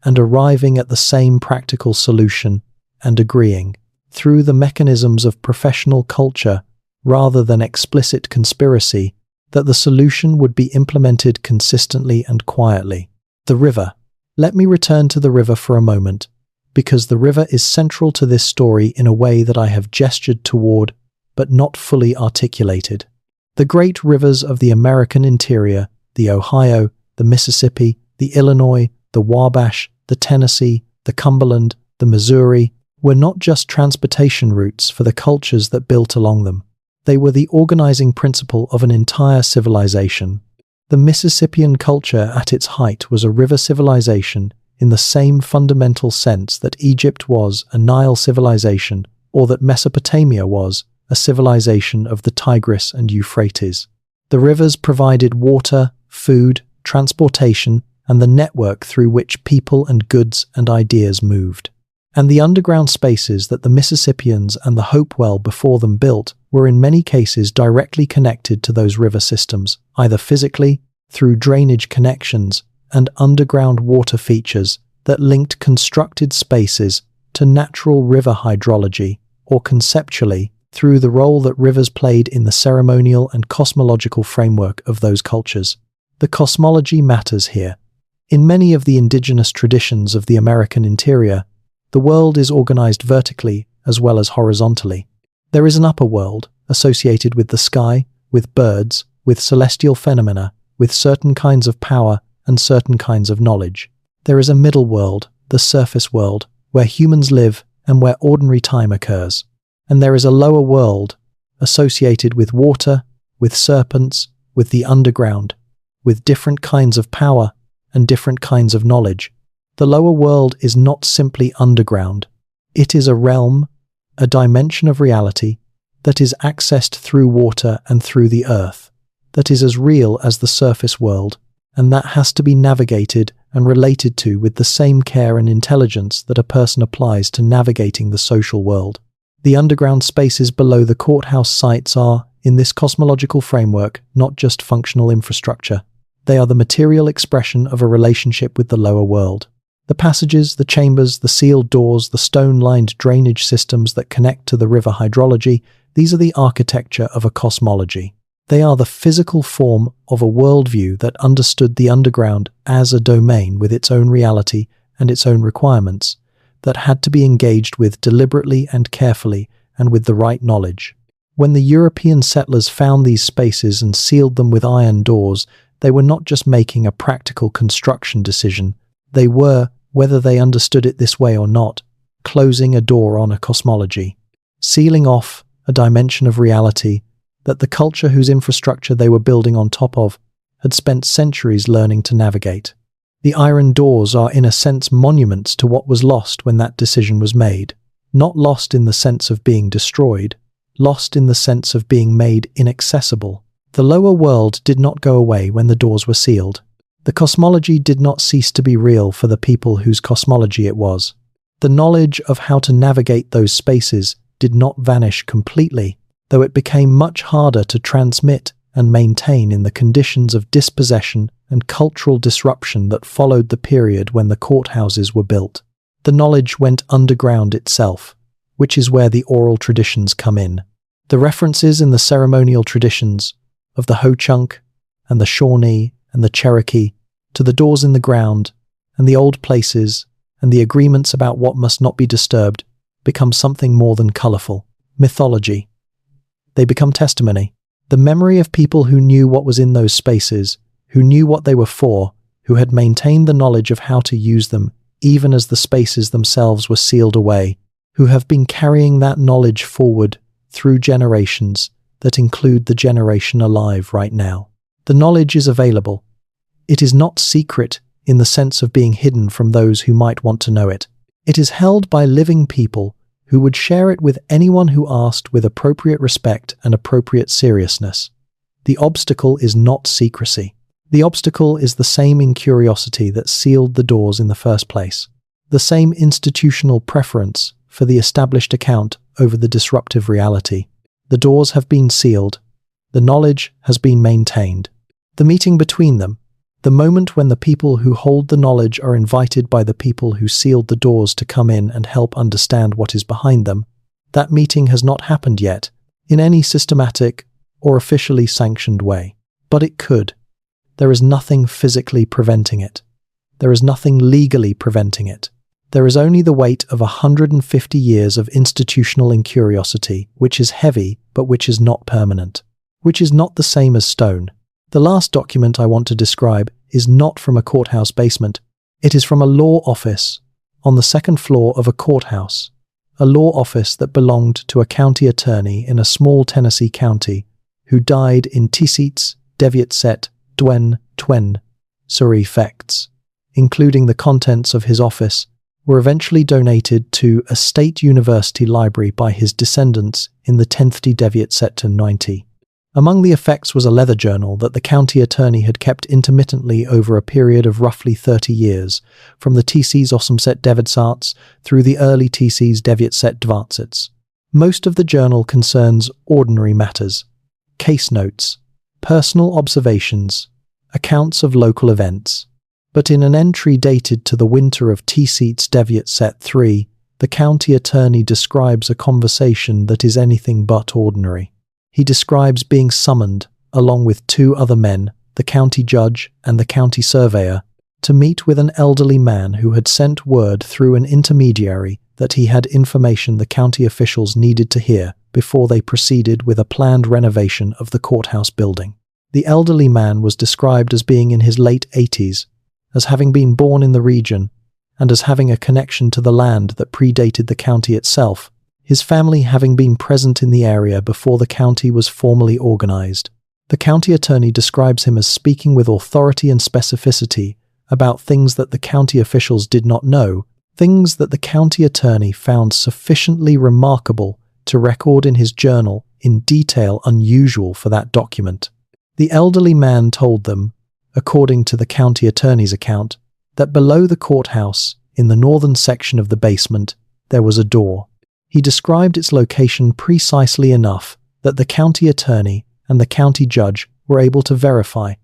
and arriving at the same practical solution, and agreeing, through the mechanisms of professional culture rather than explicit conspiracy, that the solution would be implemented consistently and quietly. The river. Let me return to the river for a moment, because the river is central to this story in a way that I have gestured toward, but not fully articulated. The great rivers of the American interior, the Ohio, the Mississippi, the Illinois, the Wabash, the Tennessee, the Cumberland, the Missouri, were not just transportation routes for the cultures that built along them. They were the organizing principle of an entire civilization. The Mississippian culture at its height was a river civilization in the same fundamental sense that Egypt was a Nile civilization, or that Mesopotamia was a civilization of the Tigris and Euphrates. The rivers provided water, food, transportation, and the network through which people and goods and ideas moved. And the underground spaces that the Mississippians and the Hopewell before them built were in many cases directly connected to those river systems, either physically, through drainage connections and underground water features that linked constructed spaces to natural river hydrology, or conceptually, through the role that rivers played in the ceremonial and cosmological framework of those cultures. The cosmology matters here. In many of the indigenous traditions of the American interior, the world is organized vertically as well as horizontally. There is an upper world associated with the sky, with birds, with celestial phenomena, with certain kinds of power and certain kinds of knowledge. There is a middle world, the surface world, where humans live and where ordinary time occurs. And there is a lower world associated with water, with serpents, with the underground, with different kinds of power and different kinds of knowledge. The lower world is not simply underground. It is a realm, a dimension of reality that is accessed through water and through the earth, that is as real as the surface world, and that has to be navigated and related to with the same care and intelligence that a person applies to navigating the social world. The underground spaces below the courthouse sites are, in this cosmological framework, not just functional infrastructure. They are the material expression of a relationship with the lower world. The passages, the chambers, the sealed doors, the stone-lined drainage systems that connect to the river hydrology, these are the architecture of a cosmology. They are the physical form of a worldview that understood the underground as a domain with its own reality and its own requirements, that had to be engaged with deliberately and carefully and with the right knowledge. When the European settlers found these spaces and sealed them with iron doors, they were not just making a practical construction decision. They were, whether they understood it this way or not, closing a door on a cosmology, sealing off a dimension of reality that the culture whose infrastructure they were building on top of had spent centuries learning to navigate. The iron doors are in a sense monuments to what was lost when that decision was made. Not lost in the sense of being destroyed, lost in the sense of being made inaccessible. The lower world did not go away when the doors were sealed. The cosmology did not cease to be real for the people whose cosmology it was. The knowledge of how to navigate those spaces did not vanish completely, though it became much harder to transmit and maintain in the conditions of dispossession and cultural disruption that followed the period when the courthouses were built. The knowledge went underground itself, which is where the oral traditions come in. The references in the ceremonial traditions of the Ho-Chunk and the Shawnee and the Cherokee to the doors in the ground and the old places and the agreements about what must not be disturbed become something more than colorful. Mythology. They become testimony. The memory of people who knew what was in those spaces, who knew what they were for, who had maintained the knowledge of how to use them, even as the spaces themselves were sealed away, who have been carrying that knowledge forward through generations that include the generation alive right now. The knowledge is available. It is not secret in the sense of being hidden from those who might want to know it. It is held by living people who would share it with anyone who asked with appropriate respect and appropriate seriousness. The obstacle is not secrecy. The obstacle is the same incuriosity that sealed the doors in the first place, the same institutional preference for the established account over the disruptive reality. The doors have been sealed. The knowledge has been maintained. The meeting between them, the moment when the people who hold the knowledge are invited by the people who sealed the doors to come in and help understand what is behind them, that meeting has not happened yet, in any systematic or officially sanctioned way. But it could. There is nothing physically preventing it. There is nothing legally preventing it. There is only the weight of 150 years of institutional incuriosity, which is heavy, but which is not permanent, which is not the same as stone. The last document I want to describe is not from a courthouse basement. It is from a law office on the second floor of a courthouse, a law office that belonged to a county attorney in a small Tennessee county who died in Tisitz, Deviatset, Twen, Surrey Fects, including the contents of his office, were eventually donated to a state university library by his descendants in the 10th Deviatset 90. Among the effects was a leather journal that the county attorney had kept intermittently over a period of roughly 30 years, from the TC's Osumset Deviatsats through the early TC's Deviatset Dvatsits. Most of the journal concerns ordinary matters, case notes, personal observations, accounts of local events. But in an entry dated to the winter of T-Seats Deviat Set 3, the county attorney describes a conversation that is anything but ordinary. He describes being summoned, along with two other men, the county judge and the county surveyor, to meet with an elderly man who had sent word through an intermediary that he had information the county officials needed to hear before they proceeded with a planned renovation of the courthouse building. The elderly man was described as being in his late 80s, as having been born in the region, and as having a connection to the land that predated the county itself, his family having been present in the area before the county was formally organized. The county attorney describes him as speaking with authority and specificity about things that the county officials did not know, things that the county attorney found sufficiently remarkable to record in his journal in detail unusual for that document. The elderly man told them, according to the county attorney's account, that below the courthouse, in the northern section of the basement, there was a door. He described its location precisely enough that the county attorney and the county judge were able to verify,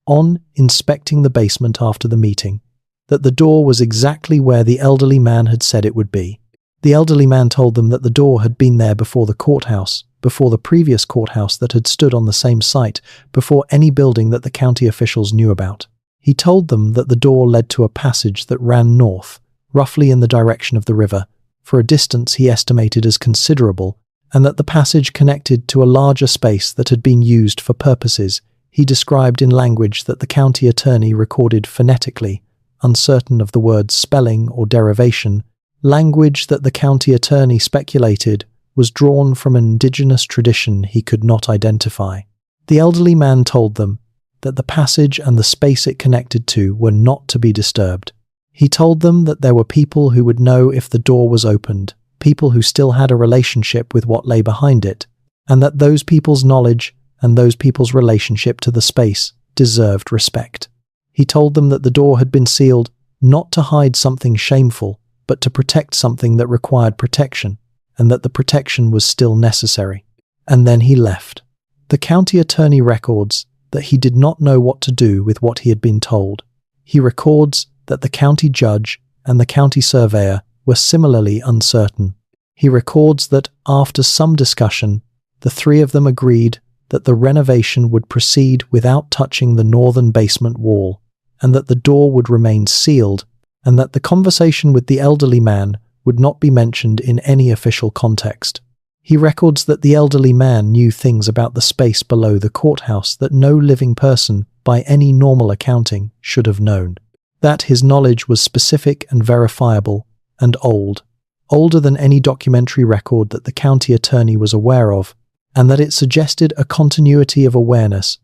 on inspecting the basement after the meeting, that the door was exactly where the elderly man had said it would be. The elderly man told them that the door had been there before the courthouse, before the previous courthouse that had stood on the same site, before any building that the county officials knew about. He told them that the door led to a passage that ran north, roughly in the direction of the river, for a distance he estimated as considerable, and that the passage connected to a larger space that had been used for purposes he described in language that the county attorney recorded phonetically, uncertain of the word's spelling or derivation, language that the county attorney speculated was drawn from an indigenous tradition he could not identify. The elderly man told them that the passage and the space it connected to were not to be disturbed. He told them that there were people who would know if the door was opened, people who still had a relationship with what lay behind it, and that those people's knowledge and those people's relationship to the space deserved respect. He told them that the door had been sealed not to hide something shameful, but to protect something that required protection, and that the protection was still necessary. And then he left. The county attorney records that he did not know what to do with what he had been told. He records that the county judge and the county surveyor were similarly uncertain. He records that after some discussion, the three of them agreed that the renovation would proceed without touching the northern basement wall, and that the door would remain sealed, and that the conversation with the elderly man would not be mentioned in any official context. He records that the elderly man knew things about the space below the courthouse that no living person, by any normal accounting, should have known. That his knowledge was specific and verifiable, and older than any documentary record that the county attorney was aware of, and that it suggested a continuity of awareness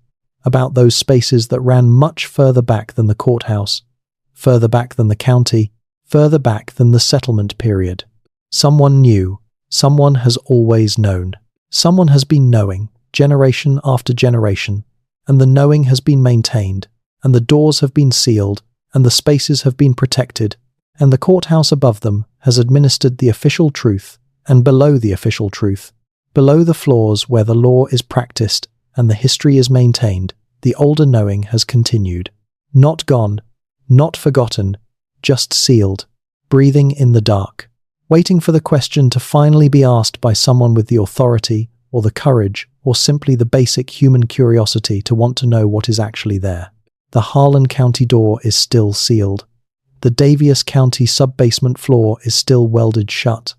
about those spaces that ran much further back than the courthouse, further back than the county, further back than the settlement period. Someone knew. Someone has always known. Someone has been knowing, generation after generation, and the knowing has been maintained, and the doors have been sealed, and the spaces have been protected, and the courthouse above them has administered the official truth, and below the official truth, below the floors where the law is practiced and the history is maintained, the older knowing has continued. Not gone, not forgotten, just sealed, breathing in the dark, waiting for the question to finally be asked by someone with the authority or the courage or simply the basic human curiosity to want to know what is actually there. The Harlan County door is still sealed. The Daviess County sub-basement floor is still welded shut.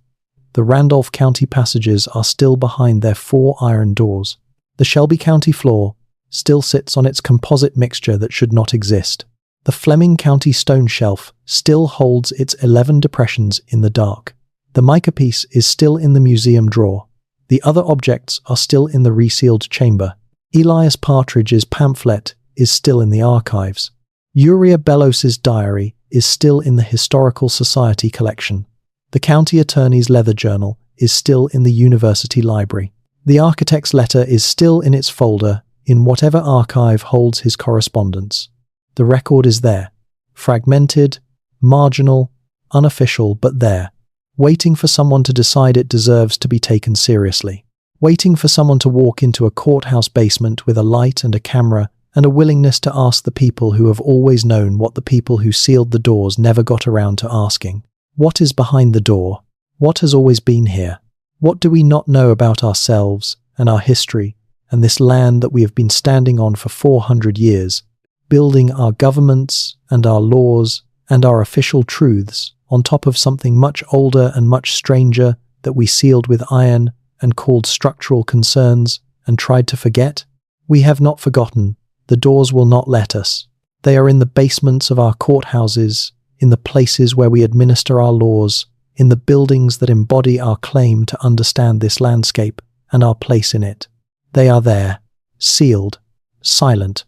The Randolph County passages are still behind their 4 iron doors. The Shelby County floor still sits on its composite mixture that should not exist. The Fleming County stone shelf still holds its 11 depressions in the dark. The mica piece is still in the museum drawer. The other objects are still in the resealed chamber. Elias Partridge's pamphlet is still in the archives. Uriah Bellos's diary is still in the Historical Society collection. The county attorney's leather journal is still in the university library. The architect's letter is still in its folder in whatever archive holds his correspondence. The record is there, fragmented, marginal, unofficial, but there, waiting for someone to decide it deserves to be taken seriously, waiting for someone to walk into a courthouse basement with a light and a camera and a willingness to ask the people who have always known what the people who sealed the doors never got around to asking. What is behind the door? What has always been here? What do we not know about ourselves and our history and this land that we have been standing on for 400 years, building our governments and our laws and our official truths on top of something much older and much stranger that we sealed with iron and called structural concerns and tried to forget? We have not forgotten. The doors will not let us. They are in the basements of our courthouses, in the places where we administer our laws, in the buildings that embody our claim to understand this landscape and our place in it. They are there, sealed, silent,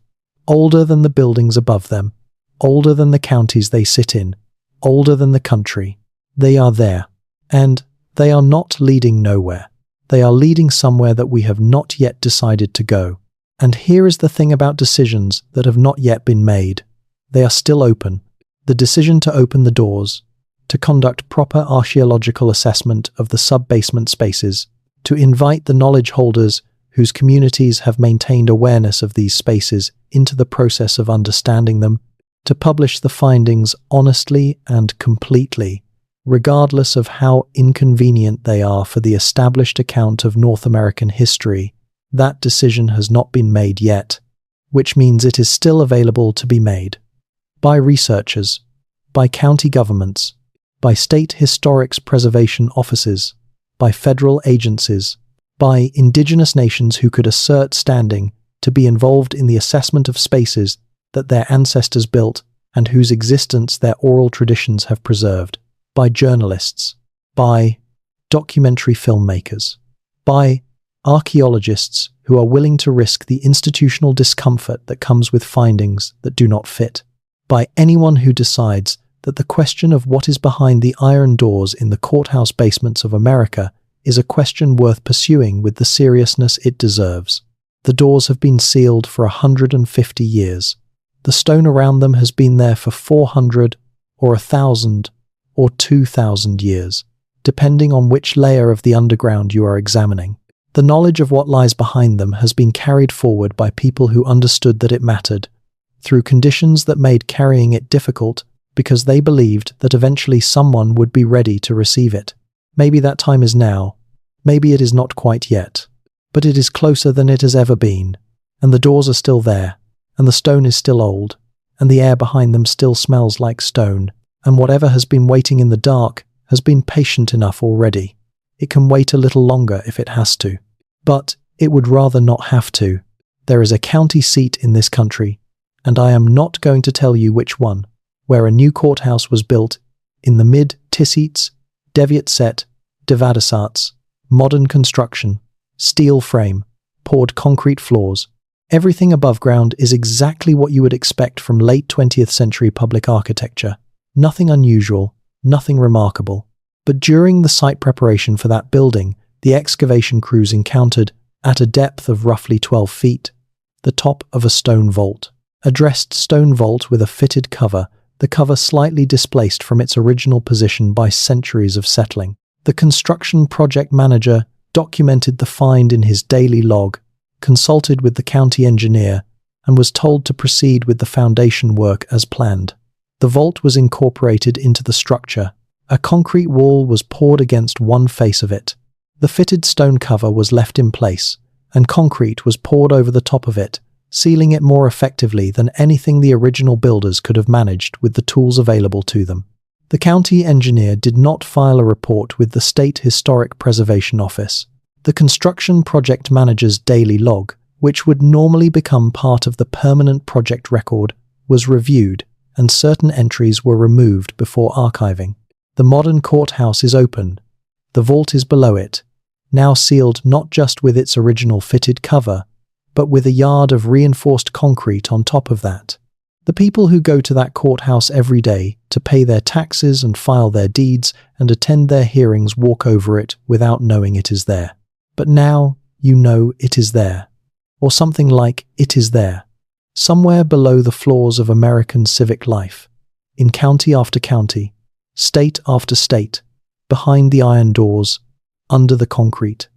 older than the buildings above them, older than the counties they sit in, older than the country. They are there, and they are not leading nowhere. They are leading somewhere that we have not yet decided to go. And here is the thing about decisions that have not yet been made. They are still open. The decision to open the doors, to conduct proper archaeological assessment of the sub-basement spaces, to invite the knowledge holders whose communities have maintained awareness of these spaces into the process of understanding them, to publish the findings honestly and completely, regardless of how inconvenient they are for the established account of North American history. That decision has not been made yet, which means it is still available to be made. By researchers, by county governments, by state historics preservation offices, by federal agencies, by indigenous nations who could assert standing to be involved in the assessment of spaces that their ancestors built and whose existence their oral traditions have preserved, by journalists, by documentary filmmakers, by archaeologists who are willing to risk the institutional discomfort that comes with findings that do not fit, by anyone who decides that the question of what is behind the iron doors in the courthouse basements of America is a question worth pursuing with the seriousness it deserves. The doors have been sealed for 150 years. The stone around them has been there for 400 or 1,000 or 2,000 years, depending on which layer of the underground you are examining. The knowledge of what lies behind them has been carried forward by people who understood that it mattered, through conditions that made carrying it difficult because they believed that eventually someone would be ready to receive it. Maybe that time is now, maybe it is not quite yet, but it is closer than it has ever been, and the doors are still there, and the stone is still old, and the air behind them still smells like stone, and whatever has been waiting in the dark has been patient enough already. It can wait a little longer if it has to. But it would rather not have to. There is a county seat in this country, and I am not going to tell you which one, where a new courthouse was built in the mid-Tisseats, Deviat-set, Devadasarts, modern construction, steel frame, poured concrete floors. Everything above ground is exactly what you would expect from late 20th century public architecture. Nothing unusual, nothing remarkable. But during the site preparation for that building, the excavation crews encountered, at a depth of roughly 12 feet, the top of a stone vault. A dressed stone vault with a fitted cover, the cover slightly displaced from its original position by centuries of settling. The construction project manager documented the find in his daily log, consulted with the county engineer, and was told to proceed with the foundation work as planned. The vault was incorporated into the structure. A concrete wall was poured against one face of it. The fitted stone cover was left in place, and concrete was poured over the top of it, sealing it more effectively than anything the original builders could have managed with the tools available to them. The county engineer did not file a report with the State Historic Preservation Office. The construction project manager's daily log, which would normally become part of the permanent project record, was reviewed, and certain entries were removed before archiving. The modern courthouse is open. The vault is below it, now sealed not just with its original fitted cover, but with a yard of reinforced concrete on top of that. The people who go to that courthouse every day to pay their taxes and file their deeds and attend their hearings walk over it without knowing it is there. But now you know it is there, or something like it is there, somewhere below the floors of American civic life, in county after county, state after state, behind the iron doors, under the concrete,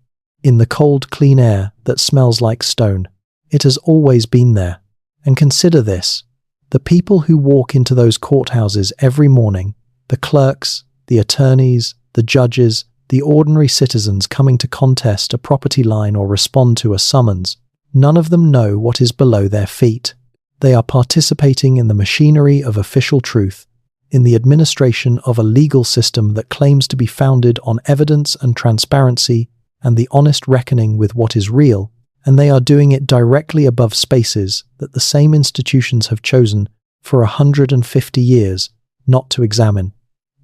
in the cold, clean air that smells like stone. It has always been there, And consider this. The people who walk into those courthouses every morning, the clerks, the attorneys, the judges, the ordinary citizens coming to contest a property line or respond to a summons, none of them know what is below their feet. They are participating in the machinery of official truth, in the administration of a legal system that claims to be founded on evidence and transparency and the honest reckoning with what is real, and they are doing it directly above spaces that the same institutions have chosen for 150 years not to examine.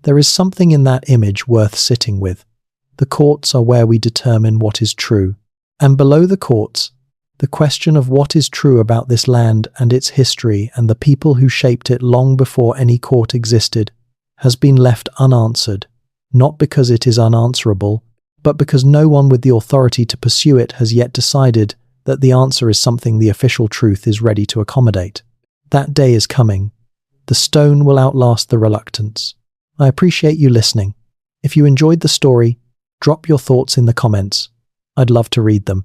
There is something in that image worth sitting with. The courts are where we determine what is true. And below the courts, the question of what is true about this land and its history and the people who shaped it long before any court existed has been left unanswered, not because it is unanswerable, but because no one with the authority to pursue it has yet decided that the answer is something the official truth is ready to accommodate. That day is coming. The stone will outlast the reluctance. I appreciate you listening. If you enjoyed the story, drop your thoughts in the comments. I'd love to read them.